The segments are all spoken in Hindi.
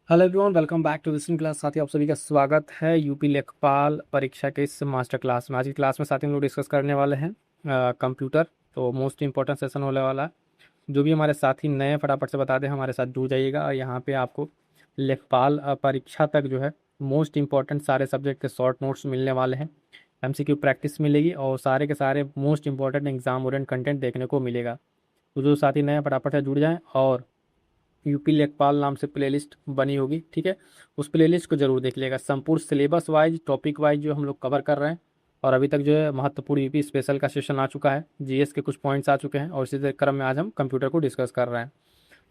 Hello everyone, welcome back to this class. साथी आप सभी का स्वागत है यूपी लेखपाल परीक्षा के इस मास्टर क्लास में। आज की क्लास में साथी हम लोग डिस्कस करने वाले हैं कंप्यूटर। तो मोस्ट इंपॉर्टेंट सेशन होने वाला है। जो भी हमारे साथी नए फटाफट से बता दें, हमारे साथ जुड़ जाइएगा। और यहाँ पे आपको लेखपाल परीक्षा तक जो है मोस्ट इंपॉर्टेंट सारे सब्जेक्ट के शॉर्ट नोट्स मिलने वाले हैं। एमसीक्यू प्रैक्टिस मिलेगी और सारे के सारे most important exam oriented content देखने को मिलेगा। तो जो साथी नए फटाफट से जुड़ जाएँ, और यूपी लेखपाल नाम से प्लेलिस्ट बनी होगी, ठीक है, उस प्लेलिस्ट को जरूर देख लिएगा। संपूर्ण सिलेबस वाइज, टॉपिक वाइज जो हम लोग कवर कर रहे हैं। और अभी तक जो है महत्वपूर्ण यूपी स्पेशल का सेशन आ चुका है, जीएस के कुछ पॉइंट्स आ चुके हैं, और इसी क्रम में आज हम कंप्यूटर को डिस्कस कर रहे हैं।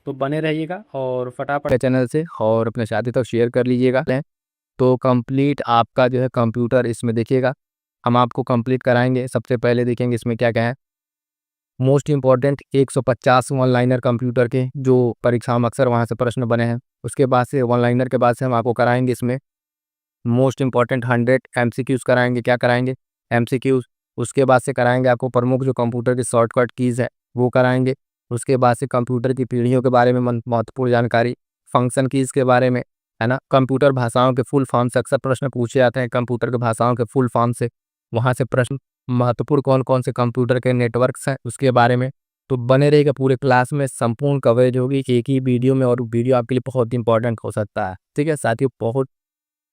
तो बने रहिएगा और फटाफट चैनल से और अपने साथी तक शेयर कर लीजिएगा। तो कंप्लीट आपका जो है कंप्यूटर इसमें देखिएगा, हम आपको कंप्लीट कराएंगे। सबसे पहले देखेंगे इसमें क्या क्या है। Most important 150 one liner computer के जो परीक्षा में अक्सर वहाँ से प्रश्न बने हैं। उसके बाद से वन लाइनर के बाद से हम आपको कराएंगे इसमें मोस्ट इंपॉर्टेंट 100 एमसीक्यूज कराएंगे। क्या कराएंगे? एमसीक्यूज। उसके बाद से कराएंगे आपको प्रमुख जो कंप्यूटर की शॉर्टकट कीज़ है वो कराएंगे। उसके बाद से कंप्यूटर की पीढ़ियों के बारे में महत्वपूर्ण जानकारी, फंक्शन कीज़ के बारे में, है ना। कंप्यूटर भाषाओं के फुल फॉर्म से अक्सर प्रश्न पूछे जाते हैं। कंप्यूटर के भाषाओं के फुल फॉर्म से वहाँ से प्रश्न, महत्वपूर्ण कौन कौन से कंप्यूटर के नेटवर्क्स हैं उसके बारे में। तो बने रहेगा पूरे क्लास में, संपूर्ण कवरेज होगी एक ही वीडियो में, और वीडियो आपके लिए बहुत इंपॉर्टेंट हो सकता है। ठीक है साथियों, बहुत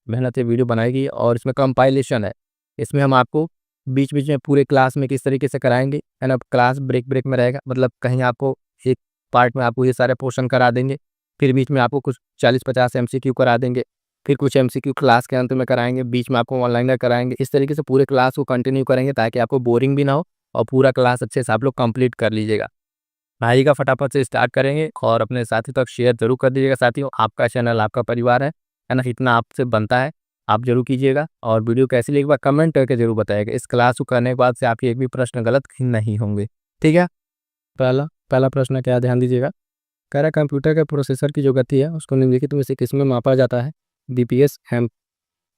मेहनत से वीडियो बनाएगी। और इसमें कंपाइलेशन है, इसमें हम आपको बीच बीच में पूरे क्लास में किस तरीके से कराएंगे, है ना। क्लास ब्रेक ब्रेक में रहेगा, मतलब कहीं आपको एक पार्ट में आपको ये सारे पोर्शन करा देंगे, फिर बीच में आपको कुछ 40-50 एमसीक्यू करा देंगे, फिर कुछ एमसीक्यू क्लास के अंत में कराएंगे, बीच में आपको ऑनलाइनर कराएंगे। इस तरीके से पूरे क्लास को कंटिन्यू करेंगे ताकि आपको बोरिंग भी ना हो और पूरा क्लास अच्छे से आप लोग कंप्लीट कर लीजिएगा। भाई का फटाफट से स्टार्ट करेंगे और अपने साथी तक शेयर जरूर कर दीजिएगा। साथियों, आपका चैनल आपका परिवार है ना, इतना आपसे बनता है, आप जरूर कीजिएगा। और वीडियो कैसी लगी एक बार कमेंट करके जरूर बताइएगा। इस क्लास को करने के बाद से आपके एक भी प्रश्न गलत नहीं होंगे, ठीक है। पहला पहला प्रश्न क्या, ध्यान दीजिएगा। कह रहा है कंप्यूटर के प्रोसेसर की जो गति है उसको निम्नलिखित में से किसमें मापा जाता है? बीपीएस,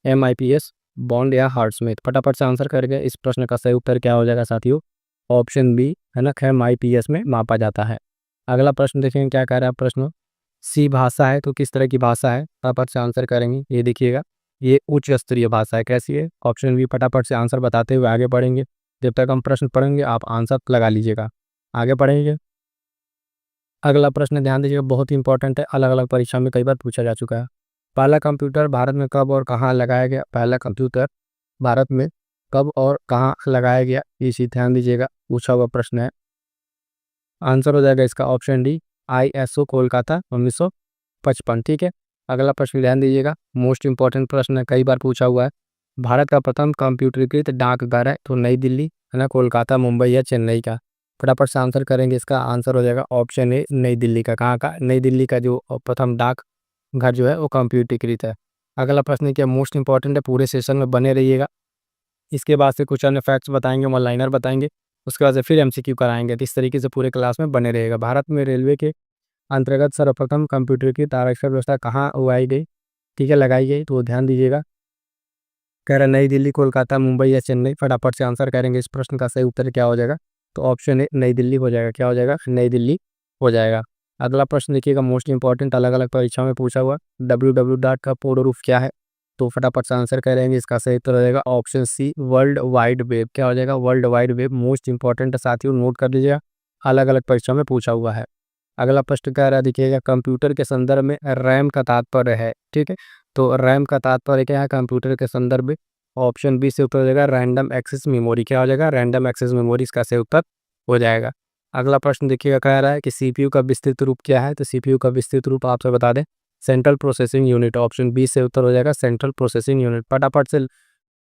एमआईपीएस, बॉन्ड या हार्ट्समिथ। फटाफट से आंसर करके इस प्रश्न का सही उत्तर क्या हो जाएगा साथियों? ऑप्शन बी, है ना, एमआईपीएस में मापा जाता है। अगला प्रश्न देखेंगे क्या कह रहा है प्रश्न। सी भाषा है तो किस तरह की भाषा है? फटाफट से आंसर करेंगे। ये देखिएगा, ये उच्च स्तरीय भाषा है। कैसी है? Option B. फटाफट से आंसर बताते हुए आगे बढ़ेंगे। जब तक हम प्रश्न पढ़ेंगे आप आंसर लगा लीजिएगा। आगे बढ़ेंगे। अगला प्रश्न ध्यान दीजिएगा, बहुत ही इंपॉर्टेंट है, अलग अलग परीक्षा में कई बार पूछा जा चुका है। पहला कंप्यूटर भारत में कब और कहाँ लगाया गया? पहला कंप्यूटर भारत में कब और कहाँ लगाया गया, ये चीज ध्यान दीजिएगा, पूछा हुआ प्रश्न है। आंसर हो जाएगा इसका ऑप्शन डी, आईएसओ कोलकाता 1955। ठीक है। अगला प्रश्न ध्यान दीजिएगा, मोस्ट इंपॉर्टेंट प्रश्न है, कई बार पूछा हुआ है। भारत का प्रथम कंप्यूटरीकृत डाकघर है तो नई दिल्ली, है ना, कोलकाता, मुंबई या चेन्नई का। फटाफट से आंसर करेंगे। इसका आंसर हो जाएगा ऑप्शन ए, नई दिल्ली का। कहाँ का? नई दिल्ली का जो प्रथम डाक घर जो है वो कंप्यूटरीकृत है। अगला प्रश्न क्या, मोस्ट इंपॉर्टेंट है, पूरे सेशन में बने रहिएगा। इसके बाद से कुछ अन्य फैक्ट्स बताएंगे, वन लाइनर बताएंगे, उसके बाद से फिर एमसीक्यू कराएंगे। तो इस तरीके से पूरे क्लास में बने रहेगा। भारत में रेलवे के अंतर्गत सर्वप्रथम कंप्यूटर की आरक्षण व्यवस्था कहाँ उगाई गई, ठीक है, लगाई गई? तो ध्यान दीजिएगा, कह रहा नई दिल्ली, कोलकाता, मुंबई या चेन्नई। फटाफट से आंसर करेंगे। इस प्रश्न का सही उत्तर क्या हो जाएगा? तो ऑप्शन ए, नई दिल्ली हो जाएगा। क्या हो जाएगा? नई दिल्ली हो जाएगा। अगला प्रश्न देखिएगा, मोस्ट इंपॉर्टेंट, अलग अलग परीक्षाओं में पूछा हुआ। डब्ल्यू डॉट का पूर्ण रूप क्या है? तो फटाफट से आंसर करेंगे। इसका सही उत्तर हो जाएगा option C, world wide web. क्या हो जाएगा? World wide web most important है साथियों, नोट कर लीजिएगा, अलग अलग परीक्षा में पूछा हुआ है। अगला प्रश्न कह रहा है, देखिएगा, कंप्यूटर के संदर्भ में रैम का तात्पर्य है, ठीक है। तो रैम का तात्पर्य क्या है कंप्यूटर के संदर्भ में? ऑप्शन बी से उत्तर हो जाएगा रैंडम एक्सेस मेमोरी। क्या हो जाएगा? रैंडम एक्सेस मेमोरी इसका सही उत्तर हो जाएगा। अगला प्रश्न देखिएगा, कह रहा है कि सीपीयू का विस्तृत रूप क्या है? तो सीपीयू का विस्तृत रूप आपसे बता दें, central processing unit. Option B से उत्तर हो जाएगा सेंट्रल प्रोसेसिंग यूनिट। फटाफट से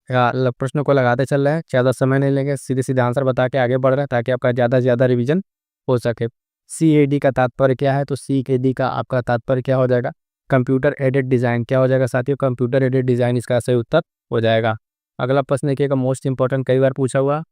प्रश्नों को लगाते चल रहे हैं, ज़्यादा समय नहीं लेंगे, सीधे सीधे आंसर बता के आगे बढ़ रहे हैं ताकि आपका ज़्यादा से ज़्यादा रिविजन हो सके। CAD का तात्पर्य क्या है? तो CAD का आपका तात्पर्य क्या हो जाएगा? Computer aided design. क्या हो जाएगा साथियों? कंप्यूटर एडेड डिज़ाइन इसका सही उत्तर हो जाएगा। अगला प्रश्न देखिएगा, मोस्ट इंपॉर्टेंट, कई बार पूछा हुआ।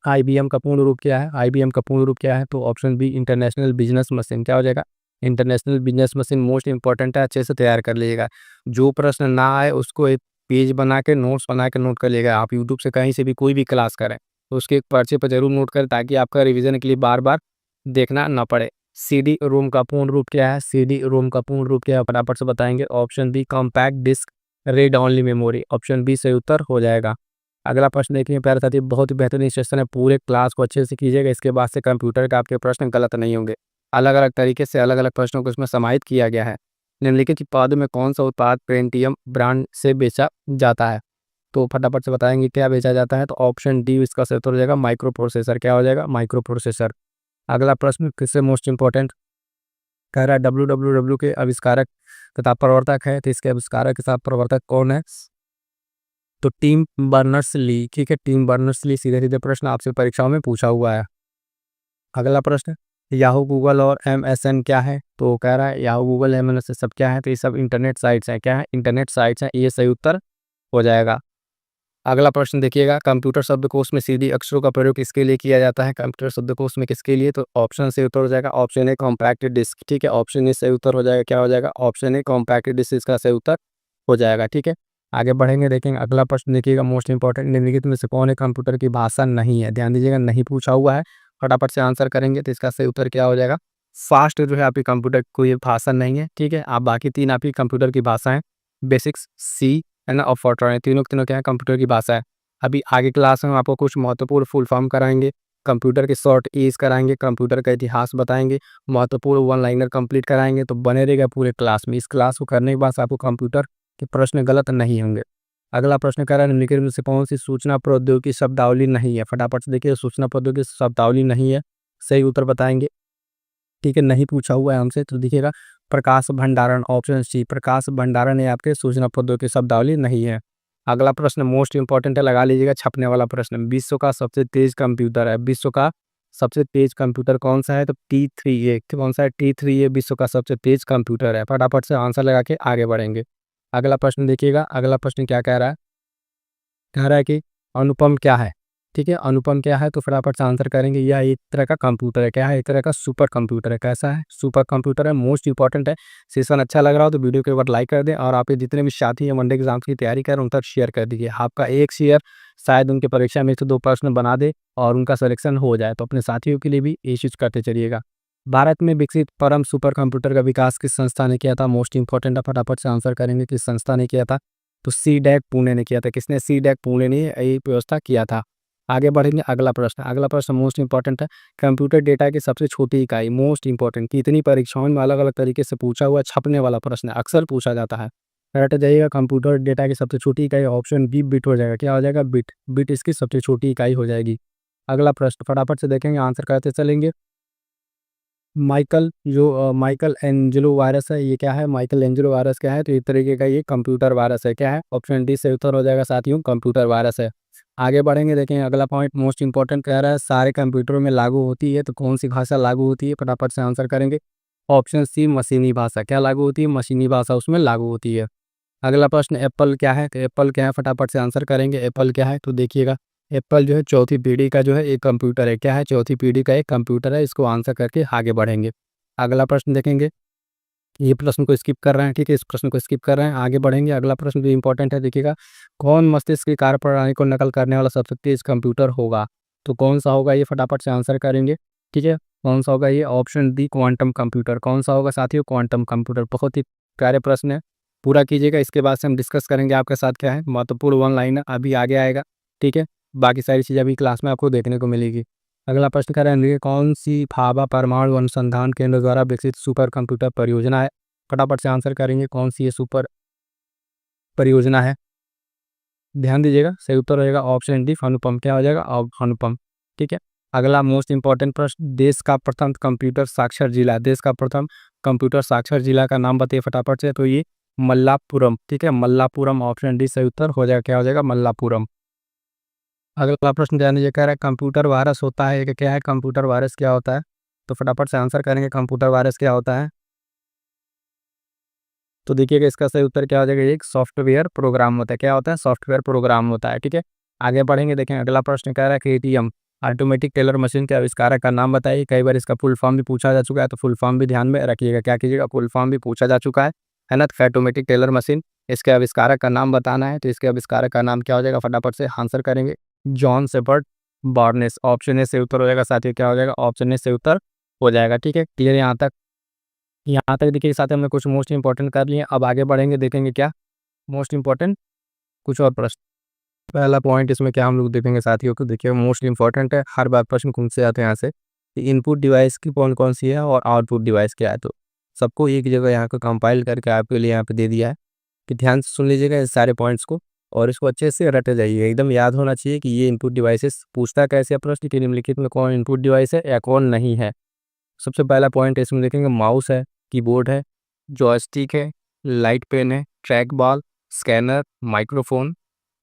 IBM का पूर्ण रूप क्या है? IBM का पूर्ण रूप क्या है? तो option B, international business machine. क्या हो जाएगा? International business machine most important है, अच्छे से तैयार कर लीजिएगा। जो प्रश्न ना आए उसको एक पेज बना के, नोट्स बना के नोट कर लीजिएगा। आप यूट्यूब से कहीं से भी कोई भी क्लास करें तो उसके एक पर्चे पर जरूर नोट करें ताकि आपका रिवीजन के लिए बार बार देखना ना पड़े। CD रोम का पूर्ण रूप क्या है? CD रोम का पूर्ण रूप क्या है? फटाफट से बताएंगे। Option B compact disc read only memory, option B सही उत्तर हो जाएगा। अगला प्रश्न देखिए प्यारे साथी, बहुत ही बेहतरीन सेशन है, पूरे क्लास को अच्छे से कीजिएगा, इसके बाद से कंप्यूटर का आपके प्रश्न गलत नहीं होंगे। अलग अलग तरीके से अलग अलग प्रश्नों को इसमें समाहित किया गया है। निम्नलिखित उत्पादों में कौन सा उत्पाद पेंटियम ब्रांड से बेचा जाता है? तो फटाफट से बताएंगे क्या बेचा जाता है। तो ऑप्शन डी इसका सही उत्तर हो जाएगा माइक्रो प्रोसेसर। क्या हो जाएगा? Micro processor. अगला प्रश्न किससे मोस्ट इंपॉर्टेंट कह रहा है, डब्ल्यू के आविष्कारक तथा प्रवर्तक है, तो इसके आविष्कारक के साथ प्रवर्तक कौन है? तो टिम बर्नर्स ली। ठीक है, टिम बर्नर्स ली। सीधे सीधे प्रश्न आपसे परीक्षाओं में पूछा हुआ है। अगला प्रश्न, याहू गूगल और MSN क्या है? तो कह रहा है याहू गूगल MSN सब क्या है? तो ये सब इंटरनेट साइट्स हैं। क्या है? इंटरनेट साइट्स हैं। ये सही उत्तर हो जाएगा। अगला प्रश्न देखिएगा, कंप्यूटर शब्दकोश में सीधी अक्षरों का प्रयोग किसके लिए किया जाता है? कंप्यूटर शब्दकोश में किसके लिए? तो ऑप्शन से उत्तर हो जाएगा ऑप्शन ए कॉम्पैक्ट डिस्क। ठीक है, ऑप्शन ए सही उत्तर हो जाएगा। क्या हो जाएगा? ऑप्शन ए कॉम्पैक्ट डिस्क इसका सही उत्तर हो जाएगा। ठीक है, आगे बढ़ेंगे, देखेंगे अगला प्रश्न देखिएगा, मोस्ट इंपॉर्टेंट, निम्नलिखित में से कौन एक कंप्यूटर की भाषा नहीं है? ध्यान दीजिएगा, नहीं पूछा हुआ है, फटाफट से आंसर करेंगे तो इसका सही उत्तर क्या हो जाएगा? फास्ट जो है आपकी कंप्यूटर कोई ये भाषा नहीं है। ठीक है, आप बाकी तीन आपकी कंप्यूटर की भाषा है, बेसिक्स, सी है ना, और फोर्ट्रान, तीनों तीनों क्या है? कंप्यूटर की भाषा है। अभी आगे क्लास में हम आपको कुछ महत्वपूर्ण फुल फॉर्म कराएंगे, कंप्यूटर के शॉर्ट ईज कराएंगे, कंप्यूटर का इतिहास बताएंगे, महत्वपूर्ण वन लाइनर कंप्लीट कराएंगे। तो बने रहेगा पूरे क्लास में। इस क्लास को करने के बाद आपको कंप्यूटर के प्रश्न गलत नहीं होंगे। अगला प्रश्न कह रहा है, निम्नलिखित में से कौन सी सूचना प्रौद्योगिकी शब्दावली नहीं है? फटाफट से देखिए, सूचना प्रौद्योगिकी शब्दावली नहीं है, सही उत्तर बताएंगे। ठीक है, नहीं पूछा हुआ है हमसे, तो देखिएगा प्रकाश भंडारण, ऑप्शन सी प्रकाश भंडारण है आपके सूचना प्रौद्योगिकी शब्दावली नहीं है। अगला प्रश्न मोस्ट इंपॉर्टेंट है, लगा लीजिएगा छपने वाला प्रश्न, विश्व का सबसे तेज कंप्यूटर है, विश्व का सबसे तेज कंप्यूटर कौन सा है? तो T3A। कौन सा है? T3A विश्व का सबसे तेज कंप्यूटर है। फटाफट से आंसर लगा के आगे बढ़ेंगे। अगला प्रश्न देखिएगा, अगला प्रश्न क्या कह रहा है? कह रहा है कि अनुपम क्या है? ठीक है, अनुपम क्या है? तो फटाफट से आंसर करेंगे, यह एक तरह का कंप्यूटर है। क्या है? एक तरह का सुपर कंप्यूटर है। कैसा है? सुपर कंप्यूटर है, मोस्ट इंपॉर्टेंट है। सेशन अच्छा लग रहा हो तो वीडियो के ऊपर लाइक कर दें, और आपके जितने भी साथी हैं मंडे एग्जाम की तैयारी कर रहे हैं उन तक शेयर कर दीजिए। आपका एक शेयर शायद उनके परीक्षा में से 2 प्रश्न बना दे और उनका सिलेक्शन हो जाए, तो अपने साथियों के लिए भी ये चीज़ करते चलिएगा। भारत में विकसित परम सुपर कंप्यूटर का विकास किस संस्था ने किया था? मोस्ट इंपॉर्टेंट है, फटाफट से आंसर करेंगे किस संस्था ने किया था? तो CDAC पुणे ने किया था। किसने? CDAC पुणे ने ये व्यवस्था किया था। आगे बढ़ेंगे, अगला प्रश्न, अगला प्रश्न मोस्ट इंपॉर्टेंट है, कंप्यूटर डेटा की सबसे छोटी इकाई, मोस्ट इंपॉर्टेंट, कितनी परीक्षाओं में अलग अलग तरीके से पूछा हुआ छपने वाला प्रश्न है, अक्सर पूछा जाता है। रट जाइएगा, कंप्यूटर डेटा की सबसे छोटी इकाई ऑप्शन बी बिट हो जाएगा। क्या हो जाएगा? बिट। बिट इसकी सबसे छोटी इकाई हो जाएगी। अगला प्रश्न फटाफट से देखेंगे, आंसर करते चलेंगे। माइकल एंजेलो वायरस है, ये क्या है? माइकल एंजेलो वायरस क्या है? तो इस तरीके का ये कंप्यूटर वायरस है। क्या है? ऑप्शन डी से उत्तर हो जाएगा साथियों, कंप्यूटर वायरस है। आगे बढ़ेंगे, देखेंगे अगला पॉइंट मोस्ट इंपॉर्टेंट कह रहा है, सारे कंप्यूटरों में लागू होती है, तो कौन सी भाषा लागू होती है? फटाफट से आंसर करेंगे। ऑप्शन सी मशीनी भाषा। क्या लागू होती है? मशीनी भाषा उसमें लागू होती है। अगला प्रश्न एप्पल क्या है? तो एप्पल क्या है? फटाफट से आंसर करेंगे, एप्पल क्या है? तो देखिएगा, एप्पल जो है चौथी पीढ़ी का जो है एक कंप्यूटर है। क्या है? चौथी पीढ़ी का एक कंप्यूटर है। इसको आंसर करके आगे बढ़ेंगे। अगला प्रश्न देखेंगे, ये प्रश्न को स्किप कर रहे हैं। ठीक है, इस प्रश्न को स्किप कर रहे हैं, आगे बढ़ेंगे। अगला प्रश्न भी इंपॉर्टेंट है, देखिएगा, कौन मस्तिष्क की कार्यप्रणाली को नकल करने वाला सबसे तेज कंप्यूटर होगा? तो कौन सा होगा ये? फटाफट से आंसर करेंगे। ठीक है, कौन सा होगा ये? Option D quantum computer. कौन सा होगा साथियों? Quantum computer. बहुत ही प्यारे प्रश्न है, पूरा कीजिएगा, इसके बाद से हम डिस्कस करेंगे आपके साथ क्या है महत्वपूर्ण वन लाइन अभी आगे आएगा। ठीक है, बाकी सारी चीज़ें अभी क्लास में आपको देखने को मिलेगी। अगला प्रश्न कह रहे हैं, कौन सी भाभा परमाणु अनुसंधान केंद्र द्वारा विकसित सुपर कंप्यूटर परियोजना है? फटाफट से आंसर करेंगे, कौन सी ये सुपर परियोजना है? ध्यान दीजिएगा, सही उत्तर रहेगा ऑप्शन डी अनुपम। क्या हो जाएगा? अनुपम। ठीक है, अगला मोस्ट इंपॉर्टेंट प्रश्न, देश का प्रथम कंप्यूटर साक्षर जिला, देश का प्रथम कंप्यूटर साक्षर जिला का नाम बताइए फटाफट से। तो ये मल्लापुरम। ठीक है, मल्लापुरम, ऑप्शन डी सही उत्तर हो जाएगा। क्या हो जाएगा? मल्लापुरम। अगला प्रश्न ध्यान दीजिए, कह रहा है कंप्यूटर वायरस होता है कि क्या है? कंप्यूटर वायरस क्या होता है? तो फटाफट से आंसर करेंगे, कंप्यूटर वायरस क्या होता है? तो देखिएगा, इसका सही उत्तर क्या हो जाएगा? एक सॉफ्टवेयर प्रोग्राम होता है। क्या होता है? सॉफ्टवेयर प्रोग्राम होता है। ठीक है, आगे बढ़ेंगे, देखें अगला प्रश्न कह रहा है कि ATM ऑटोमेटिक टेलर मशीन के आविष्कारक का नाम बताइए। कई बार इसका फुल फॉर्म भी पूछा जा चुका है, तो फुल फॉर्म भी ध्यान में रखिएगा। क्या कीजिएगा? फुल फॉर्म भी पूछा जा चुका है ना। ऑटोमेटिक टेलर मशीन, इसके आविष्कारक का नाम बताना है, तो इसके आविष्कारक का नाम क्या हो जाएगा? फटाफट से आंसर करेंगे, John Shepard Barnes. Option A से उत्तर हो जाएगा साथियों। क्या हो जाएगा? ऑप्शन ए से उत्तर हो जाएगा। ठीक है, क्लियर यहाँ तक? यहाँ तक देखिए साथ हमने कुछ मोस्ट इंपॉर्टेंट कर लिए। अब आगे बढ़ेंगे, देखेंगे क्या मोस्ट इंपॉर्टेंट कुछ और प्रश्न। पहला पॉइंट इसमें क्या हम लोग देखेंगे साथियों को, देखिए मोस्ट इंपॉर्टेंट है, हर बार प्रश्न कौन से आते हैं यहाँ से, इनपुट डिवाइस की कौन कौन सी है और आउटपुट डिवाइस क्या है। तो सबको एक जगह यहाँ को कंपाइल करके आपके लिए यहाँ पे दे दिया है कि ध्यान से सुन लीजिएगा इस सारे पॉइंट्स को और इसको अच्छे से रटे जाइए। एकदम याद होना चाहिए कि ये इनपुट डिवाइसेस पूछता कैसे प्रश्न कि निम्नलिखित में कौन इनपुट डिवाइस है या कौन नहीं है। सबसे पहला पॉइंट इसमें देखेंगे माउस है, कीबोर्ड है, जॉयस्टिक है, लाइट पेन है, track ball, scanner, microphone,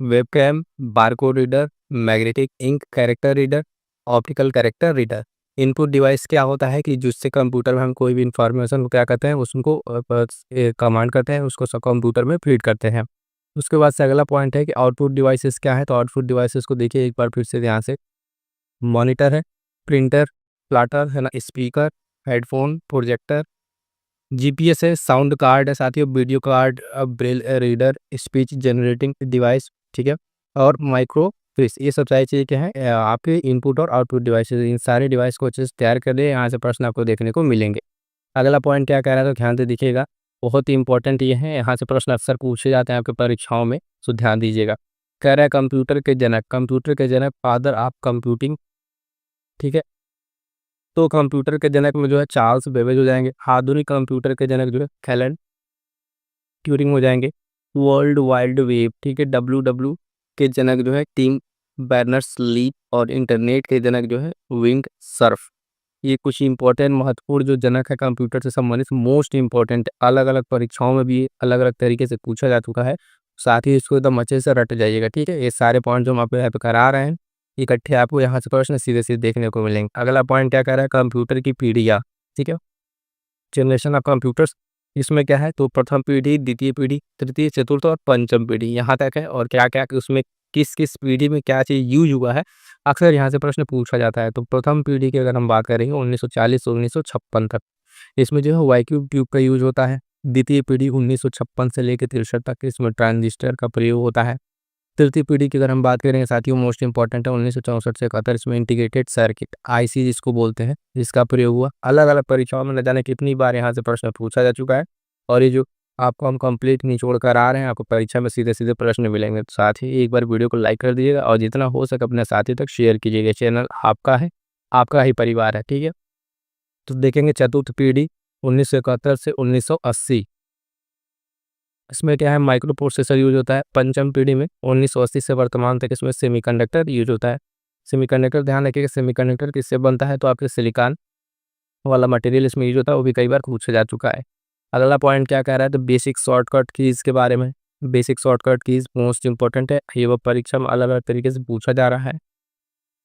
webcam, barcode reader, magnetic ink character reader, optical character reader. Input device क्या होता है कि जिससे कंप्यूटर में हम कोई भी इंफॉर्मेशन को क्या करते हैं, उसको कमांड करते हैं, उसको सब कंप्यूटर में फीड करते हैं। उसके बाद से अगला पॉइंट है कि आउटपुट डिवाइसेस क्या है। तो आउटपुट डिवाइसेस को देखिए एक बार फिर से ध्यान से, मॉनिटर है, प्रिंटर, प्लाटर है ना, स्पीकर, हेडफोन, प्रोजेक्टर, जीपीएस है, साउंड कार्ड है साथियों, video card, Braille reader, speech generating device, ठीक है, और माइक्रो फिश। ये सब सारी चीज़ें क्या है आपके इनपुट और आउटपुट डिवाइसेस। इन सारे डिवाइस को अच्छे से तैयार कर ले, यहाँ से प्रश्न आपको देखने को मिलेंगे। अगला पॉइंट क्या कह रहा है, तो ध्यान से दिखिएगा, बहुत ही इंपॉर्टेंट ये है, यहाँ से प्रश्न अक्सर पूछे जाते हैं आपके परीक्षाओं में, तो ध्यान दीजिएगा। कह रहा है कंप्यूटर के जनक फादर ऑफ कंप्यूटिंग, ठीक है। तो कंप्यूटर के जनक में जो है चार्ल्स बेबेज हो जाएंगे। आधुनिक कंप्यूटर के जनक जो है एलन ट्यूरिंग हो जाएंगे। वर्ल्ड वाइड वेब, ठीक है, डब्ल्यू के जनक जो है टिम बर्नर्स ली। और इंटरनेट के जनक जो है विंग सर्फ। ये कुछ इंपॉर्टेंट महत्वपूर्ण जो जनक है कंप्यूटर से संबंधित, मोस्ट इंपॉर्टेंट, अलग अलग परीक्षाओं में भी अलग अलग तरीके से पूछा जा चुका है। साथ ही इसको एकदम अच्छे से रट जाइएगा। ठीक है, ये सारे पॉइंट जो हम आपको यहाँ पे करा रहे हैं इकट्ठे आपको यहाँ से प्रश्न सीधे सीधे देखने को मिलेंगे। अगला पॉइंट क्या कह रहा है, कंप्यूटर की पीढ़ियाँ, ठीक है, जनरेशन ऑफ कंप्यूटर्स। इसमें क्या है, तो प्रथम पीढ़ी, द्वितीय पीढ़ी, तृतीय, चतुर्थ और पंचम पीढ़ी, यहाँ तक है। और क्या क्या उसमें किस किस पीढ़ी में क्या चीज़ यूज हुआ है, अक्सर यहाँ से प्रश्न पूछा जाता है। तो प्रथम पीढ़ी की अगर हम बात करेंगे 1940 से 1956 तक, इसमें जो है वाईक्यूब ट्यूब का यूज होता है। द्वितीय पीढ़ी 1956 से लेकर 63 तक, इसमें ट्रांजिस्टर का प्रयोग होता है। तृतीय पीढ़ी की अगर हम बात करें साथियों, मोस्ट इंपॉर्टेंट है 1964 से 71, इसमें इंटीग्रेटेड सर्किट आईसी जिसको बोलते हैं, जिसका प्रयोग हुआ। अलग अलग परीक्षाओं में न जाने कितनी बार यहाँ से प्रश्न पूछा जा चुका है। और ये जो आपको हम कंप्लीट निचोड़ कर आ रहे हैं, आपको परीक्षा में सीधे सीधे प्रश्न मिलेंगे। तो साथ ही एक बार वीडियो को लाइक कर दीजिएगा और जितना हो सके अपने साथी तक शेयर कीजिएगा। चैनल आपका है, आपका ही परिवार है, ठीक है। तो देखेंगे चतुर्थ पीढ़ी 1971 से 1980, इसमें क्या है, माइक्रो प्रोसेसर यूज होता है। पंचम पीढ़ी में 1980 से वर्तमान तक इसमें सेमीकंडक्टर यूज होता है। सेमीकंडक्टर ध्यान रखिएगा, सेमीकंडक्टर किससे बनता है, तो आपके सिलिकॉन वाला मटेरियल इसमें यूज होता है, वो भी कई बार पूछा जा चुका है। अगला पॉइंट क्या कह रहा है, तो बेसिक शॉर्टकट कीज़ के बारे में। Basic shortcut keys most important है, ये वो परीक्षा में अलग अलग तरीके से पूछा जा रहा है।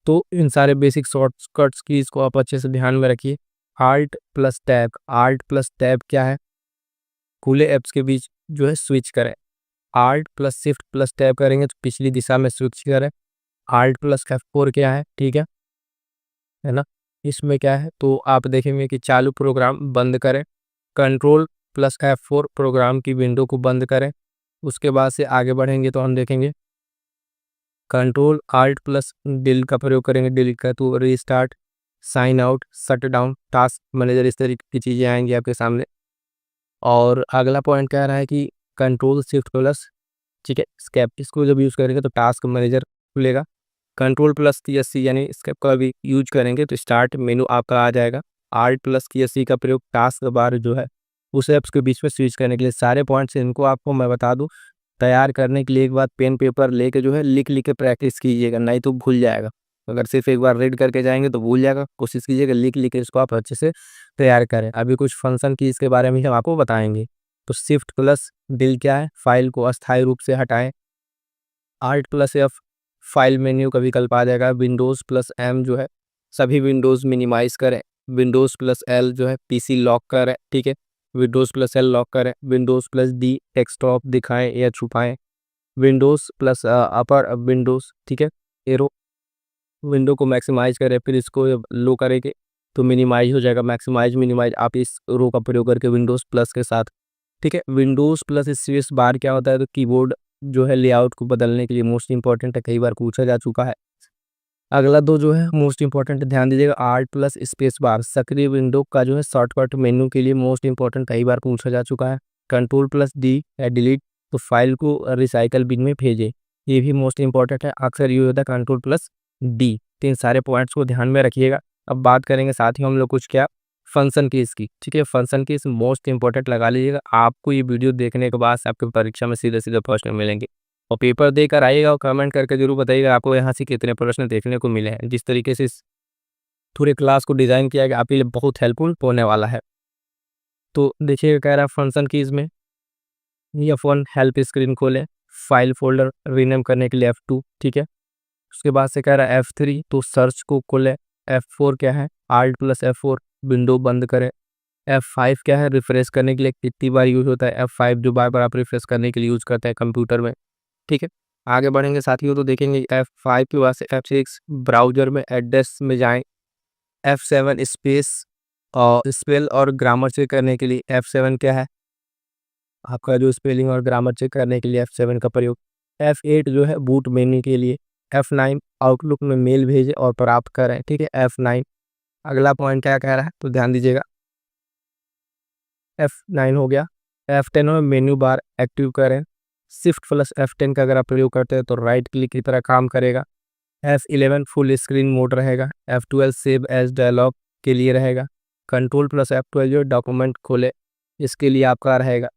तो इन सारे बेसिक शॉर्टकट्स कीज़ को आप अच्छे से ध्यान में रखिए। Alt plus tab, alt plus tab क्या है, खुले ऐप्स के बीच जो है स्विच करें। Alt plus shift plus tab करेंगे तो पिछली दिशा में स्विच करें। आल्ट प्लस F4 क्या है, ठीक है ना। इसमें क्या है, तो आप देखेंगे कि चालू प्रोग्राम बंद करें। कंट्रोल प्लस F4 प्रोग्राम की विंडो को बंद करें। उसके बाद से आगे बढ़ेंगे तो हम देखेंगे कंट्रोल आल्ट प्लस डिलीट का प्रयोग करेंगे। डिलीट का तो restart, sign out, shut down, task manager, इस तरीके की चीज़ें आएंगी आपके सामने। और अगला पॉइंट कह रहा है कि कंट्रोल शिफ्ट प्लस, ठीक है, स्केप, इसको जब यूज़ करेंगे तो टास्क मैनेजर खुलेगा। कंट्रोल प्लस की एस सी यानी स्केप का भी यूज करेंगे तो स्टार्ट मेनू आपका आ जाएगा। आल्ट प्लस की एस सी का प्रयोग टास्क बार जो है उस ऐप्स के बीच में स्विच करने के लिए। सारे पॉइंट्स इनको आपको मैं बता दूं, तैयार करने के लिए एक बार पेन पेपर लेके जो है लिख लिख के प्रैक्टिस कीजिएगा, नहीं तो भूल जाएगा। अगर सिर्फ एक बार रीड करके जाएंगे तो भूल जाएगा, कोशिश कीजिएगा लिख लिख के इसको आप अच्छे से तैयार करें। अभी कुछ फंक्शन की इसके बारे में हम आपको बताएंगे। तो शिफ्ट प्लस डिल क्या है, फाइल को अस्थायी रूप से हटाएं। Alt plus F file menu का विकल्प आ जाएगा। विंडोज़ प्लस M जो है सभी विंडोज़ मिनिमाइज करें। विंडोज़ प्लस L जो है पीसी लॉक करें, ठीक है, विंडोज़ प्लस L लॉक करें। विंडोज़ प्लस D डेस्कटॉप दिखाएं या छुपाएं। विंडोज़ प्लस अपर विंडोज़, ठीक है, एरो विंडो को मैक्सिमाइज करें, फिर इसको लो करेंगे तो मिनिमाइज हो जाएगा। मैक्सिमाइज मिनिमाइज आप इस रो का प्रयोग करके विंडोज़ प्लस के साथ, ठीक है। विंडोज़ प्लस स्पेस बार क्या होता है, तो कीबोर्ड जो है लेआउट को बदलने के लिए मोस्ट इंपॉर्टेंट है, कई बार पूछा जा चुका है। अगला दो जो है मोस्ट इंपॉर्टेंट, ध्यान दीजिएगा, आर्ट प्लस स्पेस बार सक्रिय विंडो का जो है शॉर्टकट मेन्यू के लिए मोस्ट इंपॉर्टेंट, कई बार पूछा जा चुका है। कंट्रोल प्लस डी या डिलीट, तो फाइल को रिसाइकल बिन में भेजें, ये भी मोस्ट इंपॉर्टेंट है, अक्सर यूज होता है कंट्रोल प्लस डी। तो इन सारे पॉइंट्स को ध्यान में रखिएगा। अब बात करेंगे साथ ही हम लोग कुछ क्या फंक्शन की इसकी, ठीक है। फंक्शन की इस मोस्ट इंपॉर्टेंट लगा लीजिएगा, आपको ये वीडियो देखने के बाद आपके परीक्षा में सीधे सीधे प्रश्न मिलेंगे। और पेपर देकर आइएगा और कमेंट करके जरूर बताइएगा आपको यहाँ से कितने प्रश्न देखने को मिले हैं। जिस तरीके से इस पूरे क्लास को डिज़ाइन किया गया आपके लिए बहुत हेल्पफुल होने वाला है। तो देखिएगा कह रहा है फंक्शन कीज में F1 हेल्प स्क्रीन खोलें, फाइल फोल्डर रीनेम करने के लिए F2, ठीक है। उसके बाद से कह रहा है F3 तो सर्च को खोलें, F4 क्या है Alt प्लस F4 विंडो बंद करें, F5 क्या है रिफ्रेश करने के लिए, कितनी बार यूज होता है F5 जो बार बार आप रिफ्रेश करने के लिए यूज करते हैं कंप्यूटर में, ठीक है। आगे बढ़ेंगे साथियों तो देखेंगे F5 के बाद से F6 ब्राउजर में एड्रेस में जाएं, F7 स्पेस और स्पेल और ग्रामर चेक करने के लिए F7 क्या है आपका जो स्पेलिंग और ग्रामर चेक करने के लिए F7 का प्रयोग, F8 जो है बूट मेन्यू के लिए, F9 आउटलुक में मेल भेजें और प्राप्त करें, ठीक है F9। अगला पॉइंट क्या कह रहा है तो ध्यान दीजिएगा, F9 हो गया। F10 में मेन्यू बार एक्टिव करें, शिफ्ट प्लस F10 का अगर आप प्रयोग करते हैं तो राइट क्लिक की तरह काम करेगा। F11 फुल स्क्रीन मोड रहेगा, F12 सेव एज डायलॉग के लिए रहेगा, कंट्रोल प्लस F12 जो डॉक्यूमेंट खोले इसके लिए आपका रहेगा।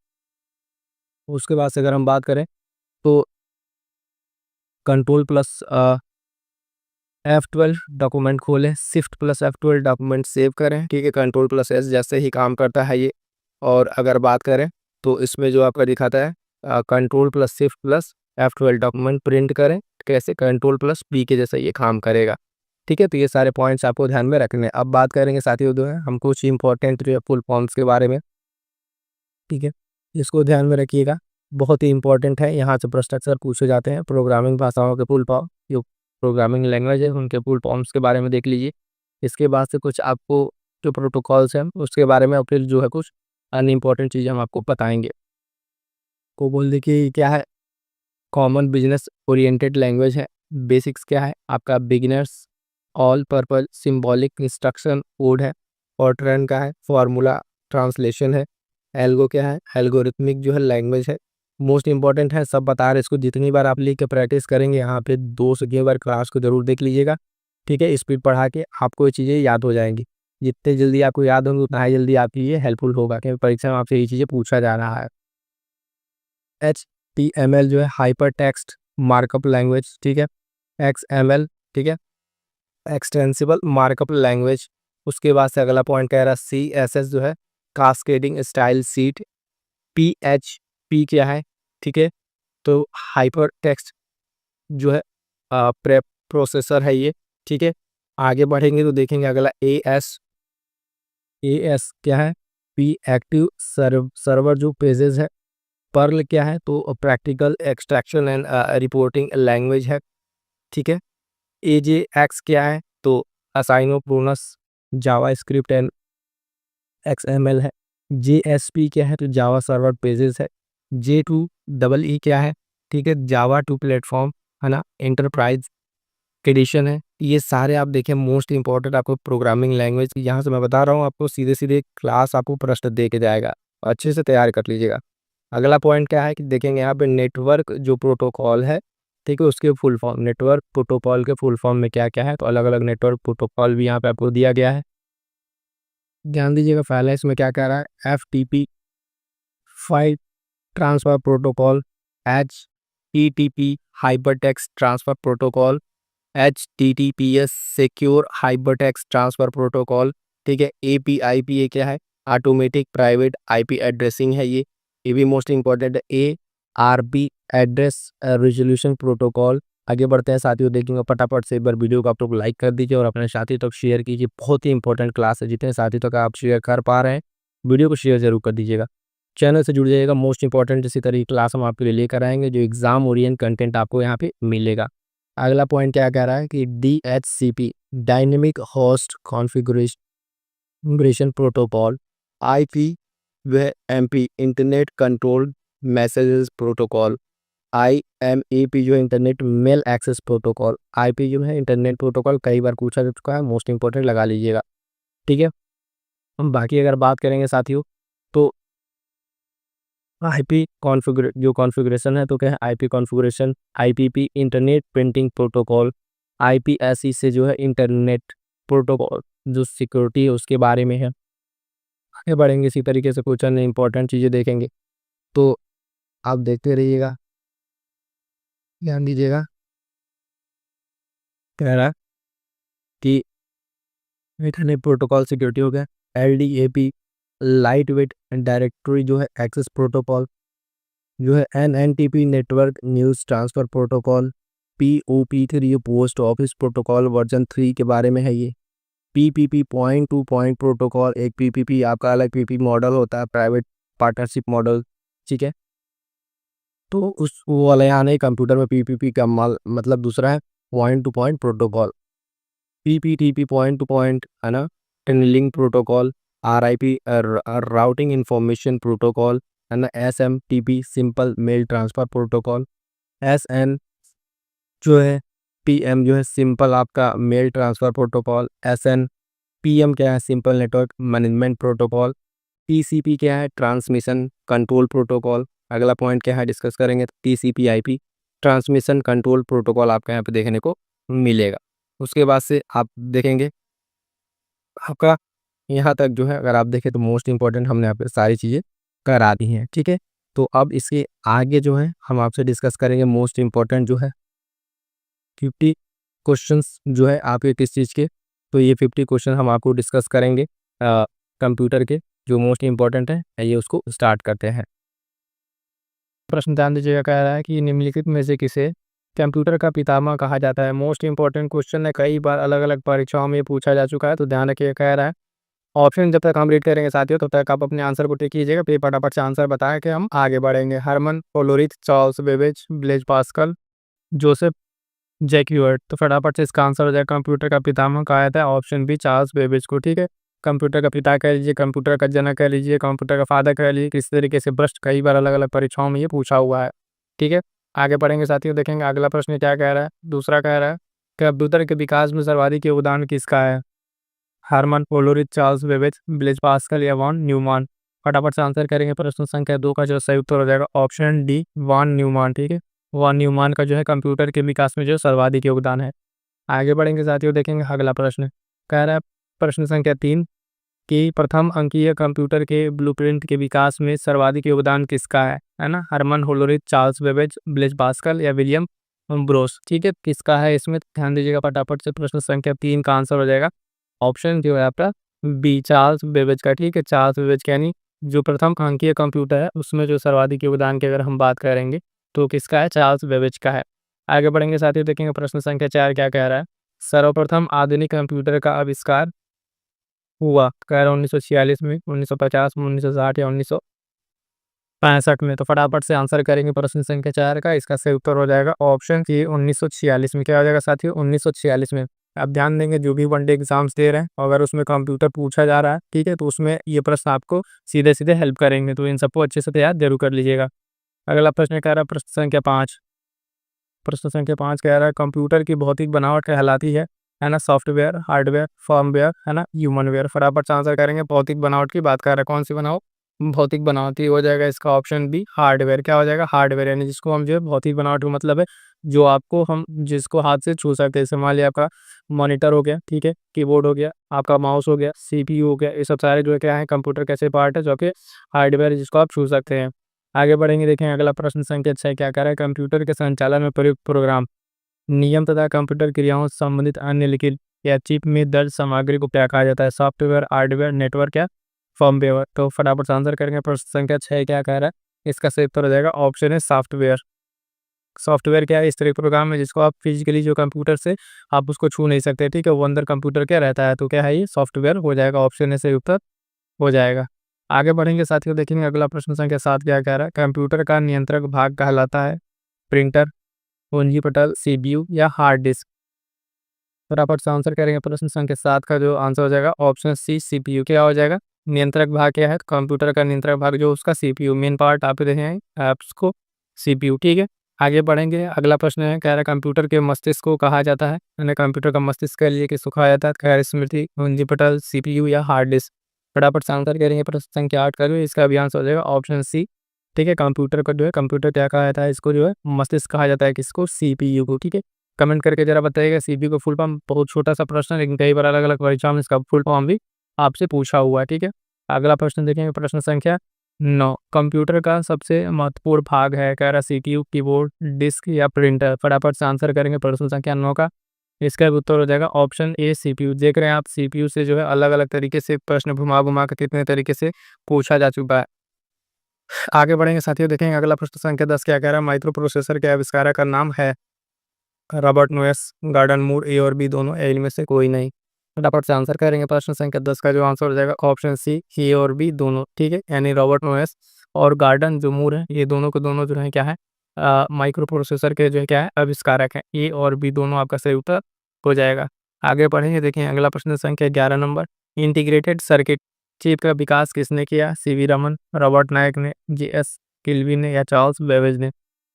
उसके बाद से अगर हम बात करें तो कंट्रोल प्लस F12 डॉक्यूमेंट खोलें, shift plus F12 document save करें, ठीक है। कंट्रोल प्लस एस जैसे ही काम करता है ये। और अगर बात करें तो इसमें जो आपका दिखाता है control plus shift plus F12 document print करें, कैसे कंट्रोल प्लस पी के जैसे ये काम करेगा, ठीक है। तो ये सारे पॉइंट्स आपको ध्यान में रखने हैं। अब बात करेंगे साथियों जो है हम कुछ इंपॉर्टेंट जो है फुल फॉर्म्स के बारे में, ठीक है। इसको ध्यान में रखिएगा, बहुत ही इंपॉर्टेंट है, यहाँ से प्रश्न अक्सर पूछे जाते हैं। प्रोग्रामिंग भाषाओं के फुल फॉर्म, जो प्रोग्रामिंग लैंग्वेज है उनके फुल फॉर्म्स के बारे में देख लीजिए। इसके बाद से कुछ आपको जो प्रोटोकॉल्स हैं उसके बारे में और फिर जो है कुछ अन इम्पॉर्टेंट चीज़ें हम आपको बताएंगे। को बोल देखिए क्या है कॉमन बिजनेस ओरिएंटेड लैंग्वेज है, बेसिक्स क्या है आपका beginners, all purpose symbolic instruction code है, फॉरट्रैन का है फॉर्मूला ट्रांसलेशन है, एल्गो क्या है एल्गोरिथमिक जो है लैंग्वेज है। मोस्ट इंपॉर्टेंट है, सब बता रहे, इसको जितनी बार आप लिख के प्रैक्टिस करेंगे यहाँ पे 2 से 3 बार क्लास को जरूर देख लीजिएगा, ठीक है। स्पीड बढ़ा के आपको ये चीज़ें याद हो जाएंगी, जितने जल्दी आपको याद होंगे उतना ही जल्दी आपकी ये हेल्पफुल होगा, क्योंकि परीक्षा में आपसे ये चीज़ें पूछा जा रहा है। HTML जो है हाइपर टेक्स्ट मार्कअप लैंग्वेज, ठीक है। XML, ठीक है, एक्सटेंसिबल मार्कअप लैंग्वेज। उसके बाद से अगला पॉइंट कह रहा है CSS जो है कास्केडिंग स्टाइल सीट, PHP क्या है, ठीक है, तो हाइपर टेक्स्ट जो है प्रेप प्रोसेसर है ये, ठीक है। आगे बढ़ेंगे तो देखेंगे अगला AS क्या है पी एक्टिव सर्वर जो पेजेस है, पर्ल क्या है तो practical extraction and reporting language है, ठीक है। AJX क्या है तो असाइनोप्रोनस जावा स्क्रिप्ट एंड XML है। JSP क्या है तो जावा सर्वर पेजेस है। J2EE क्या है, ठीक है, जावा 2 प्लेटफॉर्म है ना, एंटरप्राइज एडिशन है। ये सारे आप देखें मोस्ट इंपॉर्टेंट आपको प्रोग्रामिंग लैंग्वेज, यहाँ से मैं बता रहा हूँ आपको सीधे सीधे क्लास आपको प्रश्न दे के जाएगा, अच्छे से तैयार कर लीजिएगा। अगला पॉइंट क्या है कि देखेंगे यहाँ पे नेटवर्क जो प्रोटोकॉल है, ठीक है, उसके फुल फॉर्म, नेटवर्क प्रोटोकॉल के फुल फॉर्म में क्या क्या है तो अलग अलग नेटवर्क प्रोटोकॉल भी यहाँ पे आपको दिया गया है, ध्यान दीजिएगा। पहले इसमें क्या कह रहा है FTP file transfer protocol, HTTP hypertext transfer protocol, HTTPS secure hypertext transfer protocol, ठीक है। APIPA क्या है ऑटोमेटिक प्राइवेट IP एड्रेसिंग है, ये भी मोस्ट इंपॉर्टेंट है। ARP address resolution protocol. आगे बढ़ते हैं साथियों, देखेंगे फटाफट से एक बार वीडियो को आप लोग लाइक कर दीजिए और अपने साथी तक शेयर कीजिए, बहुत ही इंपॉर्टेंट क्लास है, जितने साथी तक आप शेयर कर पा रहे हैं वीडियो को शेयर जरूर कर दीजिएगा, चैनल से जुड़ जाइएगा। मोस्ट इंपॉर्टेंट इसी तरह की क्लास हम आपके लिए लेकर आएंगे, जो एग्जाम ओरिएंट कंटेंट आपको यहाँ पे मिलेगा। अगला पॉइंट क्या कह रहा है कि DHCP dynamic host configuration protocol, IP वह MP internet control messages protocol, IMAP जो है internet mail access protocol, IP जो है इंटरनेट प्रोटोकॉल, कई बार पूछा जा चुका है, मोस्ट इंपॉर्टेंट लगा लीजिएगा, ठीक है। हम बाकी अगर बात करेंगे साथियों, तो IP कॉन्फ़िगरेशन है, तो क्या है IP configuration, IPP internet printing protocol, IPSE से जो है इंटरनेट प्रोटोकॉल जो सिक्योरिटी है उसके बारे में है। आगे बढ़ेंगे इसी तरीके से कुछ अन्य इंपॉर्टेंट चीज़ें देखेंगे, तो आप देखते रहिएगा, ध्यान दीजिएगा। कह रहा है कि इंटरनेट प्रोटोकॉल सिक्योरिटी हो गया, LDAP लाइट वेट डायरेक्टरी जो है एक्सेस प्रोटोकॉल, जो है NNTP network news transfer protocol, POP3 post office protocol version 3 के बारे में है ये। PPP point to point protocol, एक PPP आपका अलग PP मॉडल होता है, प्राइवेट पार्टनरशिप मॉडल, ठीक है। तो उस वो वाला यहाँ नहीं, कंप्यूटर में PPP का मतलब दूसरा है point to point protocol, PPTP point to point है ना, tunneling protocol, RIP routing information protocol है ना, SMTP simple mail transfer protocol, SN जो है PM जो है सिंपल आपका mail transfer protocol, SN PM क्या है simple network management protocol, TCP क्या है ट्रांसमिशन कंट्रोल प्रोटोकॉल। अगला पॉइंट क्या है डिस्कस करेंगे, TCP/IP ट्रांसमिशन कंट्रोल प्रोटोकॉल आपका यहाँ पे देखने को मिलेगा। उसके बाद से आप देखेंगे आपका यहाँ तक जो है, अगर आप देखें तो मोस्ट इम्पॉर्टेंट हमने यहाँ पे सारी चीज़ें करा दी हैं, ठीक है। तो अब इसके आगे जो है हम आपसे डिस्कस करेंगे मोस्ट इम्पॉर्टेंट जो है 50 क्वेश्चंस जो है आपके किस चीज़ के, तो ये 50 क्वेश्चन हम आपको डिस्कस करेंगे कंप्यूटर के, जो मोस्ट इम्पॉर्टेंट है, ये उसको स्टार्ट करते हैं। प्रश्न ध्यान दीजिएगा, कह रहा है कि निम्नलिखित में से किसे कंप्यूटर का पितामह कहा जाता है। मोस्ट इंपॉर्टेंट क्वेश्चन है, कई बार अलग अलग परीक्षाओं में पूछा जा चुका है, तो ध्यान रखिए। कह रहा है ऑप्शन जब तक हम रीड करेंगे साथियों, तब तक आप अपने आंसर को टिक कीजिएगा, फिर फटाफट से आंसर बताएं कि हम आगे बढ़ेंगे। Herman Hollerith, Charles Babbage, Blaise Pascal, Joseph Jacquard. तो फटाफट से इसका आंसर हो जाएगा कंप्यूटर का पितामह कहा जाता है ऑप्शन बी चार्ल्स बेबेज को, ठीक है। कंप्यूटर का पिता कह लीजिए, कंप्यूटर का जनक कह लीजिए, कंप्यूटर का फादर कह लीजिए, किस तरीके से प्रश्न कई बार अलग अलग परीक्षाओं में ये पूछा हुआ है, ठीक है। आगे बढ़ेंगे साथियों, देखेंगे अगला प्रश्न क्या कह रहा है। दूसरा कह रहा है कंप्यूटर के विकास में सर्वाधिक योगदान किसका है। Herman Hollerith, Charles Babbage, Blaise Pascal या वॉन न्यूमान। फटाफट से आंसर करेंगे प्रश्न संख्या 2 का जो सही उत्तर हो जाएगा ऑप्शन डी वॉन न्यूमान, ठीक है। वॉन न्यूमान का जो है कंप्यूटर के विकास में जो सर्वाधिक योगदान है। आगे बढ़ेंगे साथियों, देखेंगे अगला प्रश्न। कह रहा है प्रश्न संख्या 3 कि प्रथम अंकीय कंप्यूटर के ब्लूप्रिंट के विकास में सर्वाधिक योगदान किसका है ना। Herman Hollerith, Charles Babbage, Blaise Pascal या विलियम ब्रोस, ठीक है। किसका है इसमें ध्यान दीजिएगा फटाफट से। प्रश्न संख्या 3 का आंसर हो जाएगा ऑप्शन जो है आपका बी चार्ल्स बेबेज का, ठीक है। चार्ल्स बेबेज का यानी जो प्रथम अंकीय कंप्यूटर है उसमें जो सर्वाधिक योगदान की अगर हम बात करेंगे तो किसका है, चार्ल्स बेबेज का है। आगे बढ़ेंगे साथियों, देखेंगे प्रश्न संख्या 4 क्या कह रहा है। सर्वप्रथम आधुनिक कंप्यूटर का आविष्कार हुआ, कह रहा है 1946 में, 1950 में, 1960 या 1965 में। तो फटाफट से आंसर करेंगे प्रश्न संख्या 4 का, इसका सही उत्तर हो जाएगा ऑप्शन सी 1946 में। क्या हो जाएगा साथियों, 1946 में। आप ध्यान देंगे जो भी वनडे एग्जाम्स दे रहे हैं अगर उसमें कंप्यूटर पूछा जा रहा है, ठीक है, तो उसमें ये प्रश्न आपको सीधे सीधे हेल्प करेंगे, तो इन सबको अच्छे से तैयार जरूर कर लीजिएगा। अगला प्रश्न कह रहा है प्रश्न संख्या 5। प्रश्न संख्या 5 कह रहा है कंप्यूटर की भौतिक बनावट कहलाती है ना, सॉफ्टवेयर, हार्डवेयर, फर्मवेयर है ना, ह्यूमनवेयर। फटाफट से आंसर करेंगे, भौतिक बनावट की बात कर रहा है, कौन सी बनावट, भौतिक बनावट ही हो जाएगा इसका ऑप्शन बी हार्डवेयर। क्या हो जाएगा, हार्डवेयर, यानी जिसको हम जो है भौतिक बनावट का मतलब है जो आपको हम जिसको हाथ से छू सकते हैं। जैसे मान लिया आपका मॉनिटर हो गया, ठीक है, कीबोर्ड हो गया, आपका माउस हो गया, CPU हो गया, ये सब सारे जो है क्या है कंप्यूटर कैसे पार्ट है जो कि हार्डवेयर जिसको आप छू सकते हैं। आगे बढ़ेंगे, देखें अगला प्रश्न संख्या 6 क्या कह रहा है। कंप्यूटर के संचालन में प्रयुक्त प्रोग्राम, नियम तथा कंप्यूटर क्रियाओं से संबंधित अन्य लिखित या चिप में दर्ज सामग्री को क्या कहा जाता है, सॉफ्टवेयर, हार्डवेयर, नेटवर्क या फर्मवेयर। तो फटाफट से आंसर करेंगे प्रश्न संख्या 6 क्या कह रहा है। इसका सही उत्तर हो जाएगा ऑप्शन है सॉफ्टवेयर। सॉफ्टवेयर क्या है, इस तरह प्रोग्राम है जिसको आप फिजिकली जो कंप्यूटर से आप उसको छू नहीं सकते, ठीक है, वो अंदर कंप्यूटर क्या रहता है, तो क्या है ये सॉफ्टवेयर हो जाएगा, ऑप्शन है सही उत्तर हो जाएगा। आगे बढ़ेंगे साथियों, देखेंगे अगला प्रश्न संख्या 7 क्या कह रहा है। कंप्यूटर का नियंत्रक भाग कहलाता है प्रिंटर, कुंजी पटल, CPU या हार्ड डिस्क। फटाफट से आंसर करेंगे प्रश्न संख्या 7 का जो आंसर हो जाएगा ऑप्शन सी CPU। क्या हो जाएगा, नियंत्रक भाग क्या है, कंप्यूटर का नियंत्रक भाग जो उसका CPU मेन पार्ट आप देखें ऐप्स को, CPU, ठीक है। आगे बढ़ेंगे, अगला प्रश्न है, कह रहा है कंप्यूटर के मस्तिष्क को कहा जाता है, यानी कंप्यूटर का मस्तिष्क के लिए किसको कहा जाता है? कह रहा है स्मृति, कुंजी पटल, सीपीयू या हार्ड डिस्क। फटाफट से आंसर करेंगे, प्रश्न संख्या 8 का जो है इसका भी आंसर हो जाएगा ऑप्शन सी। ठीक है, कंप्यूटर को जो है, कंप्यूटर क्या कहा जाता है? इसको जो है मस्तिष्क कहा जाता है, किसको? सीपीयू को। ठीक है, कमेंट करके जरा बताइएगा सीपीयू को फुल फॉर्म। बहुत छोटा सा प्रश्न है, लेकिन कई बार अलग अलग परीक्षाओं में इसका फुल फॉर्म भी आपसे पूछा हुआ है। ठीक है, अगला प्रश्न देखेंगे, प्रश्न संख्या 9, कंप्यूटर का सबसे महत्वपूर्ण भाग है, कह रहा सीपीयू, कीबोर्ड, डिस्क या प्रिंटर। फटाफट से आंसर करेंगे प्रश्न संख्या 9 का। इसका भी उत्तर हो जाएगा ऑप्शन ए, सीपीयू। देख रहे हैं आप, सीपीयू से जो है अलग अलग तरीके से प्रश्न घुमा घुमा के कितने तरीके से पूछा जा चुका है। आगे बढ़ेंगे साथियों, देखेंगे अगला प्रश्न संख्या 10 क्या कह रहा है? माइक्रो प्रोसेसर के आविष्कारक का नाम है? रॉबर्ट नोयस, गॉर्डन मूर, ए और बी दोनों, ए इनमें से कोई नहीं। फटाफट से आंसर करेंगे प्रश्न संख्या 10 का जो आंसर हो जाएगा ऑप्शन सी, ए और बी दोनों। ठीक है, यानी रॉबर्ट नोयस और गार्डन जो मूर है, ये दोनों को दोनों जो है क्या है, माइक्रो प्रोसेसर के जो है क्या है, आविष्कारक है। ए और बी दोनों आपका सही उत्तर हो जाएगा। आगे बढ़ेंगे, देखिए अगला प्रश्न संख्या 11 नंबर, इंटीग्रेटेड सर्किट चिप का विकास किसने किया? सीवी रमन, रॉबर्ट नायक ने, जीएस किल्वी ने या चार्ल्स बेबेज ने।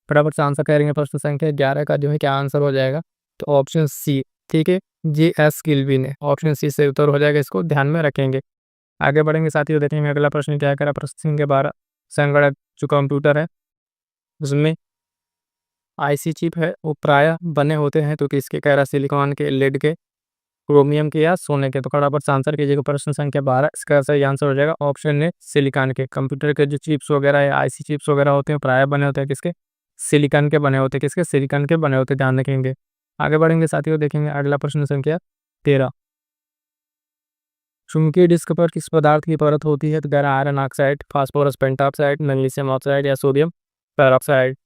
फटाफट से आंसर करेंगे प्रश्न संख्या 11 का जो है क्या आंसर हो जाएगा? तो ऑप्शन सी। ठीक है, जीएस किल्वी ने, ऑप्शन सी से उत्तर हो जाएगा, इसको ध्यान में रखेंगे। आगे बढ़ेंगे साथियों, देखेंगे अगला प्रश्न क्या करा। प्रश्न संख्या 12, संगणक जो कंप्यूटर है उसमें आईसी चिप है वो प्रायः बने होते हैं तो किसके? कह रहा सिलिकॉन के, लेड के, क्रोमियम के या सोने के। तो फटाफट से आंसर कीजिएगा प्रश्न संख्या 12, इसका सही आंसर हो जाएगा ऑप्शन ए, सिलिकॉन के। कंप्यूटर के जो चिप्स वगैरह या आईसी चिप्स वगैरह होते हैं प्रायः बने होते हैं किसके? सिलिकॉन के बने होते हैं, किसके? सिलिकॉन के बने होते हैं, ध्यान रखेंगे। आगे बढ़ेंगे साथियों, देखेंगे अगला प्रश्न संख्या 13, चुंबकीय डिस्क पर किस पदार्थ की परत होती है? तो कह रहा iron oxide, phosphorus pentoxide, magnesium oxide या सोडियम पेरोक्साइड।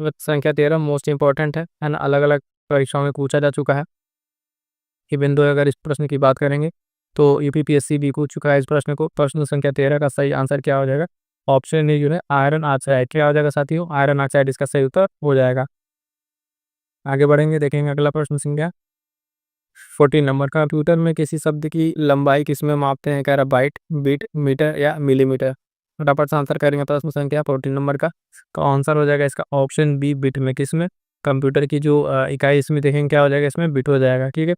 तो संख्या 13 मोस्ट इंपॉर्टेंट है ना, अलग अलग परीक्षाओं में पूछा जा चुका है। ये बिंदु अगर इस प्रश्न की बात करेंगे तो यूपीपीएससी भी पूछ चुका है इस प्रश्न को। प्रश्न संख्या 13 का सही आंसर क्या हो जाएगा? ऑप्शन ए जो है आयरन ऑक्साइड। क्या हो जाएगा साथियों? आयरन ऑक्साइड इसका सही उत्तर हो जाएगा। आगे बढ़ेंगे, देखेंगे अगला प्रश्न संख्या 14 नंबर, कंप्यूटर में किसी शब्द की लंबाई किसमें मापते हैं? कह रहा बाइट, बिट, मीटर या मिलीमीटर। फटाफट से आंसर करेंगे प्रश्न संख्या 14 नंबर का आंसर हो जाएगा इसका ऑप्शन बी, बिट में। किसमें? कंप्यूटर की जो इकाई इसमें देखेंगे क्या हो जाएगा, इसमें बिट हो जाएगा। ठीक है,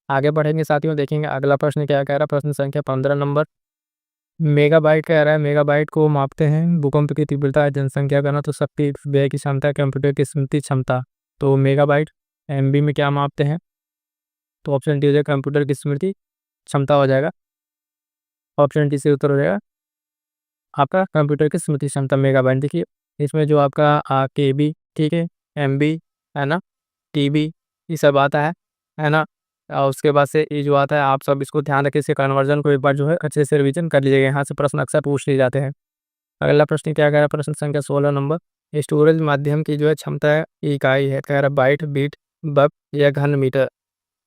आगे बढ़ेंगे साथियों, देखेंगे अगला प्रश्न क्या कह रहा है। प्रश्न संख्या 15 नंबर, मेगाबाइट कह रहा है, मेगाबाइट को मापते हैं भूकंप की तीव्रता, जनसंख्या घनत्व, तो शक्ति व्यय की क्षमता, कंप्यूटर की स्मृति क्षमता। तो मेगाबाइट एमबी में क्या मापते हैं? तो ऑप्शन डी हो जाएगा कंप्यूटर की स्मृति क्षमता हो जाएगा, ऑप्शन डी से उत्तर हो जाएगा आपका कंप्यूटर की स्मृति क्षमता मेगाबाइट। देखिए इसमें जो आपका के बी, ठीक है, एम बी, है ना, टी बी, ये सब आता है ना। उसके बाद से ये जो आता है, आप सब इसको ध्यान रखिए, इसके कन्वर्जन को एक बार जो है अच्छे से रिवीजन कर लीजिएगा, यहाँ से प्रश्न अक्सर पूछ लिए जाते हैं। अगला प्रश्न क्या कह रहा है? प्रश्न संख्या 16 नंबर, स्टोरेज माध्यम की जो है क्षमता है इकाई है, कह रहा है बाइट, बीट, बग या घन मीटर।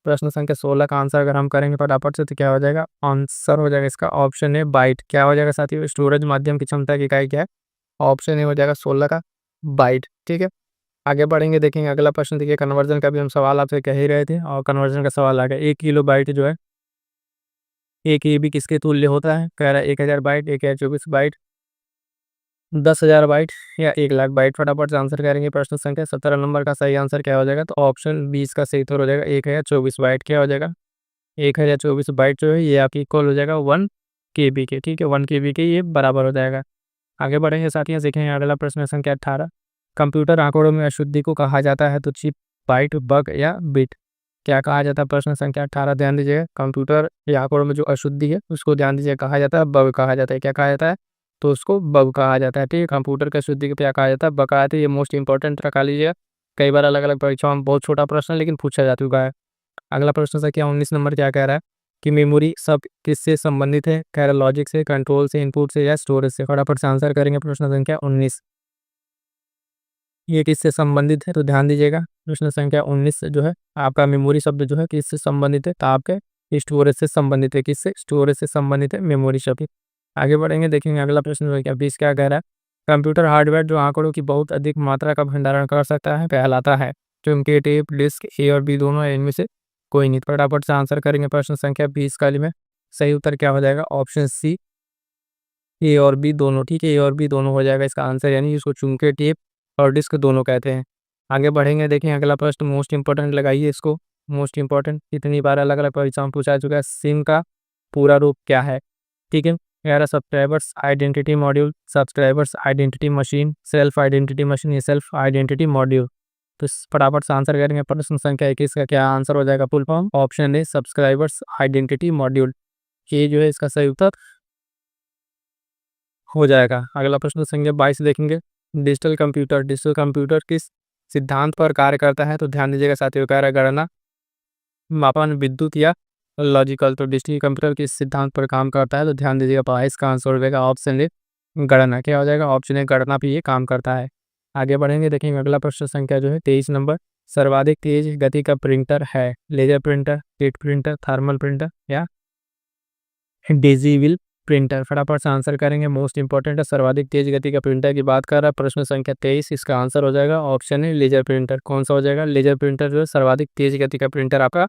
प्रश्न संख्या 16 का आंसर अगर हम करेंगे फटाफट से तो क्या हो जाएगा? आंसर हो जाएगा इसका ऑप्शन ए, बाइट। क्या हो जाएगा साथियों? स्टोरेज माध्यम की क्षमता की इकाई क्या है? ऑप्शन ए हो जाएगा 16 का, बाइट। ठीक है, आगे बढ़ेंगे, देखेंगे अगला प्रश्न। देखिए कन्वर्जन का भी हम सवाल आपसे कह ही रहे थे और कन्वर्जन का सवाल आ गया। 1 किलो बाइट जो है 1 KB किसके तुल्य होता है? कह रहा है 1000 बाइट, 1024 बाइट, 10,000 बाइट या 1 लाख बाइट। फटाफट से आंसर करेंगे प्रश्न संख्या 17 नंबर का सही आंसर क्या हो जाएगा? तो ऑप्शन 20 का सही उत्तर हो जाएगा 1024 बाइट। क्या हो जाएगा? 1024 बाइट जो है ये आपकी इक्वल हो जाएगा 1 KB के। ठीक है, 1 KB के ये बराबर हो जाएगा। आगे बढ़ेंगे साथियों, देखेंगे अगला प्रश्न संख्या 18, कंप्यूटर आंकड़ों में अशुद्धि को कहा जाता है? तो चिप, बाइट, बग या बिट। क्या कहा जाता है? प्रश्न संख्या 18 ध्यान दीजिएगा, कंप्यूटर या आंकड़ों में जो अशुद्धि है उसको ध्यान दीजिए, कहा जाता है बग कहा जाता है। क्या कहा जाता है? तो उसको बग कहा जाता है। ठीक है, कंप्यूटर की अशुद्धि को क्या कहा जाता है? बग कहा जाता है। ये मोस्ट इंपॉर्टेंट रखा लीजिएगा, कई बार अलग अलग परीक्षाओं में बहुत छोटा प्रश्न है लेकिन पूछा जा चुका है। अगला प्रश्न संख्या 19 नंबर क्या कह रहा है कि मेमोरी सब किससे संबंधित है? कह रहा है लॉजिक से, कंट्रोल से, इनपुट से या स्टोरेज से। फटाफट से आंसर करेंगे प्रश्न संख्या 19, ये किससे संबंधित है? तो ध्यान दीजिएगा प्रश्न संख्या 19 जो है आपका मेमोरी शब्द जो है किससे संबंधित है? तो आपके स्टोरेज से संबंधित है। किससे? स्टोरेज से संबंधित है मेमोरी शब्द। आगे बढ़ेंगे, देखेंगे अगला प्रश्न संख्या 20 क्या कह रहा है? कंप्यूटर हार्डवेयर जो आंकड़ों की बहुत अधिक मात्रा का भंडारण कर सकता है कहलाता है? चुंबकीय टेप, डिस्क, ए और बी दोनों है, इनमें से कोई नहीं। फटाफट से आंसर करेंगे प्रश्न संख्या 20 का में सही उत्तर क्या हो जाएगा? ऑप्शन सी, ए और बी दोनों। ठीक है, ए और बी दोनों हो जाएगा इसका आंसर, यानी इसको चुंबकीय टेप और डिस्क दोनों कहते हैं। आगे बढ़ेंगे, देखिए अगला प्रश्न मोस्ट इंपॉर्टेंट लगाइए इसको। मोस्ट इंपॉर्टेंट कितनी बार अलग अलग परीक्षा में पूछा चुका है। सिम का पूरा रूप क्या है? ठीक है, कह रहा subscribers identity module, subscribers identity machine, self identity machine या सेल्फ आइडेंटिटी मॉड्यूल। तो फटाफट से आंसर करेंगे। प्रश्न संख्या 21 का क्या आंसर हो जाएगा? Full form option A subscribers identity module, ये जो है इसका सही उत्तर हो जाएगा। अगला प्रश्न संख्या 22 देखेंगे। डिजिटल कंप्यूटर किस सिद्धांत पर कार्य करता है? तो ध्यान दीजिएगा साथियों, कह रहा है गणना, मापन, विद्युत या लॉजिकल। तो डिजिटल कंप्यूटर किस सिद्धांत पर काम करता है? तो ध्यान दीजिएगा 22 का आंसर हो जाएगा ऑप्शन ए गणना। क्या हो जाएगा? ऑप्शन ए गणना पे ये काम करता है। आगे बढ़ेंगे, देखेंगे अगला प्रश्न संख्या जो है 23 नंबर। सर्वाधिक तेज गति का प्रिंटर है? Laser printer, heat printer, thermal printer या डिजिटल प्रिंटर। फटाफट से आंसर करेंगे। मोस्ट इंपॉर्टेंट है, सर्वाधिक तेज गति का प्रिंटर की बात कर रहा है प्रश्न संख्या 23, इसका आंसर हो जाएगा ऑप्शन है लेजर प्रिंटर। कौन सा हो जाएगा? लेजर प्रिंटर जो है सर्वाधिक तेज गति का प्रिंटर आपका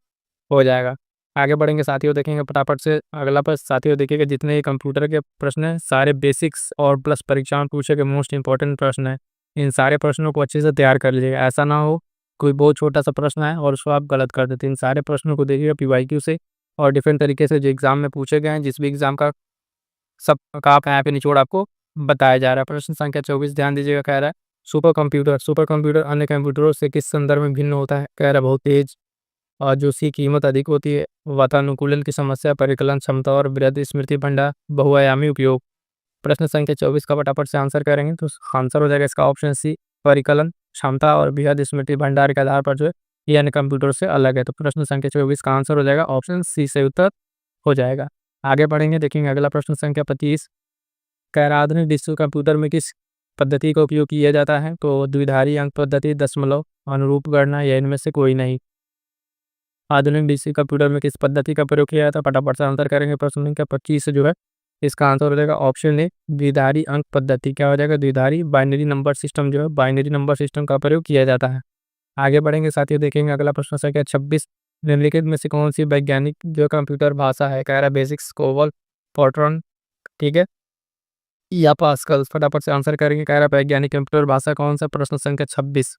हो जाएगा। आगे बढ़ेंगे साथियों, देखेंगे फटाफट से अगला प्रश्न। साथियों देखिएगा, जितने कंप्यूटर के प्रश्न हैं सारे बेसिक्स और प्लस परीक्षा में पूछे गए मोस्ट इंपॉर्टेंट प्रश्न है। इन सारे प्रश्नों को अच्छे से तैयार कर लीजिएगा, ऐसा ना हो कोई बहुत छोटा सा प्रश्न है और उसको आप गलत कर देते। इन सारे प्रश्नों को देखिएगा पीवाईक्यू से और डिफरेंट तरीके से जो एग्जाम में पूछे गए हैं, जिस भी एग्जाम का सब का यहाँ पे निचोड़ आपको बताया जा रहा है। प्रश्न संख्या 24 ध्यान दीजिएगा, कह रहा है सुपर कंप्यूटर अन्य कंप्यूटरों से किस संदर्भ में भिन्न होता है? कह रहा है बहुत तेज और जो उसकी कीमत अधिक होती है, वातानुकूलन की समस्या, परिकलन क्षमता और वृहद स्मृति भंडार, बहुआयामी उपयोग। प्रश्न संख्या 24 का फटाफट से आंसर करेंगे तो आंसर हो जाएगा इसका ऑप्शन सी परिकलन क्षमता और बृहद स्मृति भंडार के आधार पर जो है ये अन्य कंप्यूटर से अलग है। तो प्रश्न संख्या 24 का आंसर हो जाएगा ऑप्शन सी से उत्तर हो जाएगा। आगे बढ़ेंगे, देखेंगे अगला प्रश्न संख्या 25। कह रहा आधुनिक डिजिटल कंप्यूटर में किस पद्धति का उपयोग किया जाता है? तो द्विधारी अंक पद्धति, दशमलव, अनुरूप गणना या इनमें से कोई नहीं। आधुनिक डिजिटल कंप्यूटर में किस पद्धति का प्रयोग किया जाता है? फटाफट से आंसर करेंगे। प्रश्न संख्या 25 जो है इसका आंसर हो जाएगा ऑप्शन ए द्विधारी अंक पद्धति। क्या हो जाएगा? द्विधारी बाइनरी नंबर सिस्टम जो है बाइनरी नंबर सिस्टम का प्रयोग किया जाता है। आगे बढ़ेंगे साथियों, देखेंगे अगला प्रश्न संख्या 26। निम्नलिखित में से कौन सी वैज्ञानिक जो कंप्यूटर भाषा है? कह रहा है बेसिक्स, कोबल, फोर्ट्रॉन, ठीक है, या पास्कल। फटाफट से आंसर करेंगे। कह रहा है वैज्ञानिक कंप्यूटर भाषा कौन सा? प्रश्न संख्या 26।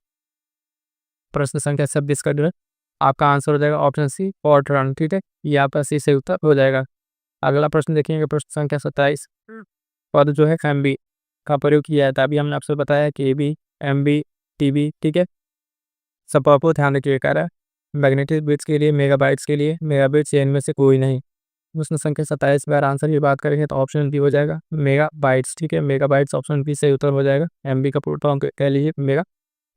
प्रश्न संख्या 26 का जो है आपका आंसर हो जाएगा ऑप्शन सी फोर्ट्रॉन, ठीक है, ये आपका सी से उत्तर हो जाएगा। अगला प्रश्न देखेंगे, प्रश्न संख्या 27। पद जो है एमबी का प्रयोग किया जाता है। अभी हमने आपसे बताया कि एबी, एमबी, टीबी, ठीक है, सब आपको ध्यान रखिए। कह रहा है मैग्नेटिक बिट्स के लिए, मेगाबाइट्स के लिए, मेगाबिट्स या इनमें से कोई नहीं। प्रश्न संख्या 27 बार आंसर की बात करेंगे तो ऑप्शन बी हो जाएगा मेगा बाइट्स, ठीक है, मेगा बाइट्स ऑप्शन बी से उत्तर हो जाएगा। एमबी का पूर्ण फॉर्म कह लीजिए मेगा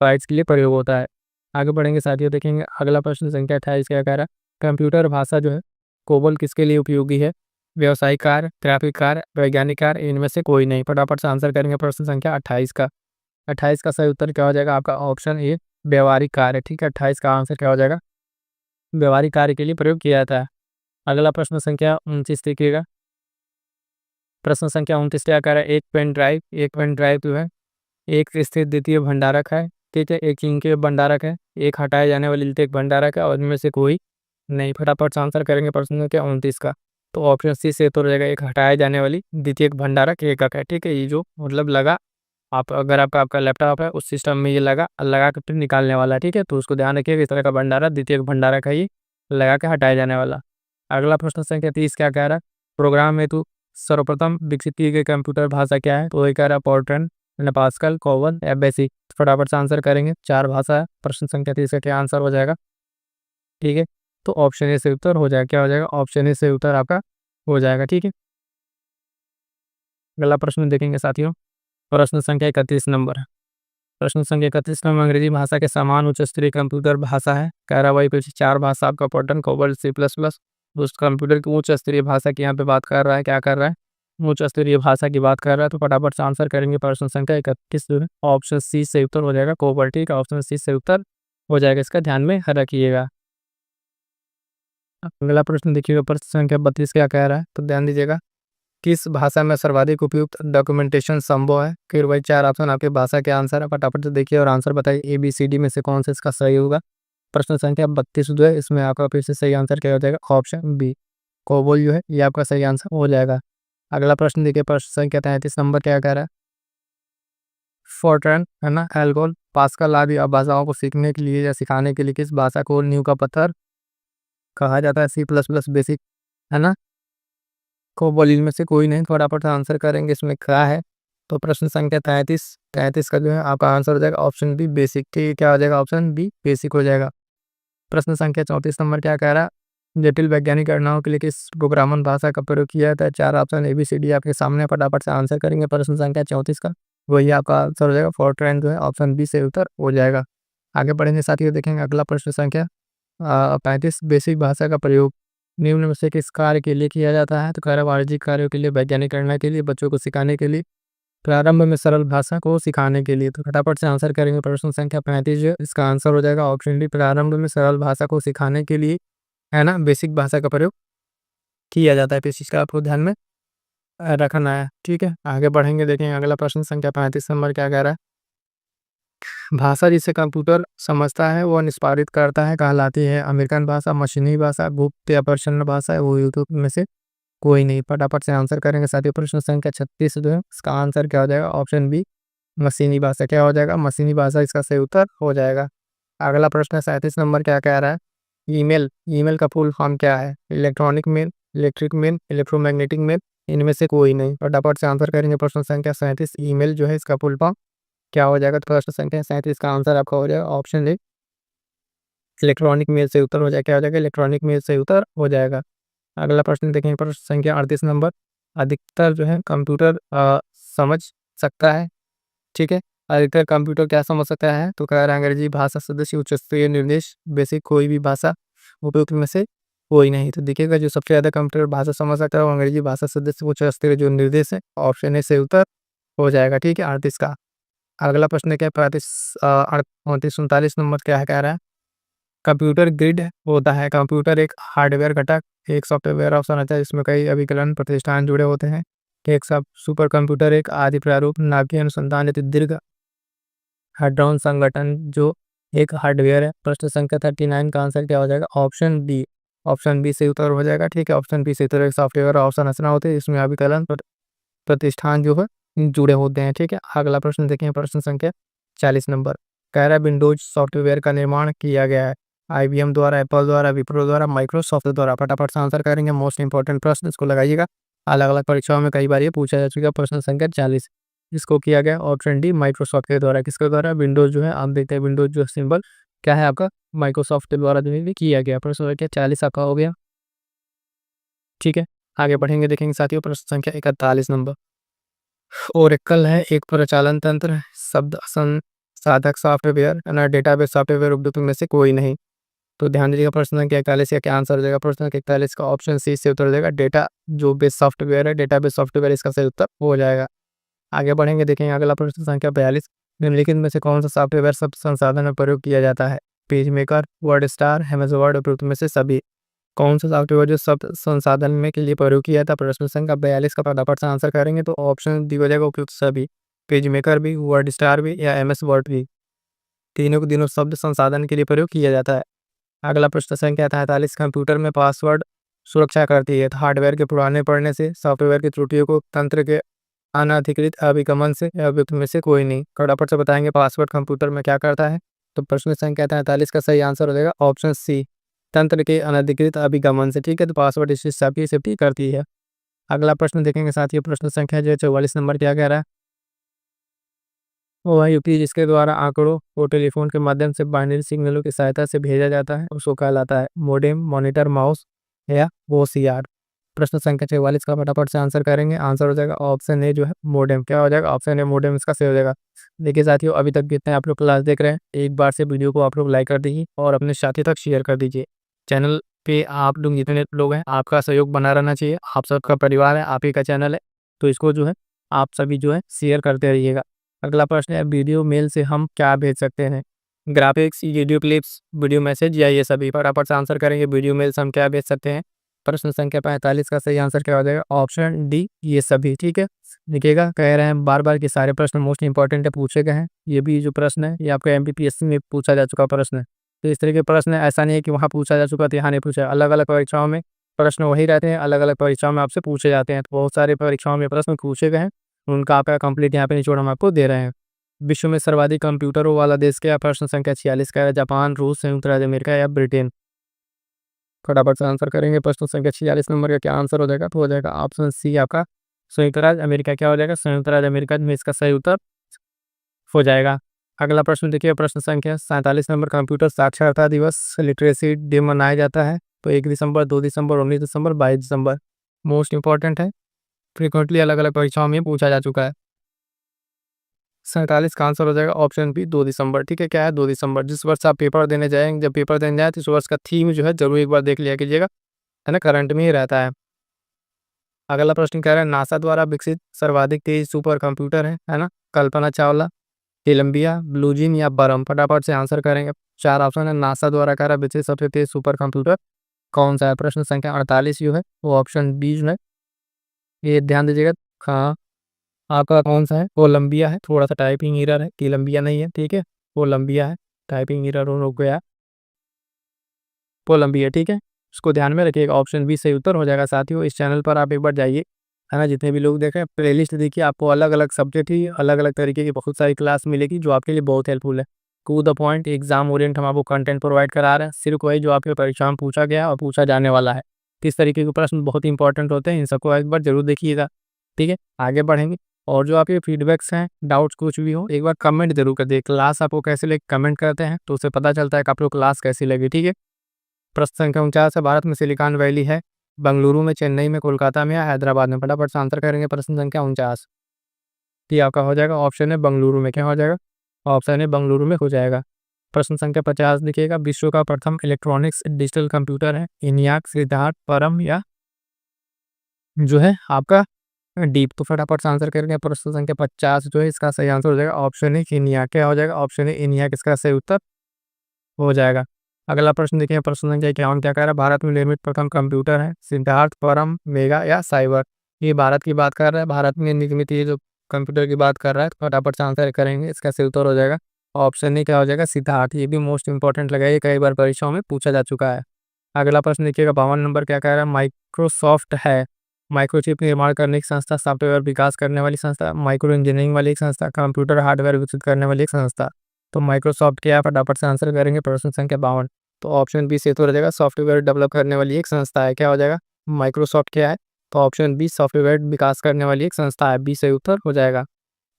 बाइट्स के लिए प्रयोग होता है। आगे बढ़ेंगे साथियों, देखेंगे अगला प्रश्न संख्या 28 क्या कह रहा है? कंप्यूटर भाषा जो है कोबल किसके लिए उपयोगी है? व्यवसायिक कार्य, ग्राफिक कार्य, वैज्ञानिक कार्य, इनमें से कोई नहीं। फटाफट से आंसर करेंगे प्रश्न संख्या 28 का। 28 का सही उत्तर क्या हो जाएगा? आपका ऑप्शन ए व्यवहारिक कार्य, ठीक है, 28 का आंसर क्या हो जाएगा? व्यवहारिक कार्य के लिए प्रयोग किया जाता है। अगला प्रश्न संख्या 29 देखिएगा। प्रश्न संख्या 29 क्या कह रहा है? एक पेन ड्राइव जो है एक स्थिर द्वितीय भंडारक है, ठीक है, एक इंक भंडारक है, एक हटाए जाने वाली द्वितीयक भंडारक है और इनमें से कोई नहीं। फटाफट से आंसर करेंगे प्रश्न संख्या 29 का। तो ऑप्शन सी से तो रहेगा एक हटाए जाने वाली द्वितीयक भंडारक एकक है, ठीक है, ये जो मतलब लगा आप अगर आपका आपका लैपटॉप है उस सिस्टम में ये लगा के फिर निकालने वाला है, ठीक है, तो उसको ध्यान रखिएगा इस तरह का भंडारक द्वितीयक भंडारक है, ये लगा के हटाया जाने वाला। अगला प्रश्न संख्या 30 क्या कह रहा है? प्रोग्राम हेतु सर्वप्रथम विकसित की गई कंप्यूटर भाषा क्या है? तो ये कह रहा है फोर्ट्रन, पास्कल, कोवन या बेसिक। फटाफट से आंसर करेंगे, 4 भाषा है। प्रश्न संख्या 30 का क्या आंसर हो जाएगा? ठीक है, तो ऑप्शन ए से उत्तर हो जाएगा। क्या हो जाएगा? ऑप्शन ए से उत्तर आपका हो जाएगा, ठीक है। अगला प्रश्न देखेंगे साथियों, प्रश्न संख्या 31 नंबर है। प्रश्न संख्या 31 नंबर अंग्रेजी भाषा के समान उच्च स्तरीय कंप्यूटर भाषा है। कह रहा वही पीछे 4 भाषा आपका Fortran, COBOL, C plus plus. उस कंप्यूटर की उच्च स्तरीय भाषा की यहाँ पे बात कर रहा है, क्या कर रहा है? उच्च स्तरीय भाषा की बात कर रहा है। तो फटाफट से आंसर करेंगे प्रश्न संख्या 31 जो है ऑप्शन सी से उत्तर हो जाएगा कोबल, ठीक है, ऑप्शन सी से उत्तर हो जाएगा, इसका ध्यान में रखिएगा। अगला प्रश्न देखिएगा, प्रश्न संख्या 32 क्या कह रहा है? तो ध्यान दीजिएगा, किस भाषा में सर्वाधिक उपयुक्त डॉक्यूमेंटेशन संभव है? फिर वही 4 ऑप्शन आपके भाषा के आंसर है, फटाफट से देखिए और आंसर बताइए ए बी सी डी में से कौन सा इसका सही होगा। प्रश्न संख्या 32 जो है इसमें आपका फिर से सही आंसर क्या हो जाएगा? ऑप्शन बी कोबोल जो है ये आपका सही आंसर हो जाएगा। अगला प्रश्न देखिए, प्रश्न संख्या 33 नंबर क्या कह रहा है? फोर्ट्रन है ना, एल्गोल, पास्कल आदि भाषाओं को सीखने के लिए या सिखाने के लिए किस भाषा को नींव का पत्थर कहा जाता है? C++ बेसिक, है ना? कोबोल इनमें से कोई नहीं। फटाफट से आंसर करेंगे इसमें क्या है। तो प्रश्न संख्या 33 का जो है आपका आंसर हो जाएगा ऑप्शन बी बेसिक। ठीक है, क्या हो जाएगा? ऑप्शन बी बेसिक हो जाएगा। प्रश्न संख्या 34 नंबर क्या कह रहा है? जटिल वैज्ञानिक गणनाओं के लिए किस प्रोग्रामर भाषा का प्रयोग किया जाता है? 4 ऑप्शन ABCD आपके सामने, फटाफट से आंसर करेंगे प्रश्न संख्या 34 का। वही आपका आंसर हो जाएगा। फोरट्रान जो है ऑप्शन बी से उत्तर हो जाएगा। आगे बढ़ेंगे साथियों, देखेंगे अगला प्रश्न संख्या 35 बेसिक भाषा का प्रयोग निम्न में से किस कार्य के लिए किया जाता है? तो कह रहा है वाणिज्यिक कार्यों के लिए, वैज्ञानिक गणना के लिए, बच्चों को सिखाने के लिए, प्रारंभ में सरल भाषा को सिखाने के लिए। तो फटाफट से आंसर करेंगे प्रश्न संख्या 35 जो है, इसका आंसर हो जाएगा ऑप्शन डी प्रारंभ में सरल भाषा को सिखाने के लिए, है ना, बेसिक भाषा का प्रयोग किया जाता है। तो इस चीज़ का आपको ध्यान में रखना है। ठीक है, आगे बढ़ेंगे, देखेंगे अगला प्रश्न संख्या 35 नंबर क्या कह रहा है? भाषा जिसे कंप्यूटर समझता है वह निष्पादित करता है कहलाती है अमेरिकन भाषा, मशीनी भाषा, गुप्त या प्रसन्न भाषा है, वो यूट्यूब में से कोई नहीं। फटाफट से आंसर करेंगे साथियों। प्रश्न संख्या 36 जो है इसका आंसर क्या हो जाएगा? ऑप्शन बी मशीनी भाषा। क्या हो जाएगा? मशीनी भाषा इसका सही उत्तर हो जाएगा। अगला प्रश्न 37 नंबर क्या कह रहा है? ईमेल, ईमेल का फुल फॉर्म क्या है? Electronic mail, electric mail, electromagnetic mail, इनमें से कोई नहीं। फटाफट से आंसर करेंगे प्रश्न संख्या 37। ईमेल जो है इसका फुल फॉर्म क्या हो जाएगा? तो प्रश्न संख्या 37 का आंसर आपका हो जाएगा ऑप्शन ए इलेक्ट्रॉनिक मेल से उत्तर हो जाएगा। क्या हो जाएगा? इलेक्ट्रॉनिक मेल से उत्तर हो जाएगा। अगला प्रश्न देखेंगे प्रश्न संख्या 38 नंबर। अधिकतर जो है कंप्यूटर समझ सकता है। ठीक है, अधिकतर कंप्यूटर क्या समझ सकता है? तो कह रहा है अंग्रेजी भाषा सदस्य, उच्च स्तरीय निर्देश, बेसिक कोई भी भाषा, उपयुक्त में से कोई नहीं। तो देखिएगा जो सबसे ज़्यादा कंप्यूटर भाषा समझ सकता है वो अंग्रेजी भाषा सदस्य, उच्च स्तरीय जो निर्देश है, ऑप्शन ए से उत्तर हो जाएगा। ठीक है, 38 का। अगला प्रश्न क्या है? 34 नंबर क्या है कह रहा है? कंप्यूटर ग्रिड होता है। कंप्यूटर एक हार्डवेयर घटक, एक सॉफ्टवेयर ऑप्शन आता है जिसमें कई अभिकलन प्रतिष्ठान जुड़े होते हैं। एक सब सुपर कंप्यूटर एक आदि प्रारूप नाभिकीय अनुसंधान हेतु दीर्घ हाड्रॉन संगठन जो एक हार्डवेयर है। प्रश्न संख्या 39 का आंसर क्या हो जाएगा? ऑप्शन बी, ऑप्शन बी से उत्तर हो जाएगा। ठीक है, ऑप्शन बी से उत्तर एक सॉफ्टवेयर ऑप्शन रचना होती है इसमें अभिकलन प्रतिष्ठान जो है जुड़े होते हैं। ठीक है, अगला प्रश्न देखें प्रश्न संख्या 40 नंबर। कह रहा है विंडोज सॉफ्टवेयर का निर्माण किया गया है IBM द्वारा, एप्पल द्वारा, विप्रो द्वारा, माइक्रोसॉफ्ट द्वारा। फटाफट से आंसर करेंगे। मोस्ट इंपॉर्टेंट प्रश्न, इसको लगाइएगा। अलग अलग परीक्षाओं में कई बार ये पूछा जा चुका है। प्रश्न संख्या 40 इसको किया गया ऑप्शन डी माइक्रोसॉफ्ट के द्वारा। किसके द्वारा? विंडोज जो है आप देखते हैं विंडोज जो सिंबल क्या है आपका माइक्रोसॉफ्ट के द्वारा जो है किया गया। प्रश्न संख्या 40 आपका हो गया। ठीक है, आगे बढ़ेंगे, देखेंगे साथियों प्रश्न संख्या 41 नंबर। ओरेकल है एक प्रचालन तंत्र, शब्द संसाधक सॉफ्टवेयर, डेटाबेस सॉफ्टवेयर उपयुक्त में से कोई नहीं। तो ध्यान दीजिएगा प्रश्न संख्या 41 का क्या आंसर हो जाएगा? प्रश्न संख्या 41 का ऑप्शन सी से उत्तर हो जाएगा डेटा जो बेस सॉफ्टवेयर है, डेटाबेस सॉफ्टवेयर इसका सही उत्तर हो जाएगा। आगे बढ़ेंगे, देखेंगे अगला प्रश्न संख्या 42। निम्नलिखित में से कौन सा सॉफ्टवेयर शब्द संसाधन में प्रयोग किया जाता है? Page maker, word star, MS word, उपयुक्त में से सभी। कौन सा सॉफ्टवेयर जो शब्द संसाधन में के लिए प्रयोग किया था? प्रश्न संख्या 42 का फटाफट से आंसर करेंगे तो ऑप्शन डी हो जाएगा उपयुक्त सभी। पेज मेकर भी, वर्ड स्टार भी या एमएस वर्ड भी, तीनों के तीनों शब्द संसाधन के लिए प्रयोग किया जाता है। अगला प्रश्न संख्या 43। कंप्यूटर में पासवर्ड सुरक्षा करती है। तो हार्डवेयर के पुराने पड़ने से, सॉफ्टवेयर की त्रुटियों को, तंत्र के अनधिकृत अभिगमन से या उपयुक्त में से कोई नहीं। फटाफट से बताएंगे पासवर्ड कंप्यूटर में क्या करता है? तो प्रश्न संख्या 43 का सही आंसर हो जाएगा ऑप्शन सी तंत्र के अनधिकृत अभिगमन से। ठीक है, तो पासवर्ड इस हिसाब की सेफ्टी करती है। अगला प्रश्न देखेंगे साथियों प्रश्न संख्या जो 44 नंबर क्या कह रहा है? वो वह युक्ति जिसके द्वारा आंकड़ों को टेलीफोन के माध्यम से बाइनरी सिग्नलों की सहायता से भेजा जाता है उसको कहलाता है मोडेम, मॉनिटर, माउस या OCR। प्रश्न संख्या 44 का फटाफट से आंसर करेंगे। आंसर हो जाएगा ऑप्शन ए जो है मोडेम। क्या हो जाएगा? ऑप्शन ए मोडेम इसका सही हो जाएगा। देखिए साथियों अभी तक जितने आप लोग क्लास देख रहे हैं एक बार से वीडियो को आप लोग लाइक कर दीजिए और अपने साथी तक शेयर कर दीजिए। चैनल पे आप लोग जितने लोग हैं आपका सहयोग बना रहना चाहिए। आप सबका परिवार है, आप ही का चैनल है, तो इसको जो है आप सभी जो है शेयर करते रहिएगा। अगला प्रश्न है वीडियो मेल से हम क्या भेज सकते हैं? Graphics, video clips, video message या ये सभी। फटाफट से आंसर करेंगे वीडियो मेल से हम क्या भेज सकते हैं। प्रश्न संख्या 45 का सही आंसर क्या हो जाएगा? ऑप्शन डी ये सभी। ठीक है, देखिएगा कह रहे हैं बार बार के सारे प्रश्न मोस्ट इंपॉर्टेंट है पूछे गए हैं। ये भी जो प्रश्न है ये आपका MPPSC में पूछा जा चुका प्रश्न है। तो इस तरह के प्रश्न ऐसा नहीं है कि वहाँ पूछा जा चुका था यहाँ नहीं पूछा। अलग अलग परीक्षाओं में प्रश्न वही रहते हैं, अलग अलग परीक्षाओं में आपसे पूछे जाते हैं। तो बहुत सारे परीक्षाओं में प्रश्न पूछे गए हैं, उनका आपका कंप्लीट यहाँ पे निचोड़ हम आपको दे रहे हैं। विश्व में सर्वाधिक कंप्यूटरों वाला देश क्या है? प्रश्न संख्या 46 का है जापान, रूस, संयुक्त राज्य अमेरिका या ब्रिटेन। फटाफट से आंसर करेंगे। प्रश्न संख्या 46 नंबर का क्या आंसर हो जाएगा? तो हो जाएगा ऑप्शन सी आपका संयुक्त राज्य अमेरिका। क्या हो जाएगा? संयुक्त राज्य अमेरिका में इसका सही उत्तर हो जाएगा। अगला प्रश्न देखिए, प्रश्न संख्या 47 नंबर, कंप्यूटर साक्षरता दिवस लिटरेसी डे मनाया जाता है तो 1 दिसंबर, 2 दिसंबर, 19 दिसंबर, 22 दिसंबर। मोस्ट इंपॉर्टेंट है, फ्रिक्वेंटली अलग अलग परीक्षाओं में पूछा जा चुका है। 47 का आंसर हो जाएगा ऑप्शन बी 2 दिसंबर। ठीक है, क्या है? 2 दिसंबर। जिस वर्ष आप पेपर देने जाएंगे, जब पेपर देने जाए तो इस वर्ष का थीम जो है जरूर एक बार देख लिया कीजिएगा, है ना, करंट में ही रहता है। अगला प्रश्न कह रहा है नासा द्वारा विकसित सर्वाधिक तेज सुपर कंप्यूटर है ना? Kalpana Chawla, Colombia, blue gene या बरम। फटाफट से आंसर करेंगे। 4 ऑप्शन है। नासा द्वारा कह रहा है विकसित सबसे तेज सुपर कंप्यूटर कौन सा है? प्रश्न संख्या 48 जो है वो ऑप्शन बी जो है, ये ध्यान दीजिएगा। हाँ, आपका कौन सा है? कोलंबिया है। थोड़ा सा टाइपिंग एरर है, कोलंबिया नहीं है। ठीक है, कोलंबिया है, टाइपिंग एरर रुक गया, कोलंबिया। ठीक है, उसको ध्यान में रखिएगा। ऑप्शन बी सही उत्तर हो जाएगा। साथियों, इस चैनल पर आप एक बार जाइए, है ना, जितने भी लोग देखें प्लेलिस्ट देखिए, आपको अलग अलग सब्जेक्ट ही अलग अलग तरीके की बहुत सारी क्लास मिलेगी जो आपके लिए बहुत हेल्पफुल है। To the point, exam orient हम आपको कंटेंट प्रोवाइड करा रहे हैं, सिर्फ वही जो आपके परीक्षा में पूछा गया और पूछा जाने वाला है। किस तरीके के प्रश्न बहुत इंपॉर्टेंट होते हैं, इन सबको एक बार जरूर देखिएगा। ठीक है, आगे बढ़ेंगे। और जो आपके फीडबैक्स हैं, डाउट्स कुछ भी हो, एक बार कमेंट जरूर कर दिए। क्लास आपको कैसे लगे कमेंट करते हैं तो उससे पता चलता है कि आपको क्लास कैसी लगी। ठीक है, प्रश्न संख्या 49 है। भारत में सिलिकॉन वैली है बंगलुरु में, चेन्नई में, कोलकाता में या हैदराबाद में। फटाफट से आंसर करेंगे। प्रश्न संख्या 49 ये आपका हो जाएगा ऑप्शन है बंगलुरु में। क्या हो जाएगा? ऑप्शन है बंगलुरु में हो जाएगा। प्रश्न संख्या 50 देखिएगा, विश्व का प्रथम इलेक्ट्रॉनिक्स डिजिटल कंप्यूटर है इनियाक, सिद्धार्थ, परम या जो है आपका डीप। तो फटाफट से आंसर करेंगे। प्रश्न संख्या 50 जो है इसका सही आंसर हो जाएगा ऑप्शन है इनियाक। क्या हो जाएगा? ऑप्शन है इनियाक इसका सही उत्तर हो जाएगा। अगला प्रश्न देखिए, प्रश्न संख्या 51 क्या कह रहा है? भारत में निर्मित प्रथम कंप्यूटर है सिद्धार्थ, परम, मेगा या साइबर। ये भारत की बात कर रहा है, भारत में निर्मित ये जो कंप्यूटर की बात कर रहा है, तो फटाफट से आंसर करेंगे। इसका सही उत्तर हो जाएगा ऑप्शन नहीं, क्या हो जाएगा? सिद्धार्थ। ये भी मोस्ट इंपॉर्टेंट लगा, ये कई बार परीक्षाओं में पूछा जा चुका है। अगला प्रश्न देखिएगा, 52 नंबर क्या कह रहा है? माइक्रोसॉफ्ट है माइक्रोचिप निर्माण करने की संस्था, सॉफ्टवेयर विकास करने वाली संस्था, माइक्रो इंजीनियरिंग वाली एक संस्था, कंप्यूटर हार्डवेयर विकसित करने वाली एक संस्था। तो माइक्रोसॉफ्ट क्या है? फटाफट से आंसर करेंगे। प्रश्न संख्या 52, तो ऑप्शन बी से तो हो जाएगा सॉफ्टवेयर डेवलप करने वाली एक संस्था है। क्या हो जाएगा? माइक्रोसॉफ्ट क्या है? तो ऑप्शन बी सॉफ्टवेयर विकास करने वाली एक संस्था है, बी सही उत्तर हो जाएगा।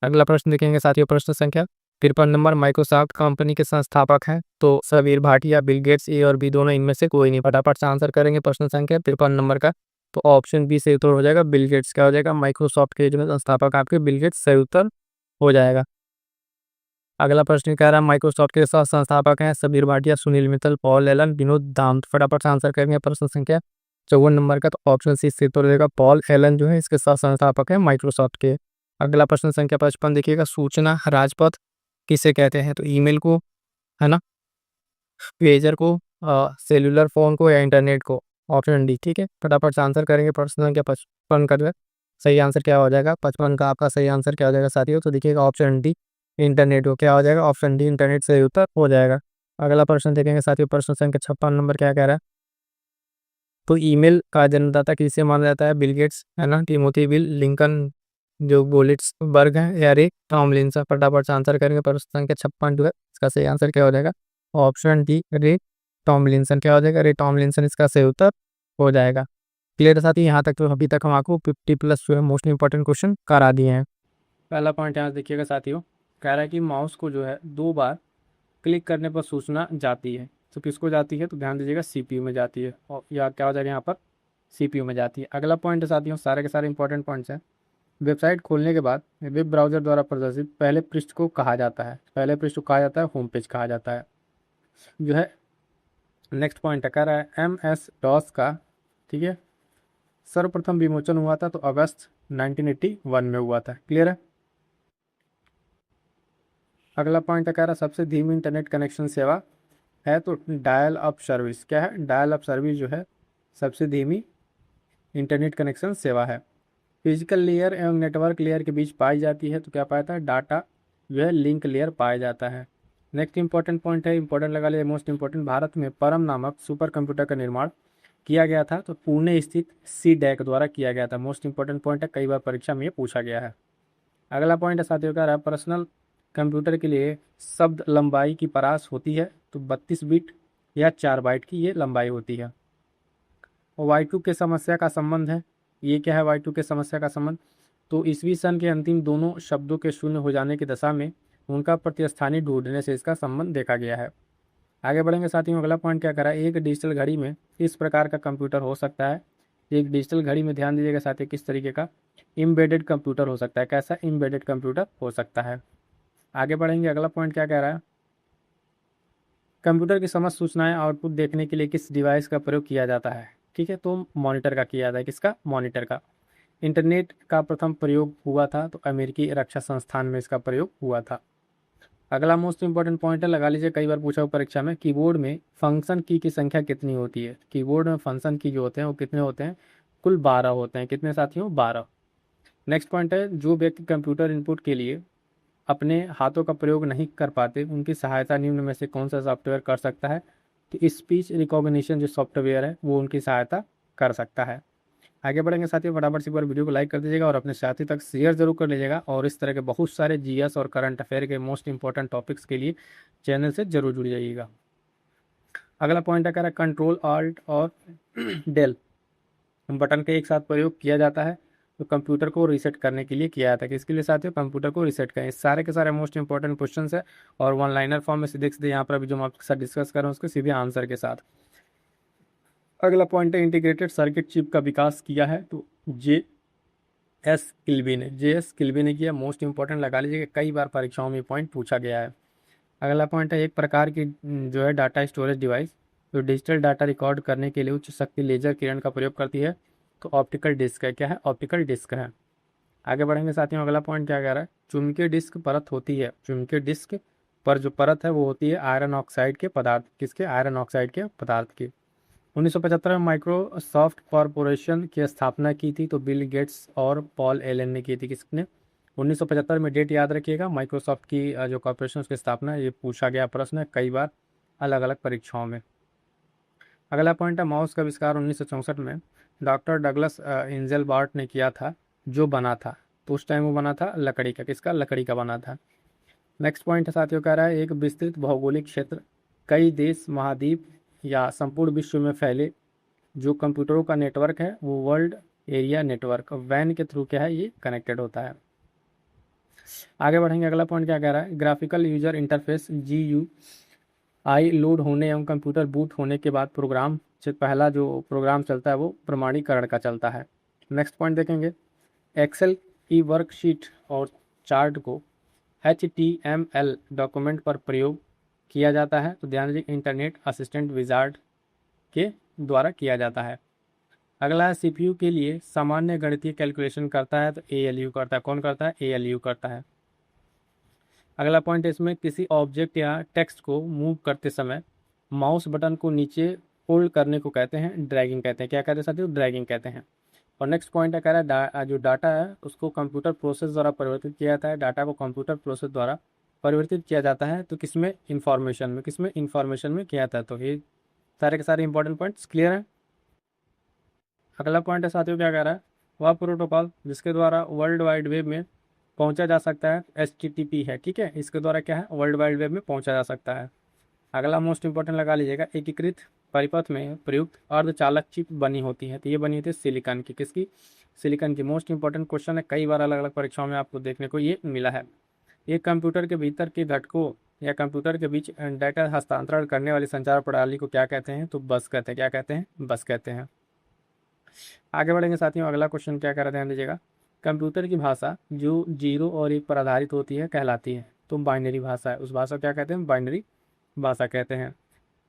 अगला प्रश्न देखेंगे साथियों, प्रश्न संख्या 53 नंबर, माइक्रोसॉफ्ट कंपनी के संस्थापक हैं तो सबीर भाटिया, बिल गेट्स, ए और बी दोनों इनमें से कोई नहीं। फटाफट से आंसर करेंगे। प्रश्न संख्या 53 नंबर का, तो ऑप्शन बी सही उत्तर हो जाएगा बिल गेट्स। क्या हो जाएगा? माइक्रोसॉफ्ट के जो है संस्थापक आपके बिल गेट्स सही उत्तर हो जाएगा। अगला प्रश्न कह रहा है माइक्रोसॉफ्ट के सह संस्थापक हैं सबीर भाटिया, सुनील मित्तल, पॉल एलन, विनोद दाम। फटाफट से आंसर करेंगे। प्रश्न संख्या 54 नंबर का, तो ऑप्शन सी सही उत्तर हो जाएगा पॉल एलन जो है इसके सह संस्थापक है माइक्रोसॉफ्ट के। अगला प्रश्न संख्या 55 देखिएगा, सूचना राजपथ किसे कहते हैं? तो ईमेल को, है ना, पेजर को, सेलुलर फोन को या इंटरनेट को। Option D. ठीक है, फटाफट से आंसर करेंगे। प्रश्न संख्या 55 का जो है सही आंसर क्या हो जाएगा? 55 का आपका सही आंसर क्या हो जाएगा साथियों? तो देखिएगा ऑप्शन डी इंटरनेट को। क्या हो जाएगा? ऑप्शन डी इंटरनेट सही उत्तर हो जाएगा। अगला प्रश्न देखेंगे साथियों, प्रश्न संख्या 56 नंबर क्या कह रहा है? तो ईमेल का जन्मदाता किसे माना जाता है? बिल गेट्स, है ना, टिमोथी बिल, लिंकन, जो गोलिट्स बर्ग है या रे टॉमलिंसन। फटाफट से आंसर करेंगे। प्रश्न संख्या 56 जो है इसका सही आंसर क्या हो जाएगा? ऑप्शन डी रे टॉमलिंसन। क्या हो जाएगा? रे टॉमलिंसन इसका सही उत्तर हो जाएगा। क्लियर साथी, यहाँ तक तो अभी तक हम आपको 50+ जो है मोस्ट इंपॉर्टेंट क्वेश्चन करा दिए हैं। पहला पॉइंट यहाँ देखिएगा साथियों, कह रहा है कि माउस को जो है 2 बार क्लिक करने पर सूचना जाती है, तो किसको जाती है? तो ध्यान दीजिएगा सीपीयू में जाती है, और या क्या हो जाएगा यहाँ पर? सीपीयू में जाती है। अगला पॉइंट है साथियों, सारे के सारे इंपॉर्टेंट पॉइंट्स हैं। वेबसाइट खोलने के बाद वेब ब्राउज़र द्वारा प्रदर्शित पहले पृष्ठ को कहा जाता है, पहले पृष्ठ को कहा जाता है होम पेज कहा जाता है जो है। नेक्स्ट पॉइंट है, कह रहा है MS डॉस का, ठीक है, सर्वप्रथम विमोचन हुआ था तो अगस्त 1981 में हुआ था। क्लियर है? अगला पॉइंट है, कह रहा है सबसे धीमी इंटरनेट कनेक्शन सेवा है तो डायल अप सर्विस। क्या है? डायल अप सर्विस जो है सबसे धीमी इंटरनेट कनेक्शन सेवा है। फिजिकल लेयर एवं नेटवर्क लेयर के बीच पाई जाती है तो क्या पाया था? डाटा जो है लिंक लेयर पाया जाता है। नेक्स्ट इंपॉर्टेंट पॉइंट है, इंपॉर्टेंट लगा लिया, मोस्ट इंपॉर्टेंट, भारत में परम नामक सुपर कंप्यूटर का निर्माण किया गया था तो पुणे स्थित CDEC द्वारा किया गया था। मोस्ट इंपॉर्टेंट पॉइंट है, कई बार परीक्षा में ये पूछा गया है। अगला पॉइंट है साथियों, का पर्सनल कंप्यूटर के लिए शब्द लंबाई की परास होती है, तो 32 बिट या 4 बाइट की ये लंबाई होती है। और Y2 के समस्या का संबंध है, ये क्या है Y2 के समस्या का संबंध, तो ईसवी सन के अंतिम दोनों शब्दों के शून्य हो जाने की दशा में उनका प्रतिस्थानी ढूंढने से इसका संबंध देखा गया है। आगे बढ़ेंगे साथियों, अगला पॉइंट क्या करा, एक डिजिटल घड़ी में इस प्रकार का कंप्यूटर हो सकता है। एक डिजिटल घड़ी में ध्यान दीजिएगा साथियों, किस तरीके का एम्बेडेड कंप्यूटर हो सकता है, कैसा एम्बेडेड कंप्यूटर हो सकता है। आगे बढ़ेंगे, अगला पॉइंट क्या कह रहा है, कंप्यूटर की समस्त सूचनाएं आउटपुट देखने के लिए किस डिवाइस का प्रयोग किया जाता है। ठीक है, तो मॉनिटर का किया जाता है, किसका, मॉनिटर का। इंटरनेट का प्रथम प्रयोग हुआ था तो अमेरिकी रक्षा संस्थान में इसका प्रयोग हुआ था। अगला मोस्ट इंपॉर्टेंट पॉइंट है, लगा लीजिए, कई बार पूछा हो परीक्षा में, कीबोर्ड में फंक्शन की संख्या कितनी होती है। कीबोर्ड में फंक्शन की जो होते हैं वो कितने होते हैं, कुल 12 होते हैं। कितने साथियों, 12। नेक्स्ट पॉइंट है, जो व्यक्ति कंप्यूटर इनपुट के लिए अपने हाथों का प्रयोग नहीं कर पाते उनकी सहायता निम्न में से कौन सा सॉफ्टवेयर कर सकता है, तो स्पीच रिकॉग्निशन जो सॉफ्टवेयर है वो उनकी सहायता कर सकता है। आगे बढ़ेंगे साथियों, फटाफट से एक बार वीडियो को लाइक कर दीजिएगा और अपने साथी तक शेयर जरूर कर लीजिएगा, और इस तरह के बहुत सारे जीएस और करंट अफेयर के मोस्ट इंपॉर्टेंट टॉपिक्स के लिए चैनल से जरूर जुड़ जाइएगा। अगला पॉइंट है, कह रहा है कंट्रोल ऑल्ट और डेल बटन का एक साथ प्रयोग किया जाता है तो कंप्यूटर को रीसेट करने के लिए किया जाता है। किसके लिए साथियों, कंप्यूटर को रीसेट करें। सारे के सारे मोस्ट इंपॉर्टेंट क्वेश्चन है और वन लाइनर फॉर्म में सीधे सीधे यहाँ पर अभी जो हम आपके साथ डिस्कस कर रहे हैं उसके सीधे आंसर के साथ। अगला पॉइंट है, इंटीग्रेटेड सर्किट चिप का विकास किया है तो जे एस किल्बी ने किया। मोस्ट इंपॉर्टेंट लगा लीजिए, कई बार परीक्षाओं में पॉइंट पूछा गया है। अगला पॉइंट है, एक प्रकार की जो है डाटा स्टोरेज डिवाइस जो डिजिटल डाटा रिकॉर्ड करने के लिए उच्च शक्ति लेजर किरण का प्रयोग करती है तो ऑप्टिकल डिस्क है। क्या है, ऑप्टिकल डिस्क है। आगे बढ़ेंगे साथियों, अगला पॉइंट क्या कह रहा है, चुंबकीय डिस्क परत होती है। चुंबकीय डिस्क पर जो परत है वो होती है आयरन ऑक्साइड के पदार्थ, किसके, आयरन ऑक्साइड के पदार्थ की। 1975 में माइक्रोसॉफ्ट कॉरपोरेशन की स्थापना की थी तो बिल गेट्स और पॉल एलन ने की थी। किसने, 1975 में, डेट याद रखिएगा। माइक्रोसॉफ्ट की जो कॉरपोरेशन उसकी स्थापना, ये पूछा गया प्रश्न है कई बार अलग अलग परीक्षाओं में। अगला पॉइंट है, माउस का आविष्कार 1964 में डॉक्टर डगलस इंजेलबार्ट ने किया था, जो बना था तो उस टाइम वो बना था लकड़ी का, किसका, लकड़ी का बना था। नेक्स्ट पॉइंट है साथियों, कह रहा है एक विस्तृत भौगोलिक क्षेत्र, कई देश, महाद्वीप या संपूर्ण विश्व में फैले जो कंप्यूटरों का नेटवर्क है वो वर्ल्ड एरिया नेटवर्क वैन के थ्रू क्या है, ये कनेक्टेड होता है। आगे बढ़ेंगे, अगला पॉइंट क्या कह रहा है, graphical user interface GUI load होने एवं कंप्यूटर बूट होने के बाद प्रोग्राम से पहला जो प्रोग्राम चलता है वो प्रमाणीकरण का चलता है। नेक्स्ट पॉइंट देखेंगे, एक्सेल की वर्कशीट और चार्ट को HTML डॉक्यूमेंट पर प्रयोग किया जाता है तो ध्यान दीजिए इंटरनेट असिस्टेंट विजार्ड के द्वारा किया जाता है। अगला है, CPU के लिए सामान्य गणितीय कैलकुलेशन करता है तो ALU करता है। कौन करता है, ALU करता है। अगला पॉइंट है, इसमें किसी ऑब्जेक्ट या टेक्स्ट को मूव करते समय माउस बटन को नीचे होल्ड करने को कहते हैं ड्रैगिंग कहते हैं। क्या कहते हैं साथियों, ड्रैगिंग कहते हैं। और नेक्स्ट पॉइंट है, कह रहा है जो डाटा है उसको कंप्यूटर प्रोसेस द्वारा परिवर्तित किया जाता है। डाटा को कंप्यूटर प्रोसेस द्वारा परिवर्तित किया जाता है तो किसमें, इंफॉर्मेशन में। किसमें, इंफॉर्मेशन में किया जाता है। तो ये सारे के सारे इंपॉर्टेंट पॉइंट्स क्लियर हैं। अगला पॉइंट है साथियों, क्या कह रहा है, वह प्रोटोकॉल जिसके द्वारा वर्ल्ड वाइड वेब में पहुंचा जा सकता है HTTP है। ठीक है, इसके द्वारा क्या है, वर्ल्ड वाइड वेब में पहुंचा जा सकता है। अगला मोस्ट इंपॉर्टेंट लगा लीजिएगा, एकीकृत परिपथ में प्रयुक्त अर्धचालक चिप बनी होती है तो ये बनी होती है सिलिकॉन की। किसकी, सिलिकॉन की। मोस्ट इंपॉर्टेंट क्वेश्चन है, कई बार अलग अलग परीक्षाओं में आपको देखने को ये मिला है। एक कंप्यूटर के भीतर के घटकों या कंप्यूटर के बीच डाटा हस्तांतरण करने वाली संचार प्रणाली को क्या कहते हैं, तो बस कहते हैं। क्या कहते हैं, बस कहते हैं। आगे बढ़ेंगे साथियों, अगला क्वेश्चन क्या कर रहे हैं, ध्यान दीजिएगा, कंप्यूटर की भाषा जो 0 और 1 पर आधारित होती है कहलाती है तो बाइनरी भाषा है। उस भाषा को क्या कहते हैं, बाइनरी भाषा कहते हैं।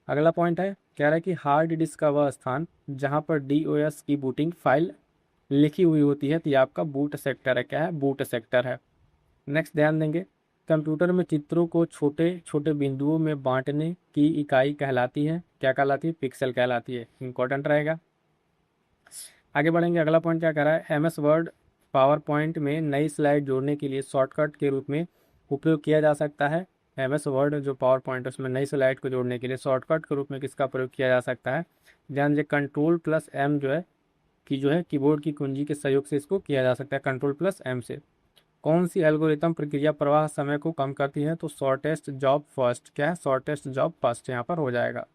अगला पॉइंट है, कह रहा है कि हार्ड डिस्क का वह स्थान जहां पर DOS की बूटिंग फाइल लिखी हुई होती है तो ये आपका बूट सेक्टर है। क्या है, बूट सेक्टर है। नेक्स्ट ध्यान देंगे, कंप्यूटर में चित्रों को छोटे छोटे बिंदुओं में बांटने की इकाई कहलाती है। क्या कहलाती है, पिक्सल कहलाती है। इंपॉर्टेंट रहेगा। आगे बढ़ेंगे, अगला पॉइंट क्या कह रहा है, MS वर्ड पावर पॉइंट में नई स्लाइड जोड़ने के लिए शॉर्टकट के रूप में उपयोग किया जा सकता है। MS वर्ड जो पावर पॉइंट है उसमें नई स्लाइड को जोड़ने के लिए शॉर्टकट के रूप में किसका प्रयोग किया जा सकता है, ध्यान दीजिए Ctrl+M जो है कीबोर्ड की कुंजी के सहयोग से इसको किया जा सकता है, Ctrl+M से। कौन सी एल्गोरिथम प्रक्रिया प्रवाह समय को कम करती है? तो शॉर्टेस्ट जॉब फर्स्ट, क्या है? शॉर्टेस्ट जॉब फर्स्ट यहाँ पर हो जाएगा।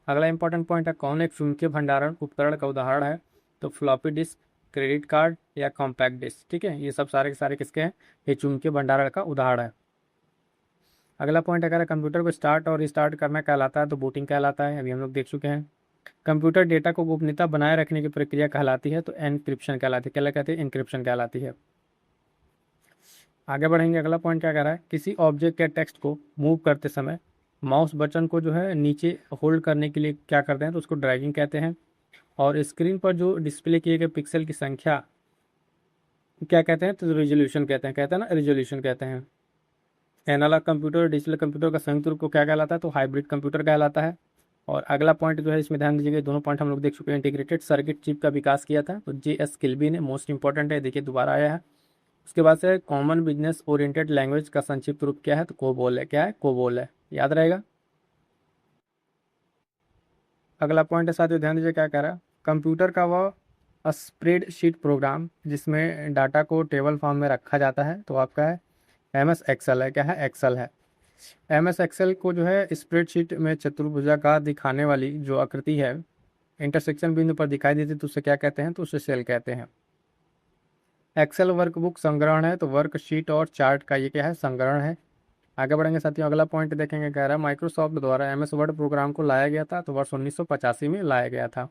अगला इंपॉर्टेंट पॉइंट है, कौन एक चुंबकीय भंडारण उपकरण का उदाहरण है? तो फ्लॉपी डिस्क, क्रेडिट कार्ड या कॉम्पैक्ट डिस्क। ठीक है, ये सब सारे के सारे किसके हैं? ये चुंबकीय भंडारण का उदाहरण है। अगला पॉइंट अगर कंप्यूटर को स्टार्ट और रिस्टार्ट करना कहलाता है तो बूटिंग कहलाता है, अभी हम लोग देख चुके हैं। कंप्यूटर डेटा को गोपनीयता बनाए रखने की प्रक्रिया कहलाती है तो एनक्रिप्शन कहलाती है। क्या कहते हैं? एनक्रिप्शन कहलाती है। आगे बढ़ेंगे, अगला पॉइंट क्या कह रहा है, किसी ऑब्जेक्ट या टेक्स्ट को मूव करते समय माउस बटन को जो है नीचे होल्ड करने के लिए क्या करते हैं? तो उसको ड्रैगिंग कहते हैं। और स्क्रीन पर जो डिस्प्ले किए गए पिक्सल की संख्या क्या कहते हैं? तो रेजोल्यूशन कहते हैं ना, रेजोल्यूशन कहते हैं। एनालॉग कंप्यूटर और डिजिटल कंप्यूटर का संयुक्त रूप को क्या कहलाता है? तो हाइब्रिड कंप्यूटर कहलाता है। और अगला पॉइंट जो है इसमें ध्यान दीजिएगा, दोनों पॉइंट हम लोग देख चुके हैं। इंटीग्रेटेड सर्किट चिप का विकास किया था तो JS किल्बी ने, मोस्ट इंपॉर्टेंट है, देखिए दोबारा आया है। उसके बाद से कॉमन बिजनेस ओरिएंटेड लैंग्वेज का संक्षिप्त रूप क्या है? तो कोबोल है। क्या है? कोबोल है, याद रहेगा। अगला पॉइंट है साथियों, ध्यान दीजिए क्या कह रहा है, कंप्यूटर का वह स्प्रेडशीट प्रोग्राम जिसमें डाटा को टेबल फॉर्म में रखा जाता है तो आपका है MS एक्सेल है। क्या है? एक्सेल है। MS एक्सेल को जो है स्प्रेडशीट में चतुर्भुजाकार दिखाने वाली जो आकृति है इंटरसेक्शन बिंदु पर दिखाई देती है तो उसे क्या कहते हैं? तो उसे सेल कहते हैं। एक्सेल वर्कबुक संग्रहण है तो वर्कशीट और चार्ट का ये क्या है? संग्रहण है। आगे बढ़ेंगे साथियों, अगला पॉइंट देखेंगे, कह रहा है माइक्रोसॉफ्ट द्वारा MS वर्ड प्रोग्राम को लाया गया था तो वर्ष 1985 में लाया गया था।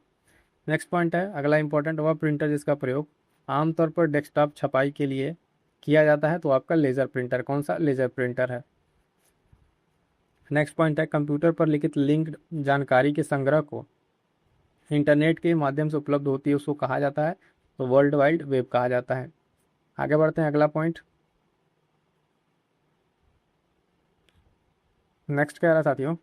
नेक्स्ट पॉइंट है अगला इंपॉर्टेंट, वह प्रिंटर जिसका प्रयोग आमतौर पर डेस्कटॉप छपाई के लिए किया जाता है तो आपका लेज़र प्रिंटर। कौन सा? लेज़र प्रिंटर है। नेक्स्ट पॉइंट है, कंप्यूटर पर लिखित लिंक्ड जानकारी के संग्रह को इंटरनेट के माध्यम से उपलब्ध होती है उसको कहा जाता है तो वर्ल्ड वाइड वेब कहा जाता है। आगे बढ़ते हैं, अगला पॉइंट नेक्स्ट कह रहा है साथियों,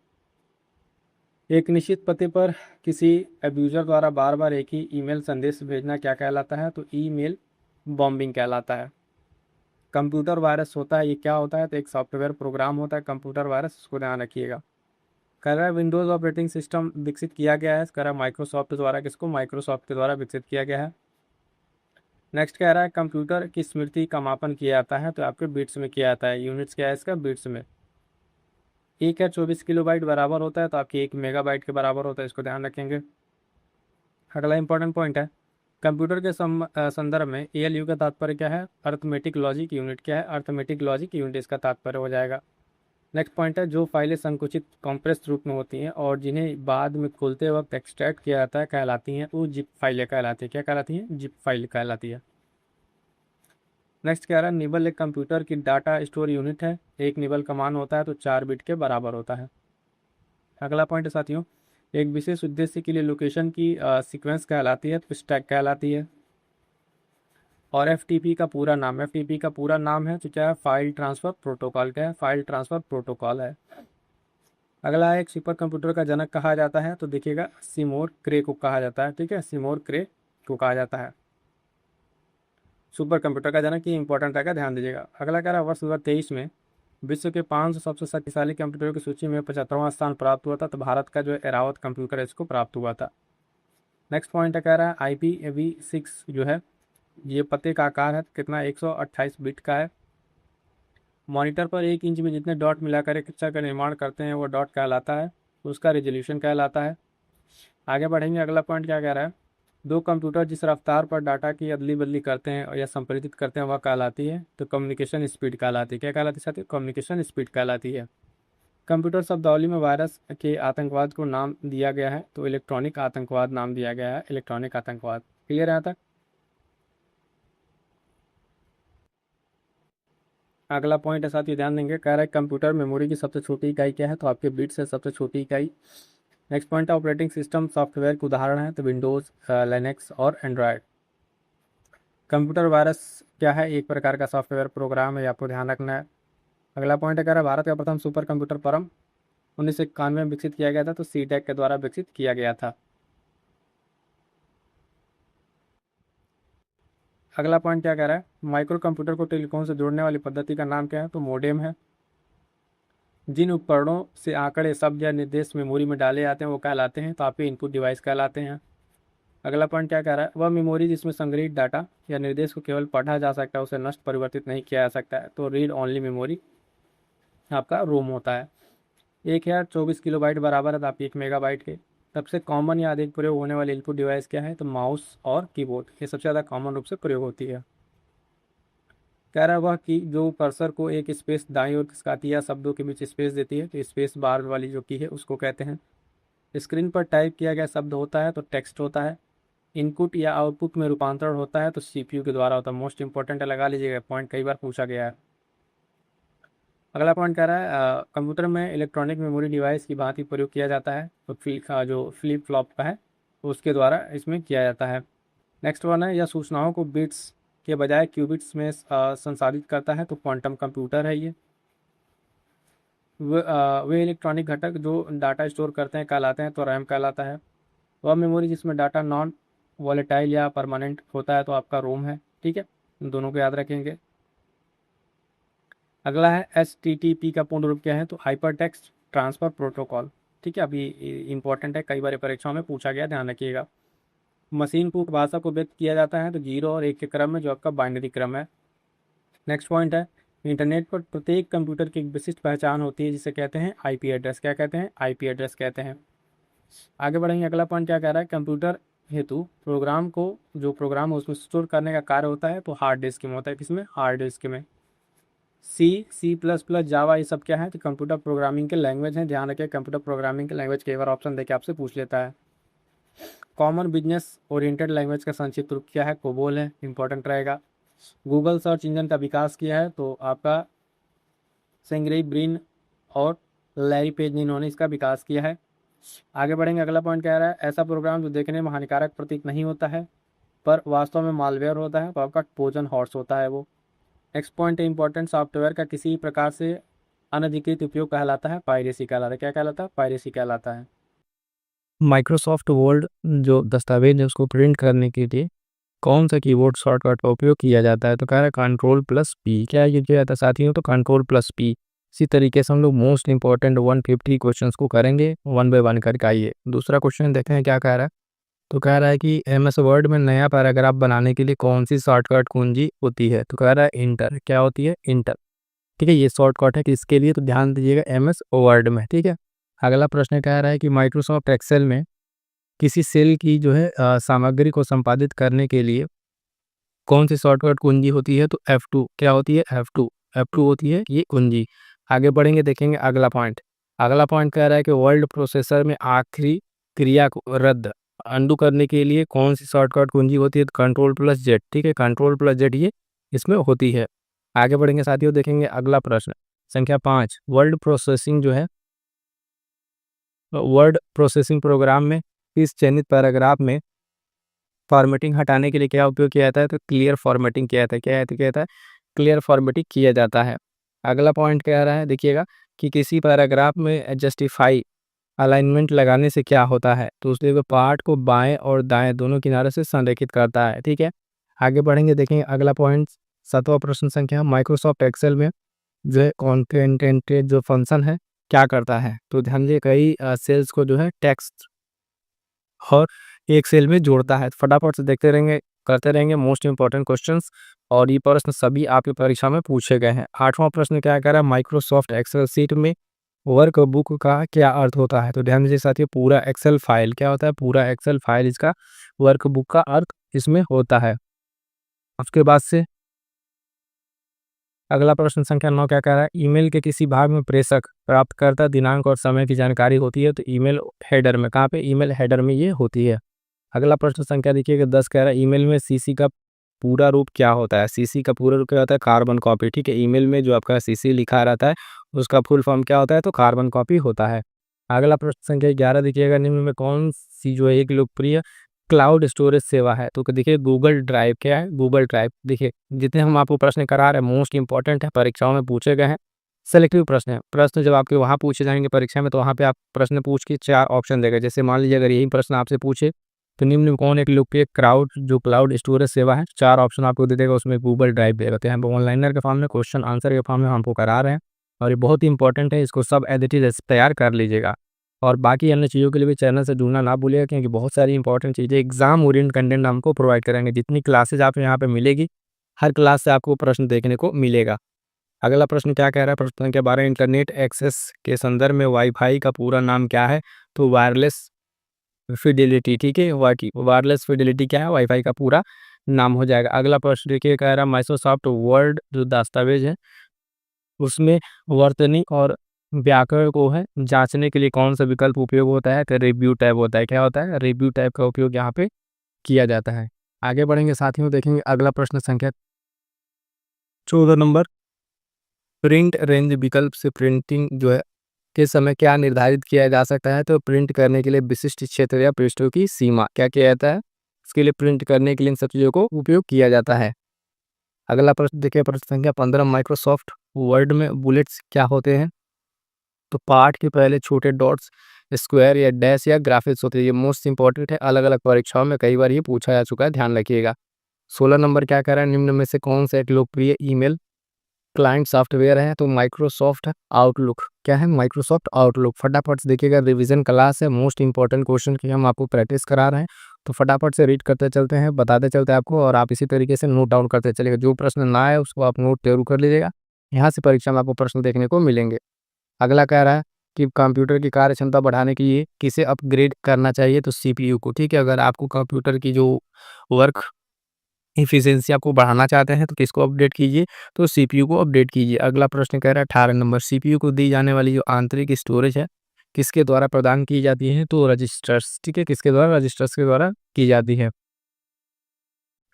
एक निश्चित पते पर किसी एब्यूज़र द्वारा बार बार एक ही ईमेल संदेश भेजना क्या कहलाता है? तो ईमेल बॉम्बिंग कहलाता है। कंप्यूटर वायरस होता है, ये क्या होता है? तो एक सॉफ्टवेयर प्रोग्राम होता है कंप्यूटर वायरस, उसको ध्यान रखिएगा। कह रहा है विंडोज़ ऑपरेटिंग सिस्टम विकसित किया गया है, कह रहा है माइक्रोसॉफ्ट द्वारा। किसको? माइक्रोसॉफ्ट के द्वारा विकसित किया गया है। नेक्स्ट कह रहा है कंप्यूटर की स्मृति का मापन किया जाता है तो आपके बिट्स में किया जाता है। यूनिट्स क्या है इसका? बिट्स में। एक है 24 किलोबाइट बराबर होता है तो आपकी 1 मेगाबाइट के बराबर होता है, इसको ध्यान रखेंगे। अगला इंपॉर्टेंट पॉइंट है, कंप्यूटर के संदर्भ में ALU का तात्पर्य क्या है? Arithmetic logic unit. क्या है? अर्थमेटिक लॉजिक यूनिट इसका तात्पर्य हो जाएगा। नेक्स्ट पॉइंट है, जो फाइलें संकुचित कॉम्प्रेस रूप में होती हैं और जिन्हें बाद में खोलते वक्त एक्सट्रैक्ट किया जाता है कहलाती हैं वो जिप फाइलें कहलाती हैं। क्या कहलाती हैं? जिप फाइल कहलाती है। नेक्स्ट कह रहा है निबल एक कंप्यूटर की डाटा स्टोर यूनिट है, एक निबल का मान होता है तो 4 बिट के बराबर होता है। अगला पॉइंट है साथियों, एक विशेष उद्देश्य के लिए लोकेशन की सीक्वेंस कहलाती है तो स्टैक कहलाती है। और FTP का पूरा नाम है तो क्या है? File transfer protocol. क्या है? फाइल ट्रांसफ़र प्रोटोकॉल है। अगला एक सुपर कंप्यूटर का जनक कहा जाता है तो देखिएगा सिमोर क्रे को कहा जाता है। ठीक है, सिमोर क्रे को कहा जाता है सुपर कंप्यूटर का जनक। ये इंपॉर्टेंट रहेगा, ध्यान दीजिएगा। अगला कह रहा है वर्ष 2023 में विश्व के 500 सबसे शक्तिशाली कंप्यूटरों की सूची में 75वां स्थान प्राप्त हुआ था तो भारत का जो है एरावत कंप्यूटर है इसको प्राप्त हुआ था। नेक्स्ट पॉइंट कह रहा है IPv6 जो है ये पते का आकार है कितना? 128 बिट का है। मॉनिटर पर 1 इंच में जितने डॉट मिलाकर एक अक्षर का निर्माण करते हैं वो डॉट कहलाता है, उसका रेजोल्यूशन कहलाता है। आगे बढ़ेंगे, अगला पॉइंट क्या कह रहा है, दो कंप्यूटर जिस रफ्तार पर डाटा की अदली बदली करते हैं और या संप्रेषित करते हैं वह कहलाती है तो कम्युनिकेशन स्पीड कहलाती है। क्या कहलाती है साथियों? कम्युनिकेशन स्पीड कहलाती है। कंप्यूटर शब्दावली में वायरस के आतंकवाद को नाम दिया गया है तो इलेक्ट्रॉनिक आतंकवाद नाम दिया गया है, इलेक्ट्रॉनिक आतंकवाद। क्लियर है यहाँ तक? अगला पॉइंट है साथ ही ध्यान देंगे, कह रहा है कंप्यूटर मेमोरी की सबसे छोटी इकाई क्या है? तो आपके बिट्स है सबसे छोटी इकाई। नेक्स्ट पॉइंट है ऑपरेटिंग सिस्टम सॉफ्टवेयर के उदाहरण है तो विंडोज़, लिनक्स और एंड्रॉयड। कंप्यूटर वायरस क्या है? एक प्रकार का सॉफ्टवेयर प्रोग्राम है, आपको ध्यान रखना है। अगला पॉइंट है कह रहा है भारत का प्रथम सुपर कंप्यूटर परम 1991 में विकसित किया गया था तो CTEC के द्वारा विकसित किया गया था। अगला पॉइंट क्या कह रहा है, माइक्रो कंप्यूटर को टेलीकॉम से जोड़ने वाली पद्धति का नाम क्या है? तो मोडेम है। जिन उपकरणों से आंकड़े, शब्द या निर्देश मेमोरी में डाले जाते हैं वो कहलाते हैं तो आपके इनपुट डिवाइस कहलाते हैं। अगला पॉइंट क्या कह रहा है, वह मेमोरी जिसमें संग्रहित डाटा या निर्देश को केवल पढ़ा जा सकता है, उसे नष्ट परिवर्तित नहीं किया जा सकता है, तो रीड ओनली मेमोरी आपका रोम होता है। 1024 किलोबाइट बराबर है आपकी 1 मेगाबाइट के। सबसे कॉमन या अधिक प्रयोग होने वाली इनपुट डिवाइस क्या है, तो माउस और कीबोर्ड, ये सबसे ज़्यादा कॉमन रूप से प्रयोग होती है। कह रहा है वह कि जो कर्सर को एक स्पेस दाईं ओर खिसकाती है या शब्दों के बीच स्पेस देती है, तो स्पेस बार वाली जो की है उसको कहते हैं। स्क्रीन पर टाइप किया गया शब्द होता है तो टेक्स्ट होता है। इनपुट या आउटपुट में रूपांतरण होता है तो सीपीयू के द्वारा होता है। मोस्ट इंपॉर्टेंट है, लगा लीजिएगा, पॉइंट कई बार पूछा गया है। अगला पॉइंट कह रहा है कंप्यूटर में इलेक्ट्रॉनिक मेमोरी डिवाइस की भांति प्रयोग किया जाता है, तो जो फ्लिप फ्लॉप का है तो उसके द्वारा इसमें किया जाता है। नेक्स्ट वन है, यह सूचनाओं को बिट्स के बजाय क्यूबिट्स में संसाधित करता है, तो क्वांटम कंप्यूटर है ये। वे इलेक्ट्रॉनिक घटक जो डाटा स्टोर करते हैं कहलाते हैं, तो रैम कहलाता है। वह मेमोरी जिसमें डाटा नॉन वॉलेटाइल या परमानेंट होता है, तो आपका रोम है। ठीक है, दोनों को याद रखेंगे। अगला है HTTP का पूर्ण रूप क्या है, तो हाइपर टेक्स्ट ट्रांसफर प्रोटोकॉल। ठीक है, अभी इंपॉर्टेंट है, कई बार परीक्षाओं में पूछा गया, ध्यान रखिएगा। मशीन को भाषा को व्यक्त किया जाता है तो 0 और 1 के क्रम में, जो आपका बाइनरी क्रम है। नेक्स्ट पॉइंट है, इंटरनेट पर प्रत्येक कंप्यूटर की एक विशिष्ट पहचान होती है जिसे कहते हैं आईपी एड्रेस। क्या कहते हैं, आईपी एड्रेस कहते हैं। आगे बढ़ेंगे, अगला पॉइंट क्या कह रहा है, कंप्यूटर हेतु प्रोग्राम को, जो प्रोग्राम है उसमें स्टोर करने का कार्य होता है, तो हार्ड डिस्क में होता है। किसमें, हार्ड डिस्क में। C++, जावा, ये सब क्या है, तो कंप्यूटर प्रोग्रामिंग के लैंग्वेज हैं। ध्यान रखिए, कंप्यूटर प्रोग्रामिंग के लैंग्वेज कई बार ऑप्शन देके आपसे पूछ लेता है। कॉमन बिजनेस ओरिएंटेड लैंग्वेज का संक्षिप्त रूप क्या है, कोबोल है, इंपॉर्टेंट रहेगा। गूगल सर्च इंजन का विकास किया है, तो आपका सेंग्रेई ब्रिन और लैरी पेज ने, इन्होंने इसका विकास किया है। आगे बढ़ेंगे, अगला पॉइंट कह रहा है, ऐसा प्रोग्राम जो देखने में हानिकारक प्रतीत नहीं होता है पर वास्तव में मालवेयर होता है, तो आपका ट्रोजन हॉर्स होता है वो। नेक्स्ट पॉइंट है इंपॉर्टेंट, सॉफ्टवेयर का किसी प्रकार से अनधिकृत उपयोग कहलाता है, पायरेसी कहलाता है। क्या कहलाता है, पायरेसी कहलाता है। माइक्रोसॉफ्ट वर्ड जो दस्तावेज है उसको प्रिंट करने के लिए कौन सा कीबोर्ड शॉर्टकट का उपयोग किया जाता है, तो कह रहा है Ctrl+P। क्या यूज किया जाता है साथियों, तो Ctrl+P। इसी तरीके से हम लोग मोस्ट इंपॉर्टेंट 150 क्वेश्चंस को करेंगे वन बाय वन करके। आइए दूसरा क्वेश्चन देखते हैं क्या कह रहा है। तो कह रहा है कि MS वर्ड में नया पैराग्राफ बनाने के लिए कौन सी शॉर्टकट कुंजी होती है, तो कह रहा है इंटर। क्या होती है, इंटर। ठीक है, ये शॉर्टकट है किसके लिए, तो ध्यान दीजिएगा, MS वर्ड में। ठीक है, अगला प्रश्न कह रहा है कि माइक्रोसॉफ्ट एक्सेल में किसी सेल की जो है सामग्री को संपादित करने के लिए कौन सी शॉर्टकट कुंजी होती है, तो F2। क्या होती है, F2। F2 होती है ये कुंजी। आगे बढ़ेंगे, देखेंगे अगला पॉइंट। अगला पॉइंट कह रहा है कि वर्ड प्रोसेसर में आखिरी क्रिया को रद्द अंडू करने के लिए कौन सी शॉर्टकट कुंजी होती है, तो Ctrl+Z। ठीक है, Ctrl+Z ये इसमें होती है। आगे बढ़ेंगे साथियों, देखेंगे अगला प्रश्न संख्या 5। वर्ड प्रोसेसिंग जो है, वर्ड प्रोसेसिंग प्रोग्राम में इस चयनित पैराग्राफ में फॉर्मेटिंग हटाने के लिए क्या उपयोग किया जाता है, तो क्लियर फॉर्मेटिंग किया जाता है। क्या है, तो क्या कहता है, क्लियर फॉर्मेटिंग किया जाता है। अगला पॉइंट कह रहा है, देखिएगा कि किसी पैराग्राफ में जस्टिफाई अलाइनमेंट लगाने से क्या होता है, तो उसके पार्ट को बाएं और दाएं दोनों किनारे से संरेखित करता है। ठीक है, आगे बढ़ेंगे, देखेंगे अगला पॉइंट। 7वां प्रश्न संख्या, माइक्रोसॉफ्ट एक्सेल में जो है कॉन्टेंटेड जो फंक्शन है क्या करता है, तो ध्यान दीजिए कई सेल्स को जो है टेक्स्ट और एक सेल में जोड़ता है। फटाफट से देखते रहेंगे, करते रहेंगे मोस्ट इंपॉर्टेंट क्वेश्चंस, और ये प्रश्न सभी आपकी परीक्षा में पूछे गए हैं। 8वां प्रश्न क्या कह रहा है, माइक्रोसॉफ्ट एक्सेल सीट में वर्क बुक का क्या अर्थ होता है, तो ध्यान दीजिए साथियों, पूरा एक्सेल फाइल। क्या होता है, पूरा एक्सेल फाइल इसका वर्क बुक का अर्थ इसमें होता है। उसके बाद से अगला प्रश्न संख्या 9 क्या कह रहा है, ईमेल के किसी भाग में प्रेषक प्राप्तकर्ता दिनांक और समय की जानकारी होती है, तो ईमेल हेडर में। कहाँ पे, ईमेल हेडर में ये होती है। अगला प्रश्न संख्या देखिएगा 10 कह रहा है, ईमेल में सीसी का पूरा रूप क्या होता है, सीसी का पूरा रूप क्या होता है, कार्बन कॉपी। ठीक है, ईमेल में जो आपका सीसी लिखा रहता है उसका फुल फॉर्म क्या होता है, तो कार्बन कॉपी होता है। अगला प्रश्न संख्या 11 देखिएगा, निम्न में कौन सी जो है एक लोकप्रिय क्लाउड स्टोरेज सेवा है, तो देखिए गूगल ड्राइव। क्या है, गूगल ड्राइव। देखिए जितने हम आपको प्रश्न करा रहे हैं मोस्ट इंपॉर्टेंट है, परीक्षाओं में पूछे गए हैं, सेलेक्टिव प्रश्न है। प्रश्न जब आपके वहाँ पूछे जाएंगे परीक्षा में, तो वहाँ पे आप प्रश्न पूछ के 4 ऑप्शन देगा। जैसे मान लीजिए अगर यही प्रश्न आपसे पूछे तो निम्न में कौन एक लोकप्रिय क्लाउड स्टोरेज सेवा है, 4 ऑप्शन आपको दे देगा, उसमें गूगल ड्राइव देगा। तो यहाँ पे ऑनलाइनर के फॉर्म में, क्वेश्चन आंसर के फॉर्म में हमको करा रहे हैं, और ये बहुत ही इंपॉर्टेंट है, इसको सब एज इट इज तैयार कर लीजिएगा। और बाकी अन्य चीज़ों के लिए भी चैनल से जुड़ना ना भूलिएगा, क्योंकि बहुत सारी इंपॉर्टेंट चीज़ें एग्जाम ओरिएंटेड कंटेंट हमको प्रोवाइड करेंगे। जितनी क्लासेज आप यहाँ पे मिलेगी, हर क्लास से आपको प्रश्न देखने को मिलेगा। अगला प्रश्न क्या कह रहा है? प्रश्न संख्या 12, इंटरनेट एक्सेस के संदर्भ में वाईफाई का पूरा नाम क्या है? तो वायरलेस फिडेलिटी, ठीक है। वायरलेस फिडेलिटी क्या है? वाईफाई का पूरा नाम हो जाएगा। अगला प्रश्न देखिए, कह रहा है माइक्रोसॉफ्ट वर्ड जो दस्तावेज है उसमें वर्तनी और व्याकरण को है जांचने के लिए कौन सा विकल्प उपयोग होता है? तो रिव्यू टैब होता है। क्या होता है? रिव्यू टैब का उपयोग यहाँ पे किया जाता है। आगे बढ़ेंगे साथियों, देखेंगे अगला प्रश्न संख्या 14 नंबर, प्रिंट रेंज विकल्प से प्रिंटिंग जो है के समय क्या निर्धारित किया जा सकता है? तो प्रिंट करने के लिए विशिष्ट क्षेत्र या पृष्ठों की सीमा क्या किया जाता है? इसके लिए प्रिंट करने के लिए इन सब चीज़ों को उपयोग किया जाता है। अगला प्रश्न देखिए, प्रश्न संख्या 15, माइक्रोसॉफ्ट वर्ड में बुलेट्स क्या होते हैं? तो पाठ के पहले छोटे डॉट्स, स्क्वायर या डैश या ग्राफिक्स होते हैं। ये मोस्ट इंपॉर्टेंट है, अलग अलग परीक्षाओं में कई बार ये पूछा जा चुका है, ध्यान रखिएगा। 16 नंबर क्या कह रहा है? निम्न में से कौन सा एक लोकप्रिय ईमेल क्लाइंट सॉफ्टवेयर है? तो माइक्रोसॉफ्ट आउटलुक। क्या है? Microsoft outlook. फटाफट से देखिएगा, रिवीजन क्लास है, मोस्ट इंपॉर्टेंट क्वेश्चन की हम आपको प्रैक्टिस करा रहे हैं, तो फटाफट से रीड करते चलते हैं, बताते चलते हैं आपको, और आप इसी तरीके से नोट डाउन करते चलिएगा। जो प्रश्न ना आए उसको आप नोट जरूर कर लीजिएगा, यहाँ से परीक्षा में आपको प्रश्न देखने को मिलेंगे। अगला कह रहा है कि कंप्यूटर की कार्य क्षमता बढ़ाने के लिए किसे अपग्रेड करना चाहिए? तो सीपीयू को, ठीक है। अगर आपको कंप्यूटर की जो वर्क एफिशिएंसी आपको बढ़ाना चाहते हैं तो किसको अपडेट कीजिए? तो सीपीयू को अपडेट कीजिए। अगला प्रश्न कह रहा है 18 नंबर, सीपीयू को दी जाने वाली जो आंतरिक स्टोरेज है किसके द्वारा प्रदान की जाती है? तो रजिस्टर्स, ठीक है। किसके द्वारा? रजिस्टर्स के द्वारा की जाती है।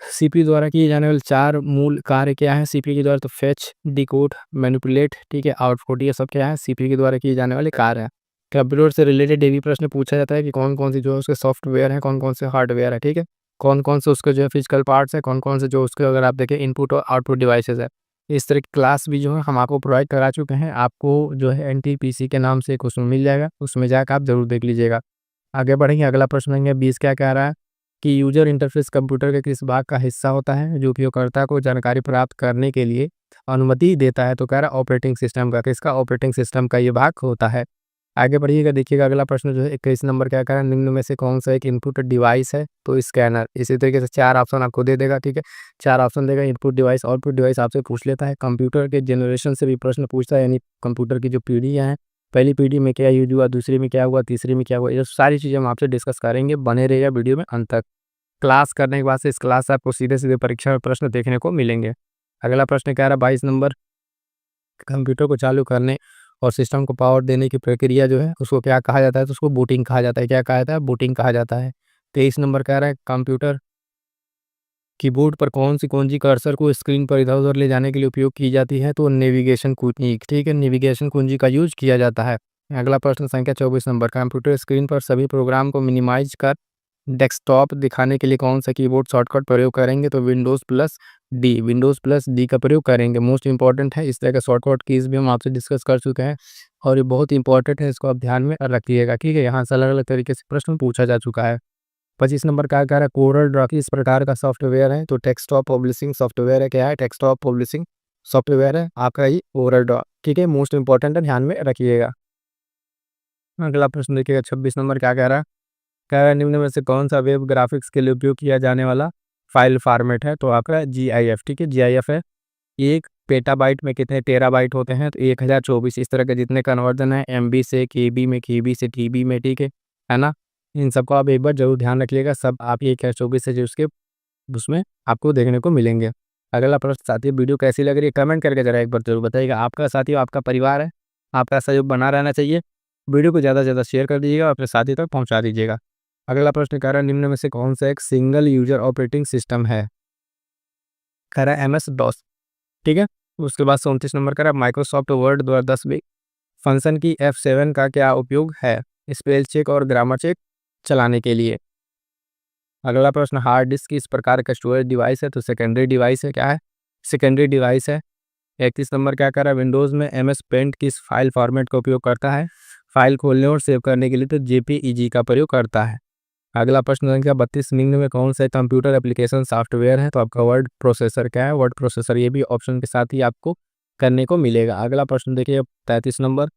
सीपीयू द्वारा किए जाने वाले 4 मूल कार्य क्या है सीपीयू के द्वारा? तो फेच, डिकोड, मैनिपुलेट, ठीक है, आउटपुट, ये सब क्या है? सीपीयू के द्वारा किए जाने वाले कार्य हैं। कंप्यूटर से रिलेटेड ये भी प्रश्न पूछा जाता है कि कौन-कौन सी जो है उसके सॉफ्टवेयर हैं, कौन-कौन से हार्डवेयर है, ठीक है। कौन-कौन से उसके जो है फिजिकल पार्ट्स हैं, कौन-कौन से जो उसके अगर आप देखें इनपुट और आउटपुट डिवाइसेज़ है। इस तरह की क्लास भी जो है हम आपको प्रोवाइड करा चुके हैं। आपको जो है एनटीपीसी के नाम से एक उसमें मिल जाएगा, उसमें जाकर आप ज़रूर देख लीजिएगा। आगे बढ़ेंगे, अगला प्रश्न लेंगे 20, क्या कह रहा है कि यूजर इंटरफेस कंप्यूटर के किस भाग का हिस्सा होता है जो उपयोगकर्ता को जानकारी प्राप्त करने के लिए अनुमति देता है? तो कह रहा है ऑपरेटिंग सिस्टम का। किसका? ऑपरेटिंग सिस्टम का ये भाग होता है। आगे बढ़िएगा, देखिएगा अगला प्रश्न जो है 21 नंबर, क्या कह रहा है? निम्न में से कौन सा एक इनपुट डिवाइस है? तो स्कैनर। इसी तरीके से 4 ऑप्शन आपको दे देगा, ठीक है। 4 ऑप्शन देगा, इनपुट डिवाइस, आउटपुट डिवाइस आपसे पूछ लेता है। कंप्यूटर के जनरेशन से भी प्रश्न पूछता है, यानी कंप्यूटर की जो पीढ़ियाँ हैं, पहली पीढ़ी में क्या यूज हुआ, दूसरी में क्या हुआ, तीसरी में क्या हुआ, ये सारी चीज़ें हम आपसे डिस्कस करेंगे। बने रहिएगा वीडियो में अंत तक। क्लास करने के बाद से इस क्लास से आपको सीधे-सीधे परीक्षा में प्रश्न देखने को मिलेंगे। अगला प्रश्न कह रहा है 22 नंबर, कंप्यूटर को चालू करने और सिस्टम को पावर देने की प्रक्रिया जो है उसको क्या कहा जाता है? तो उसको बूटिंग कहा जाता है। क्या कहा जाता है? बूटिंग कहा जाता है। 23 नंबर कह रहा है कंप्यूटर कीबोर्ड पर कौन-सी कुंजी कर्सर को स्क्रीन पर इधर-उधर ले जाने के लिए उपयोग की जाती है? तो नेविगेशन कुंजी, ठीक है, नेविगेशन कुंजी का यूज़ किया जाता है। अगला प्रश्न संख्या 24 नंबर, कंप्यूटर स्क्रीन पर सभी प्रोग्राम को मिनिमाइज़ कर डेस्कटॉप दिखाने के लिए कौन-सा कीबोर्ड शॉर्टकट प्रयोग करेंगे? तो Windows plus D, Windows plus D का प्रयोग करेंगे। मोस्ट इंपॉर्टेंट है, इस तरह के शॉर्टकट कीज़ भी हम आपसे डिस्कस कर चुके हैं और ये बहुत इंपॉर्टेंट है, इसको आप ध्यान में रखिएगा, ठीक है। यहाँ से अलग-अलग तरीके से प्रश्न पूछा जा चुका है। 25 नंबर क्या कह रहा है? कोरल ड्रॉ किस प्रकार का सॉफ्टवेयर है? तो डेस्कटॉप पब्लिशिंग सॉफ्टवेयर है। क्या है? डेस्कटॉप पब्लिशिंग सॉफ्टवेयर है आपका ये कोरल ड्रॉ, ठीक है। मोस्ट इंपॉर्टेंट है, ध्यान में रखिएगा। अगला प्रश्न देखिएगा 26 नंबर, क्या कह रहा है? कह रहा है निम्न में से कौन सा वेब ग्राफिक्स के लिए उपयोग किया जाने वाला फाइल फॉर्मेट है? तो आपका जीआईएफ, ठीक है, जीआईएफ है। एक पेटाबाइट में कितने टेराबाइट होते हैं? तो 1024। इस तरह के जितने कन्वर्जन है एमबी से केबी में, केबी से टीबी में, ठीक है ना। इन सबको आप एक बार जरूर ध्यान रखिएगा, सब आप 1024 से जो उसके उसमें आपको देखने को मिलेंगे। अगला प्रश्न साथियों, वीडियो कैसी लग रही है कमेंट करके जरा एक बार जरूर बताइएगा। आपका साथियों आपका परिवार है, आपका सहयोग बना रहना चाहिए। वीडियो को ज़्यादा से ज़्यादा शेयर कर दीजिएगा और अपने साथी तक पहुँचा दीजिएगा। अगला प्रश्न कह रहा है निम्न में से कौन सा एक सिंगल यूजर ऑपरेटिंग सिस्टम है? कह रहा है एमएस डॉस, ठीक है। उसके बाद 29 नंबर कह रहा है माइक्रोसॉफ्ट वर्ड 2010 में फंक्शन की F7 का क्या उपयोग है? स्पेल चेक और ग्रामर चेक चलाने के लिए। अगला प्रश्न, हार्ड डिस्क किस प्रकार का स्टोरेज डिवाइस है? तो सेकेंडरी डिवाइस है। क्या है? सेकेंडरी डिवाइस है। 31 नंबर क्या कर रहा है? विंडोज़ में एमएस पेंट किस फाइल फॉर्मेट का उपयोग करता है? फाइल खोलने और सेव करने के लिए तो जेपीईजी का प्रयोग करता है। अगला प्रश्न संख्या 32, निम्न में कौन सा कंप्यूटर एप्लीकेशन सॉफ्टवेयर है? तो आपका वर्ड प्रोसेसर। क्या है? Word processor. ये भी ऑप्शन के साथ ही आपको करने को मिलेगा। अगला प्रश्न देखिए 33 नंबर,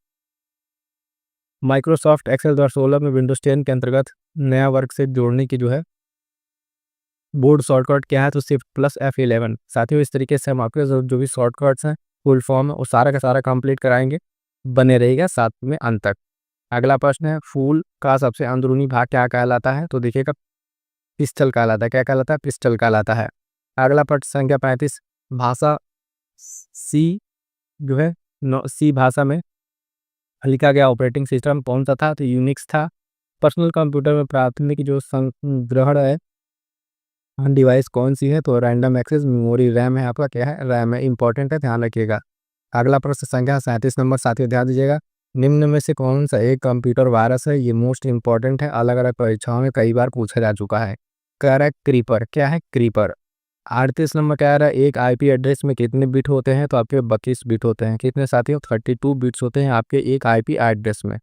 माइक्रोसॉफ्ट एक्सेल 2016 में विंडोज 10 के अंतर्गत नया वर्क से जोड़ने की जो है बोर्ड शॉर्टकट क्या है, तो शिफ्ट प्लस F11। साथियों इस तरीके से हम आपके जो भी शॉर्टकट्स हैं फुल फॉर्म है वो सारा का सारा कंप्लीट कराएंगे, बने रहेगा साथ में अंत तक। अगला प्रश्न है फूल का सबसे अंदरूनी भाग क्या कहलाता है, तो देखिएगा पिस्टल कहलाता है। क्या कहलाता है? पिस्टल कहलाता है। अगला प्रश्न संख्या 35, भाषा सी जो है सी भाषा में लिखा गया ऑपरेटिंग सिस्टम कौन सा था, तो यूनिक्स था। पर्सनल कंप्यूटर में प्राथमिक जो संग्रहण है डिवाइस कौन सी है, तो रैंडम एक्सेस मेमोरी रैम है, आपका क्या है? रैम है, इंपॉर्टेंट है, ध्यान रखिएगा। अगला प्रश्न संख्या 37 नंबर, साथियों ध्यान दीजिएगा। निम्न में से कौन सा एक कंप्यूटर वायरस है, ये मोस्ट इंपॉर्टेंट है, अलग अलग परीक्षाओं में कई बार पूछा जा चुका है। कह रहा है क्रीपर। क्या है? क्रीपर। 38 नंबर कह रहा है एक आईपी एड्रेस में कितने बिट होते हैं, तो आपके 32 बिट होते हैं। कितने साथियों? 32 बिट्स होते हैं आपके एक आईपी एड्रेस में।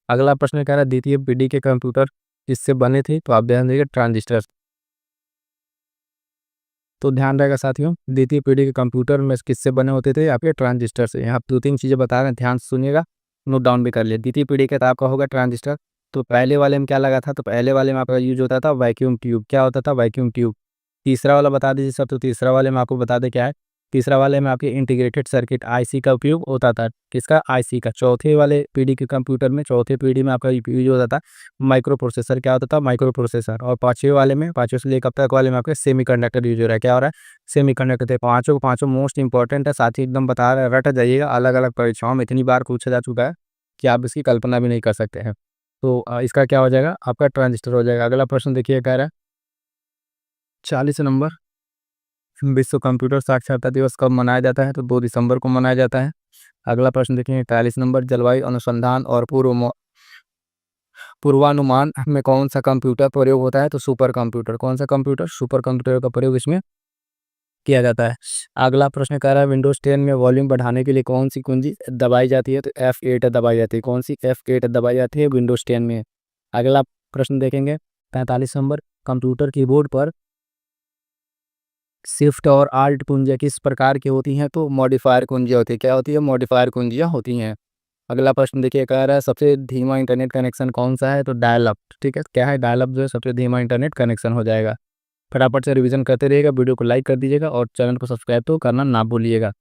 अगला प्रश्न कह रहा है द्वितीय पीढ़ी के कंप्यूटर किससे बने थे, तो आप ध्यान दीजिएगा ट्रांजिस्टर। तो ध्यान रहेगा साथियों द्वितीय पीढ़ी के कंप्यूटर में किससे बने होते थे, आपके ट्रांजिस्टर से। यहाँ 2-3 चीज़ें बता रहे हैं, ध्यान से सुनिएगा, नोट डाउन भी कर लिए। द्वितीय पीढ़ी का तो आपका होगा ट्रांजिस्टर। तो पहले वाले में क्या लगा था, तो पहले वाले में आपका यूज होता था वैक्यूम ट्यूब। क्या होता था? Vacuum tube. तीसरा वाला बता दीजिए सर, तो तीसरा वाले में आपको बता दें क्या है। तीसरा वाले में आपके इंटीग्रेटेड सर्किट आईसी का उपयोग होता था। किसका? आईसी का। चौथे वाले पीढ़ी के कंप्यूटर में, चौथे पीढ़ी में आपका यूज होता था माइक्रो प्रोसेसर। क्या होता था? Micro processor. और पाँचवें वाले में, पाँचवें से लेकर अब तक वाले में आपके सेमीकंडक्टर यूज हो रहा है। क्या हो रहा है? सेमीकंडक्टर थे। पाँचों के पाँचों मोस्ट इंपॉर्टेंट है, साथ ही एकदम बता रहे रट जाइएगा, अलग अलग परीक्षाओं में इतनी बार पूछा जा चुका है कि आप इसकी कल्पना भी नहीं कर सकते हैं। तो इसका क्या हो जाएगा? आपका ट्रांजिस्टर हो जाएगा। अगला प्रश्न देखिए, कह रहा है 40 नंबर, विश्व कंप्यूटर साक्षरता दिवस कब मनाया जाता है, तो 2 दिसंबर को मनाया जाता है। अगला प्रश्न देखिए 43 नंबर, जलवायु अनुसंधान और पूर्वानुमान में कौन सा कंप्यूटर प्रयोग होता है, तो सुपर कंप्यूटर। कौन सा कंप्यूटर? सुपर कंप्यूटर का प्रयोग इसमें किया जाता है। अगला प्रश्न कह रहा है विंडोज 10 में वॉल्यूम बढ़ाने के लिए कौन सी कुंजी दबाई जाती है, तो F8 दबाई जाती है। कौन सी? F8 दबाई जाती है विंडोज 10 में। अगला प्रश्न देखेंगे 45 नंबर, कंप्यूटर कीबोर्ड पर शिफ्ट और आल्ट कुंजियाँ किस प्रकार की होती हैं, तो मॉडिफायर कुंजियाँ होती है। क्या होती है? मॉडिफायर कुंजियाँ होती हैं। अगला प्रश्न देखिए, कह रहा है सबसे धीमा इंटरनेट कनेक्शन कौन सा है, तो डायल अप। ठीक है, क्या है? डायल अप जो है सबसे धीमा इंटरनेट कनेक्शन हो जाएगा। फटाफट से रिवीजन करते रहिएगा, वीडियो को लाइक कर दीजिएगा और चैनल को सब्सक्राइब तो करना ना भूलिएगा।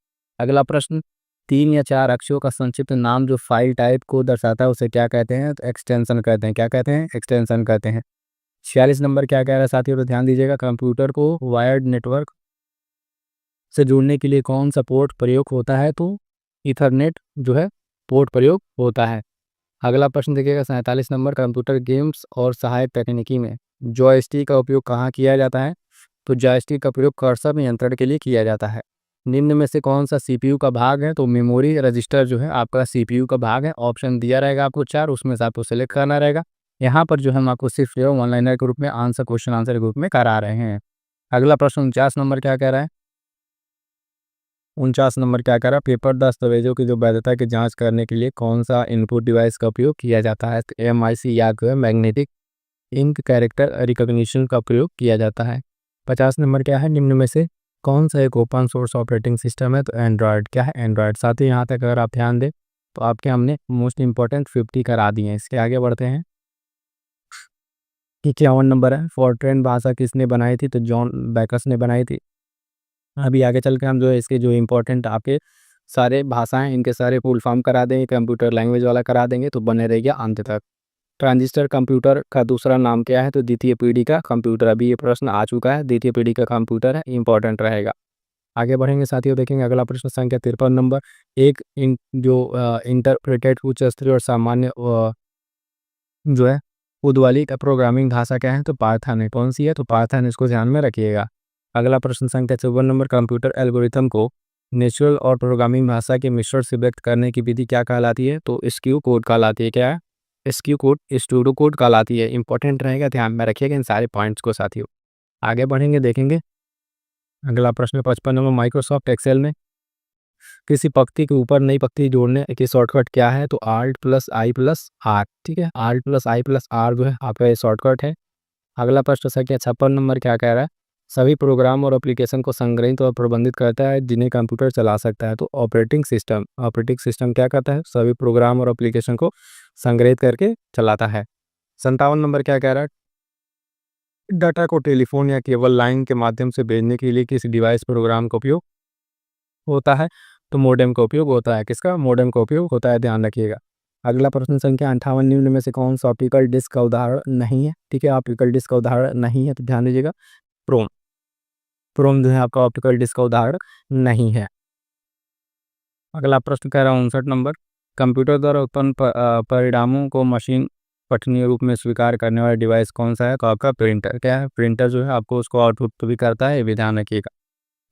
अगला प्रश्न, 3 या 4 अक्षरों का संक्षिप्त नाम जो फाइल टाइप को दर्शाता है उसे क्या कहते हैं, तो एक्सटेंशन कहते हैं। क्या कहते हैं? एक्सटेंशन कहते हैं। 46 नंबर क्या कह रहा है साथियों, तो ध्यान दीजिएगा, कंप्यूटर को वायर्ड नेटवर्क से जोड़ने के लिए कौन सा पोर्ट प्रयोग होता है, तो ईथरनेट जो है पोर्ट प्रयोग होता है। अगला प्रश्न देखिएगा 47 नंबर, कंप्यूटर गेम्स और सहायक तकनीकी में जॉयस्टिक का उपयोग कहाँ किया जाता है, तो जॉयस्टिक का प्रयोग कर्सर नियंत्रण के लिए किया जाता है। निम्न में से कौन सा सीपीयू का भाग है, तो मेमोरी रजिस्टर जो है आपका सीपीयू का भाग है। ऑप्शन दिया रहेगा आपको 4, उसमें से आपको सिलेक्ट करना रहेगा। यहाँ पर जो हम आपको सिर्फ वन लाइनर के रूप में आंसर, क्वेश्चन आंसर के रूप में करा रहे हैं। अगला प्रश्न 49 नंबर क्या कह रहा है, 49 नंबर क्या कह रहा है, पेपर दस्तावेजों की जो वैधता की जांच करने के लिए कौन सा इनपुट डिवाइस का उपयोग किया जाता है, तो MIC या जो है मैग्नेटिक इंक कैरेक्टर रिकॉग्निशन का प्रयोग किया जाता है। 50 नंबर क्या है, निम्न में से कौन सा एक ओपन सोर्स ऑपरेटिंग सिस्टम है, तो एंड्रॉयड। क्या है? एंड्रॉयड। साथ ही यहाँ तक अगर आप ध्यान दें तो आपके हमने मोस्ट इंपॉर्टेंट 50 करा दिए हैं। इसके आगे बढ़ते हैं। 51 नंबर है, फॉरट्रेन भाषा किसने बनाई थी, तो जॉन बैकस ने बनाई थी। अभी आगे चल के हम जो है इसके जो इम्पोर्टेंट आपके सारे भाषाएं इनके सारे फुल फॉर्म करा देंगे, कंप्यूटर लैंग्वेज वाला करा देंगे, तो बने रहेगा अंत तक। ट्रांजिस्टर कंप्यूटर का दूसरा नाम क्या है, तो द्वितीय पीढ़ी का कंप्यूटर। अभी ये प्रश्न आ चुका है, द्वितीय पीढ़ी का कंप्यूटर है, इंपॉर्टेंट रहेगा। आगे बढ़ेंगे साथियों, देखेंगे अगला प्रश्न संख्या 53 नंबर, एक जो इंटरप्रेटेड उच्च स्तरीय और सामान्य जो है उद्वालिक प्रोग्रामिंग भाषा क्या है, तो पाइथन है। कौन सी है, तो पाइथन, इसको ध्यान में रखिएगा। अगला प्रश्न संख्या 54 नंबर, कंप्यूटर एल्गोरिथम को नेचुरल और प्रोग्रामिंग भाषा के मिश्रण से व्यक्त करने की विधि क्या कहलाती है, तो स्क्यू कोड कहलाती है। क्या है? स्क्यू कोड, स्टूडो कोड कहलाती है। इंपॉर्टेंट रहेगा, ध्यान में रखिएगा इन सारे पॉइंट्स को साथियों। आगे बढ़ेंगे, देखेंगे अगला प्रश्न 55 नंबर, माइक्रोसॉफ्ट एक्सेल में किसी पंक्ति के ऊपर नई पंक्ति जोड़ने की शॉर्टकट क्या है, तो Alt+I+R। ठीक है, Alt+I+R जो है आपका ये शॉर्टकट है। अगला प्रश्न संख्या 56 नंबर क्या कह रहा है, सभी प्रोग्राम और एप्लीकेशन को संग्रहित और प्रबंधित करता है जिन्हें कंप्यूटर चला सकता है, तो ऑपरेटिंग सिस्टम। ऑपरेटिंग सिस्टम क्या करता है, सभी प्रोग्राम और एप्लीकेशन को संग्रहित करके चलाता है। 57 नंबर क्या कह रहा है, डाटा को टेलीफोन या केबल लाइन के माध्यम से भेजने के लिए किस डिवाइस प्रोग्राम का उपयोग होता है, तो मोडेम का उपयोग होता है। किसका? मोडेम का उपयोग होता है, ध्यान रखिएगा। अगला प्रश्न संख्या 58, निम्न में से कौन सा ऑप्टिकल डिस्क का उदाहरण नहीं है? ठीक है, ऑप्टिकल डिस्क का उदाहरण नहीं है तो ध्यान दीजिएगा, प्रोम। प्रोम जो है आपका ऑप्टिकल डिस्क का उदाहरण नहीं है। अगला प्रश्न कह रहा है 59 नंबर, कंप्यूटर द्वारा उत्पन्न परिणामों को मशीन पठनीय रूप में स्वीकार करने वाला डिवाइस कौन सा है? तो आपका प्रिंटर। क्या है? प्रिंटर जो है आपको उसको आउटपुट भी करता है, ये भी ध्यान रखिएगा।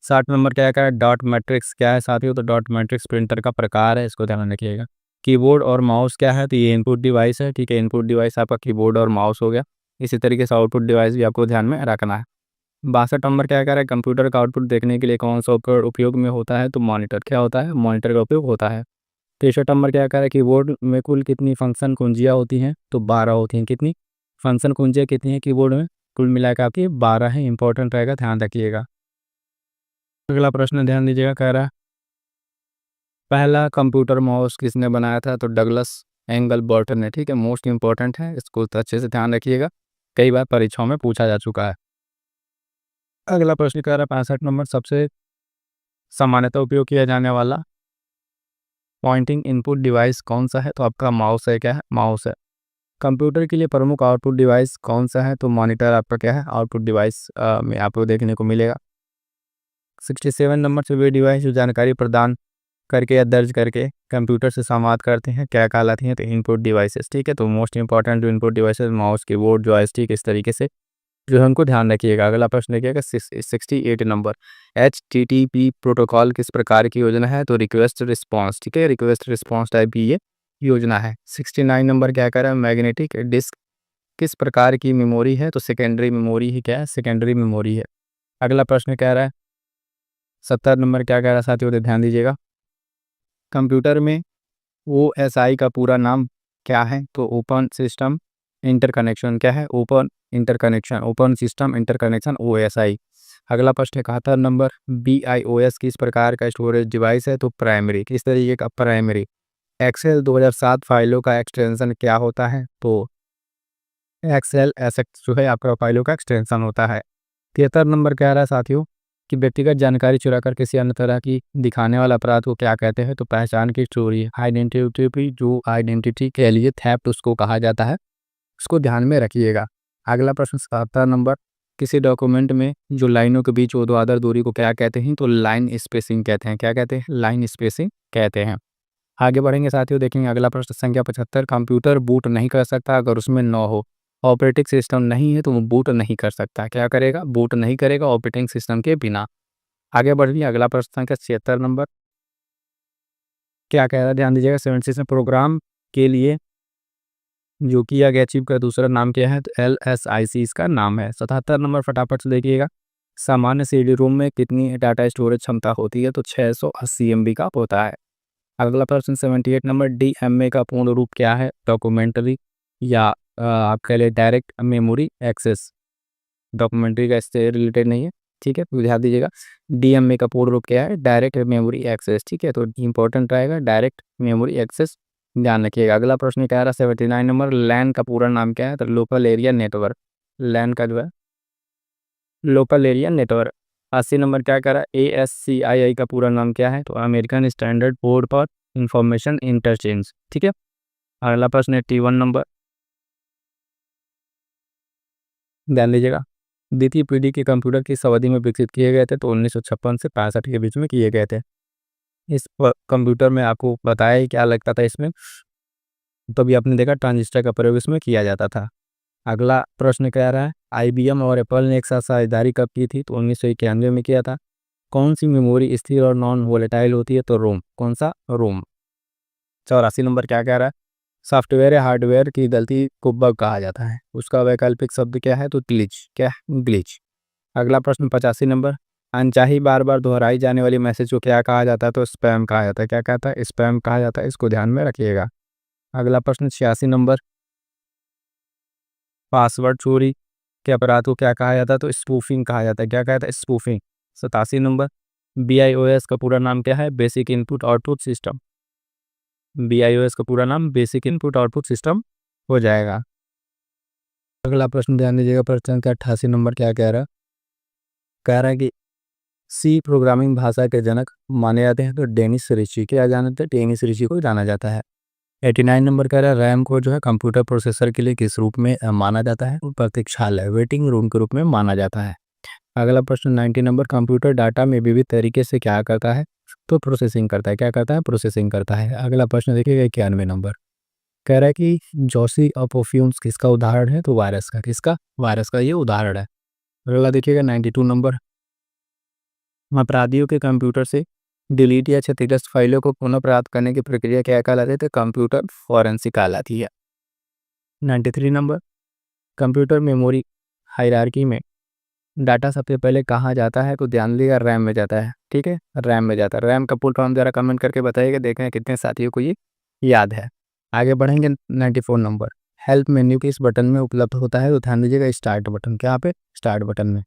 60 नंबर क्या है? डॉट मैट्रिक्स क्या है साथियों? तो डॉट मैट्रिक्स प्रिंटर का प्रकार है, इसको ध्यान रखिएगा। कीबोर्ड और माउस क्या है? तो ये इनपुट डिवाइस है। ठीक है, इनपुट डिवाइस आपका कीबोर्ड और माउस हो गया। इसी तरीके से आउटपुट डिवाइस भी आपको ध्यान में रखना है। 62 नंबर क्या कह रहा है? कंप्यूटर का आउटपुट देखने के लिए कौन सा उपकरण उपयोग में होता है? तो मॉनिटर। क्या होता है? मॉनिटर का उपयोग होता है। 63 नंबर क्या कह रहा है? कीबोर्ड में कुल कितनी फंक्शन कुंजियाँ होती हैं? तो 12 होती हैं। कितनी फंक्शन कुंजियाँ कितनी हैं कीबोर्ड में? कुल मिलाकर आपकी 12 है। इंपॉर्टेंट रहेगा, ध्यान रखिएगा। अगला प्रश्न ध्यान दीजिएगा, कह रहा है पहला कंप्यूटर माउस किसने बनाया था? तो डगलस एंगल बर्टन ने। ठीक है, मोस्ट इंपॉर्टेंट है, इसको तो अच्छे से ध्यान रखिएगा, कई बार परीक्षाओं में पूछा जा चुका है। अगला प्रश्न कह रहा है 65 नंबर, सबसे सामान्यतः उपयोग किया जाने वाला पॉइंटिंग इनपुट डिवाइस कौन सा है? तो आपका माउस है। क्या है? माउस है। कंप्यूटर के लिए प्रमुख आउटपुट डिवाइस कौन सा है? तो मॉनिटर आपका क्या है? आउटपुट डिवाइस में आपको देखने को मिलेगा। 67 नंबर से वे डिवाइस जो जानकारी प्रदान करके या दर्ज करके कंप्यूटर से संवाद करते हैं क्या कहलाती हैं? तो इनपुट डिवाइसेस। ठीक है, तो मोस्ट इंपॉर्टेंट जो input devices mouse, keyboard, joystick, इस तरीके से जो है उनको ध्यान रखिएगा। अगला प्रश्न देखिएगा 68 नंबर, HTTP प्रोटोकॉल किस प्रकार की योजना है? तो रिक्वेस्ट रिस्पॉन्स। ठीक है, रिक्वेस्ट रिस्पॉन्स टाइप की ये योजना है। 69 नंबर क्या कह रहा है? मैग्नेटिक डिस्क किस प्रकार की मेमोरी है? तो सेकेंडरी मेमोरी ही क्या है? सेकेंडरी मेमोरी है। अगला प्रश्न कह रहा है 70 नंबर क्या कह रहा है साथियों? तो ध्यान दीजिएगा, कंप्यूटर में OSI का पूरा नाम क्या है? तो ओपन सिस्टम इंटरकनेक्शन। क्या है? Open interconnection, open system interconnection, OSI। अगला प्रश्न 71 नंबर, BIOS किस प्रकार का स्टोरेज डिवाइस है? तो प्राइमरी। किस तरीके का? प्राइमरी। एक्सेल 2007 फाइलों का एक्सटेंशन क्या होता है? तो एक्सेल एसेक्स जो है आपका फाइलों का एक्सटेंशन होता है। 73 नंबर कह रहा है साथियों कि व्यक्तिगत जानकारी चुराकर किसी अन्य तरह की दिखाने वाला अपराध को क्या कहते हैं? तो पहचान की चोरी है। आइडेंटिटी, जो आइडेंटिटी के लिए थेफ्ट उसको कहा जाता है, उसको ध्यान में रखिएगा। अगला प्रश्न 77 नंबर, किसी डॉक्यूमेंट में जो लाइनों के बीच ऊर्ध्वाधर दूरी को क्या कहते हैं? तो लाइन स्पेसिंग कहते हैं। क्या कहते हैं? लाइन स्पेसिंग कहते हैं। आगे बढ़ेंगे साथियों, देखेंगे अगला प्रश्न संख्या 75, कंप्यूटर बूट नहीं कर सकता अगर उसमें न हो ऑपरेटिंग सिस्टम नहीं है तो वो बूट नहीं कर सकता। क्या करेगा? बूट नहीं करेगा ऑपरेटिंग सिस्टम के बिना। आगे बढ़िए, अगला प्रश्न संख्या 76 नंबर क्या कह रहा है? ध्यान दीजिएगा, 76 में प्रोग्राम के लिए जो किया गया चिप का दूसरा नाम क्या है? तो LSIC इसका नाम है। 77 नंबर फटाफट से देखिएगा, सामान्य CD रोम में कितनी डाटा स्टोरेज क्षमता होती है? तो 680 MB का होता है। अगला प्रश्न 78 नंबर, DMA का पूर्ण रूप क्या है? डॉक्यूमेंट्री या आप कह ले डायरेक्ट मेमोरी एक्सेस। डॉक्यूमेंट्री का इससे रिलेटेड नहीं है, ठीक है, तो ध्यान दीजिएगा। DMA का पूर्ण रूप क्या है? Direct memory access. ठीक है, तो इंपॉर्टेंट रहेगा डायरेक्ट मेमोरी एक्सेस, ध्यान रखिएगा। अगला प्रश्न कह रहा है 79 नंबर, लैन का पूरा नाम क्या है? तो लोकल एरिया नेटवर्क। लैन का जो है लोकल एरिया नेटवर्क। 80 नंबर क्या कह रहा है? ASCII का पूरा नाम क्या है? तो American standard board for information interchange. ठीक है, अगला प्रश्न 81 नंबर, ध्यान लीजिएगा, द्वितीय पीढ़ी के कंप्यूटर किस अवधि में विकसित किए गए थे? तो 1956 से 65 के बीच में किए गए थे। इस कंप्यूटर में आपको बताया ही क्या लगता था इसमें, तो अभी आपने देखा ट्रांजिस्टर का प्रयोग इसमें किया जाता था। अगला प्रश्न कह रहा है IBM और एप्पल ने एक साथ साझेदारी कब की थी? तो 1991 में किया था। कौन सी मेमोरी स्थिर और नॉन वोलेटाइल होती है? तो रोम। कौन सा? रोम। 84 नंबर क्या कह रहा है? सॉफ्टवेयर या हार्डवेयर की गलती को बग कहा जाता है, उसका वैकल्पिक शब्द क्या है? तो ग्लिच। क्या है? ग्लिच। अगला प्रश्न 85 नंबर, अनचाही बार बार दोहराई जाने वाली मैसेज को क्या कहा जाता है? तो स्पैम कहा जाता है। क्या कहता है? स्पैम कहा जाता है, इसको ध्यान में रखिएगा। अगला प्रश्न 86 नंबर, पासवर्ड चोरी के अपराध को क्या कहा जाता है? तो स्पूफिंग कहा जाता है। क्या कहता है? स्पूफिंग। 87 नंबर, BIOS का पूरा नाम क्या है? Basic input output system. BIOS का पूरा नाम बेसिक इनपुट आउटपुट सिस्टम हो जाएगा। अगला प्रश्न ध्यान दीजिएगा, प्रश्न का 88 नंबर क्या कह रहा है कि सी प्रोग्रामिंग भाषा के जनक माने जाते हैं तो डेनिस ऋषि, क्या जानते हैं, डेनिस ऋषि को जाना जाता है। 89 नंबर कह रहा है रैम को जो है कंप्यूटर प्रोसेसर के लिए किस रूप में माना जाता है, प्रतीक्षालय वेटिंग रूम के रूप में माना जाता है। अगला प्रश्न 90 नंबर, कंप्यूटर डाटा में विविध तरीके से क्या करता है, तो प्रोसेसिंग करता है, क्या करता है, प्रोसेसिंग करता है। अगला प्रश्न देखिएगा 91 नंबर, कह रहा है कि जॉसी अपॉफ्यूम्स किसका उदाहरण है, तो वायरस का, किसका, वायरस का ये उदाहरण है। अगला देखिएगा 92 नंबर, अपराधियों के कंप्यूटर से डिलीट या क्षतिग्रस्त फाइलों को पुनः प्राप्त करने की प्रक्रिया क्या कहलाती है, तो कंप्यूटर फॉरेंसिक कहलाती है। 93 नंबर, कंप्यूटर मेमोरी हायरार्की में डाटा सबसे पहले कहाँ जाता है, तो ध्यान दीजिएगा रैम में जाता है, ठीक है, रैम में जाता है। रैम का फुल फॉर्म जरा कमेंट करके बताइएगा, देखें कितने साथियों को ये याद है। आगे बढ़ेंगे 94 नंबर, हेल्प मेन्यू किस बटन में उपलब्ध होता है, तो ध्यान दीजिएगा स्टार्ट बटन, क्या पे, स्टार्ट बटन में।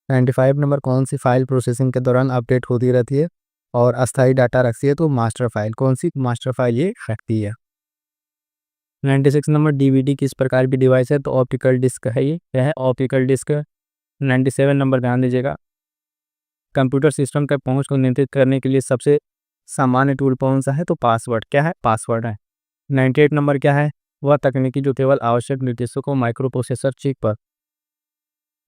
95 नंबर, कौन सी फाइल प्रोसेसिंग के दौरान अपडेट होती रहती है और अस्थायी डाटा रखती है, तो मास्टर फाइल, कौन सी, मास्टर फाइल ये रखती है। 96 नंबर, डीवीडी किस प्रकार की डिवाइस है, तो ऑप्टिकल डिस्क है, ये क्या है, ऑप्टिकल डिस्क। 97 नंबर, ध्यान दीजिएगा, कंप्यूटर सिस्टम तक पहुंच को नियंत्रित करने के लिए सबसे सामान्य टूल कौन सा है, तो पासवर्ड, क्या है, पासवर्ड है। 98 नंबर क्या है, वह तकनीकी जो केवल आवश्यक निर्देशों को माइक्रो प्रोसेसर चिप पर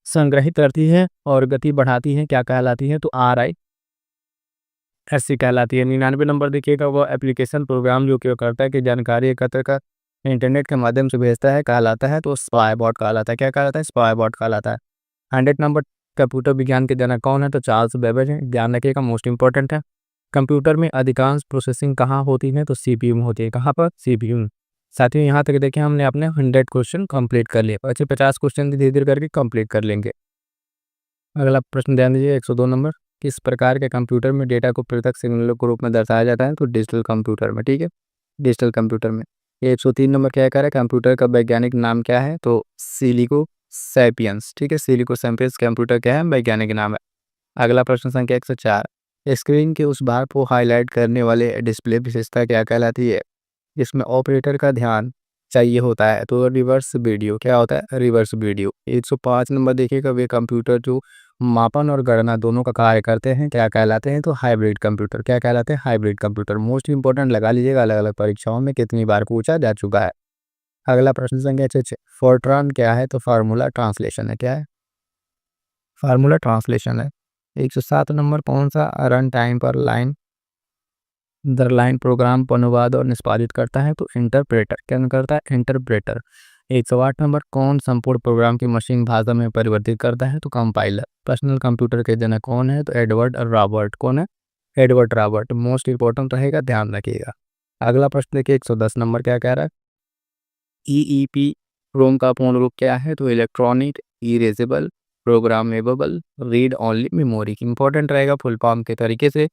संग्रहित करती है और गति बढ़ाती है, क्या कहलाती है, तो RISC कहलाती है। 99 नंबर देखिएगा, वह एप्लीकेशन प्रोग्राम जो उपयोगकर्ता की जानकारी एकत्र कर इंटरनेट के माध्यम से भेजता है कहलाता है, तो स्पाईबॉट कहलाता है, क्या कहलाता है, स्पाईबॉट कहलाता है। 100 नंबर, कंप्यूटर विज्ञान के जनक कौन है, तो चार्ल्स बेबेज है, ध्यान रखिएगा, मोस्ट इंपॉर्टेंट है। कंप्यूटर में अधिकांश प्रोसेसिंग कहाँ होती है, तो CPU में होती है, कहाँ पर, CPU में। साथियों यहाँ तक देखें हमने अपने 100 क्वेश्चन कंप्लीट कर लिए, अच्छे 50 क्वेश्चन धीरे धीरे करके कंप्लीट कर लेंगे। अगला प्रश्न ध्यान दीजिए 102 नंबर, किस प्रकार के कंप्यूटर में डेटा को पृथक सिग्नलों के रूप में दर्शाया जाता है, तो डिजिटल कंप्यूटर में, ठीक है, डिजिटल कंप्यूटर में। ये 103 नंबर क्या कह रहा है, कंप्यूटर का वैज्ञानिक नाम क्या है, तो सिलिको सैपियंस, ठीक है, सिलिको सैपियंस कंप्यूटर क्या है, वैज्ञानिक नाम है। अगला प्रश्न संख्या 104, स्क्रीन के उस भाग को हाईलाइट करने वाले डिस्प्ले विशेषता क्या कहलाती है, जिसमें ऑपरेटर का ध्यान चाहिए होता है, तो रिवर्स वीडियो, क्या होता है, रिवर्स वीडियो। 105 नंबर देखिएगा, वे कंप्यूटर जो मापन और गणना दोनों का कार्य करते हैं क्या कहलाते हैं, तो हाइब्रिड कंप्यूटर, क्या कहलाते हैं, हाइब्रिड कंप्यूटर। मोस्ट इंपॉर्टेंट लगा लीजिएगा, अलग अलग परीक्षाओं में कितनी बार पूछा जा चुका है। अगला प्रश्न संख्या 6, फोर्ट्रान क्या है, तो फार्मूला ट्रांसलेशन है, क्या है, फार्मूला ट्रांसलेशन है। 107 नंबर, कौन सा रन टाइम पर लाइन दर लाइन प्रोग्राम को अनुवाद और निष्पादित करता है, तो इंटरप्रेटर, क्या करता है, इंटरप्रेटर। 108 नंबर, कौन संपूर्ण प्रोग्राम की मशीन भाषा में परिवर्तित करता है, तो कंपाइलर। पर्सनल कंप्यूटर के जनक कौन है, तो एडवर्ड रॉबर्ट, कौन है, एडवर्ड रॉबर्ट। मोस्ट इंपॉर्टेंट रहेगा, ध्यान रखिएगा। अगला प्रश्न देखिए 110 नंबर क्या कह रहा है, EEP रोम का पूर्ण रूप क्या है, तो electronic erasable programmable read only memory. Important रहेगा, फुल फॉर्म के तरीके से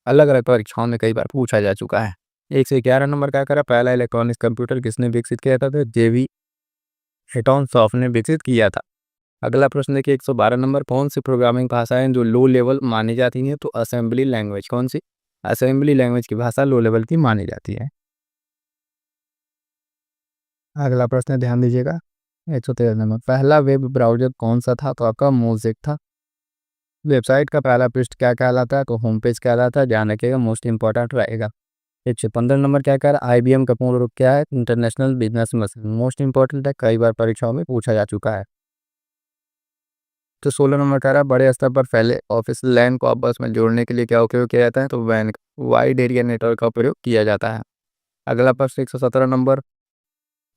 अलग अलग परीक्षाओं में कई बार पूछा जा चुका है। 111 नंबर क्या करा, पहला इलेक्ट्रॉनिक कंप्यूटर किसने विकसित किया था, तो JV हेटॉनसॉफ्ट ने विकसित किया था। अगला प्रश्न देखिए 112 नंबर, कौन सी प्रोग्रामिंग भाषाएं जो लो लेवल मानी जाती हैं, तो असेंबली लैंग्वेज, कौन सी, असेंबली लैंग्वेज की भाषा लो लेवल की मानी जाती है। अगला प्रश्न ध्यान दीजिएगा 113 नंबर, पहला वेब ब्राउजर कौन सा था, तो आपका मोज़ेक था। वेबसाइट का पहला पृष्ठ क्या कहलाता है, तो होम पेज कहलाता है, ध्यान रखिएगा, मोस्ट इंपॉर्टेंट रहेगा। 115 नंबर क्या कह रहा है, IBM का पूर्ण रूप क्या है, international business machine. Most important है, कई बार परीक्षाओं में पूछा जा चुका है। तो 16 नंबर कह रहा है, बड़े स्तर पर फैले ऑफिस लैन को आपस में जोड़ने के लिए क्या उपयोग किया जाता है, तो वैन, वाइड एरिया नेटवर्क का प्रयोग किया जाता है। अगला प्रश्न 117 नंबर,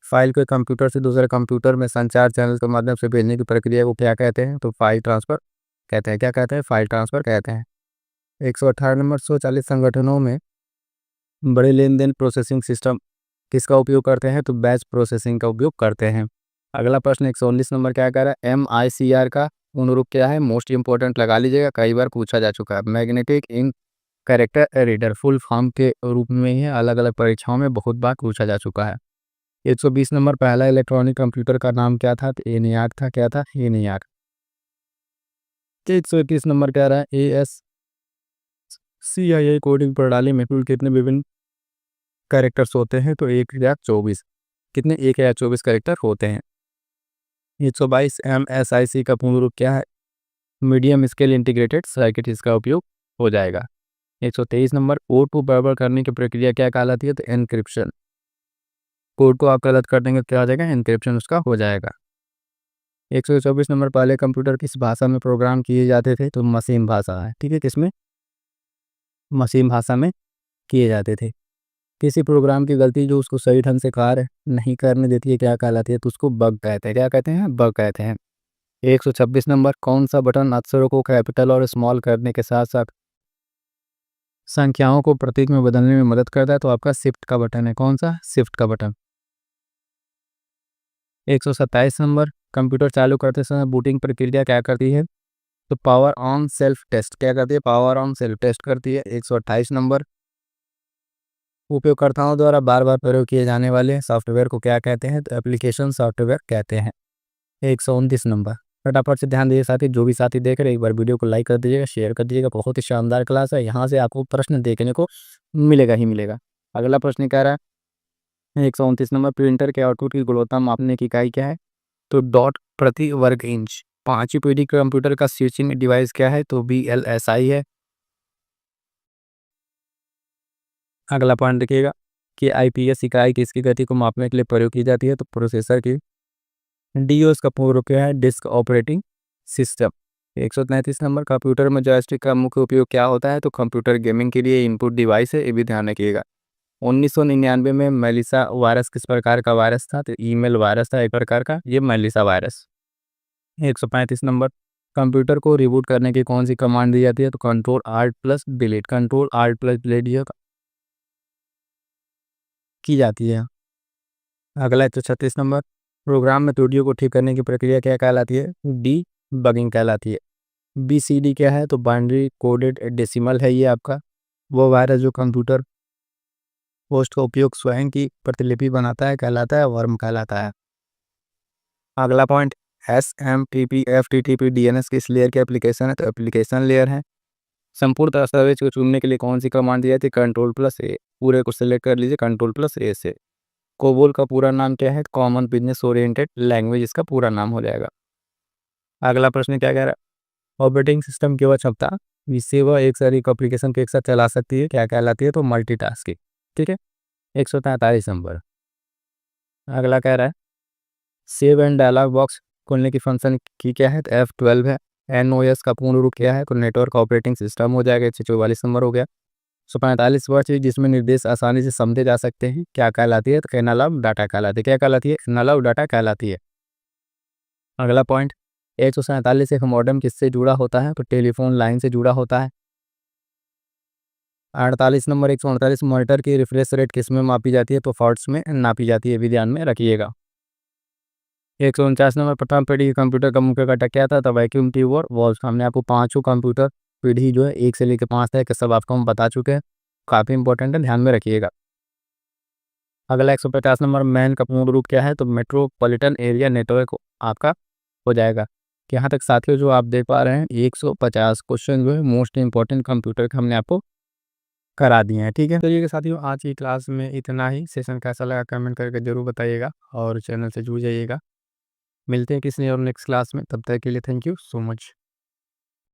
फाइल को कंप्यूटर से दूसरे कंप्यूटर में संचार चैनल के माध्यम से भेजने की प्रक्रिया को क्या कहते हैं, तो फाइल ट्रांसफर कहते हैं, क्या कहते हैं, फाइल ट्रांसफर कहते हैं। 118 नंबर, स्वचालित संगठनों में बड़े लेन देन प्रोसेसिंग सिस्टम किसका उपयोग करते हैं, तो बैच प्रोसेसिंग का उपयोग करते हैं। अगला प्रश्न 119 नंबर क्या कह रहा है, MICR का पूर्ण रूप क्या है, मोस्ट इंपॉर्टेंट लगा लीजिएगा, कई बार पूछा जा चुका है। Magnetic ink character reader, full form के रूप में ही अलग अलग परीक्षाओं में बहुत बार पूछा जा चुका है। 120 नंबर, पहला इलेक्ट्रॉनिक कंप्यूटर का नाम क्या था, तो ENIAC था, क्या था, ENIAC। 121 नंबर कह रहा है, ASCII कोडिंग प्रणाली में टूल कितने विभिन्न कैरेक्टर्स होते हैं तो 1024 कितने 1024 कैरेक्टर होते हैं। 122 MSIC का पूर्ण रूप क्या है? मीडियम स्केल इंटीग्रेटेड सर्किट, इसका उपयोग हो जाएगा। 123 नंबर कोड को बराबर करने की प्रक्रिया क्या कहलाती है? तो एनक्रिप्शन। कोड को आप गलत कर देंगे तो क्या हो जाएगा? एनक्रिप्शन उसका हो जाएगा। 124 नंबर पहले कंप्यूटर किस भाषा में प्रोग्राम किए जाते थे? तो मशीन भाषा है, ठीक है, किसमें? मशीन भाषा में किए जाते थे। किसी प्रोग्राम की गलती जो उसको सही ढंग से कार्य नहीं करने देती है क्या कहलाती है? तो उसको बग कहते हैं। क्या कहते हैं? बग कहते हैं। 126 नंबर कौन सा बटन अक्षरों को कैपिटल और स्मॉल करने के साथ साथ संख्याओं को प्रतीक में बदलने में मदद करता है? तो आपका शिफ्ट का बटन है। कौन सा? शिफ्ट का बटन। 127 नंबर कंप्यूटर चालू करते समय बूटिंग प्रक्रिया क्या करती है? तो पावर ऑन सेल्फ टेस्ट क्या करती है? पावर ऑन सेल्फ टेस्ट करती है। 128 नंबर उपयोगकर्ताओं द्वारा बार बार प्रयोग किए जाने वाले सॉफ्टवेयर को क्या कहते हैं? तो एप्लीकेशन सॉफ्टवेयर कहते हैं। 129 नंबर फटाफट से ध्यान दीजिए साथी, जो भी साथी देख रहे हैं एक बार वीडियो को लाइक कर दीजिएगा, शेयर कर दीजिएगा। बहुत ही शानदार क्लास है, यहाँ से आपको प्रश्न देखने को मिलेगा ही मिलेगा। अगला प्रश्न कह रहा है 129 नंबर प्रिंटर के आउटपुट की गुणवत्ता मापने की इकाई क्या है? तो डॉट प्रति वर्ग इंच। 5वीं पीढ़ी के कंप्यूटर का स्विचिंग डिवाइस क्या है? तो VLSI है। अगला पॉइंट देखिएगा कि IPS इकाई किसकी गति को मापने के लिए प्रयोग की जाती है? तो प्रोसेसर की। DOS का पूर्ण रूप क्या है? Disk operating system. 133 number computer में जॉयस्टिक का मुख्य उपयोग क्या होता है? तो कंप्यूटर गेमिंग के लिए इनपुट डिवाइस है, ये भी ध्यान रखिएगा। 1999 में मेलिसा वायरस किस प्रकार का वायरस था? तो ईमेल वायरस था एक प्रकार का, ये मेलिसा वायरस। 135 नंबर कंप्यूटर को रिबूट करने की कौन सी कमांड दी जाती है? तो Ctrl+Delete। Ctrl+Delete ये की जाती है। अगला 136 नंबर प्रोग्राम में त्रुटियों को ठीक करने की प्रक्रिया क्या कहलाती है? डी बगिंग कहलाती है। BCD क्या है? तो बाइनरी कोडेड डेसिमल है ये आपका। वो वायरस जो कंप्यूटर होस्ट का उपयोग स्वयं की प्रतिलिपि बनाता है कहलाता है वर्म कहलाता है। अगला पॉइंट SMTP FTTP DNS किस लेयर की एप्लीकेशन है? तो एप्लीकेशन लेयर है। संपूर्ण दस्तावेज को चुनने के लिए कौन सी कमांड दी जाती है? Ctrl+A। पूरे को सिलेक्ट कर लीजिए Ctrl+A से। कोबोल का पूरा नाम क्या है? कॉमन बिजनेस ओरिएंटेड लैंग्वेज इसका पूरा नाम हो जाएगा। अगला प्रश्न क्या कह रहा है? ऑपरेटिंग सिस्टम की वह क्षमता जिससे वह एक से अधिक एप्लीकेशन को एक साथ चला सकती है क्या कहलाती है? तो मल्टीटास्किंग, ठीक है। 143 नंबर अगला कह रहा है सेव एंड डायलॉग बॉक्स खोलने की फंक्शन की क्या है? तो F12 है। NOS का पूर्ण रूप क्या है? तो नेटवर्क ऑपरेटिंग सिस्टम हो जाएगा। 144 नंबर हो गया। 145 वर्ड चीज जिसमें निर्देश आसानी से समझे जा सकते हैं क्या कहलाती है? तो कैनाल ऑफ डाटा कहलाती है। क्या कहलाती है? कैनाल ऑफ डाटा कहलाती है। अगला पॉइंट 147 एक मॉडेम किससे जुड़ा होता है? तो टेलीफोन लाइन से जुड़ा होता है। 48 नंबर 148 मॉनिटर की रिफ्रेश रेट किस में मापी जाती है? तो फॉर्ट्स में नापी जाती है, भी ध्यान में रखिएगा। 149 नंबर प्रथम पीढ़ी के कंप्यूटर का मुख्य घटक क्या था? तो वैक्यूम ट्यूब और वॉल्व। हमने आपको पांचों कंप्यूटर पीढ़ी जो है 1 से लेकर 5 तक सब आपको हम बता चुके हैं, काफ़ी इंपॉर्टेंट है, ध्यान में रखिएगा। अगला 150 नंबर मैन का पूर्ण रूप क्या है? तो मेट्रोपॉलिटन एरिया नेटवर्क आपका हो जाएगा। यहाँ तक साथियों जो आप देख पा रहे हैं 150 क्वेश्चन जो है मोस्ट इंपॉर्टेंट कंप्यूटर के हमने आपको करा दिए हैं, ठीक है। चलिए साथियों आज की क्लास में इतना ही। सेशन कैसा लगा कमेंट करके जरूर बताइएगा और चैनल से जुड़ जाइएगा। मिलते हैं किसी और नेक्स्ट क्लास में, तब तक के लिए थैंक यू सो मच।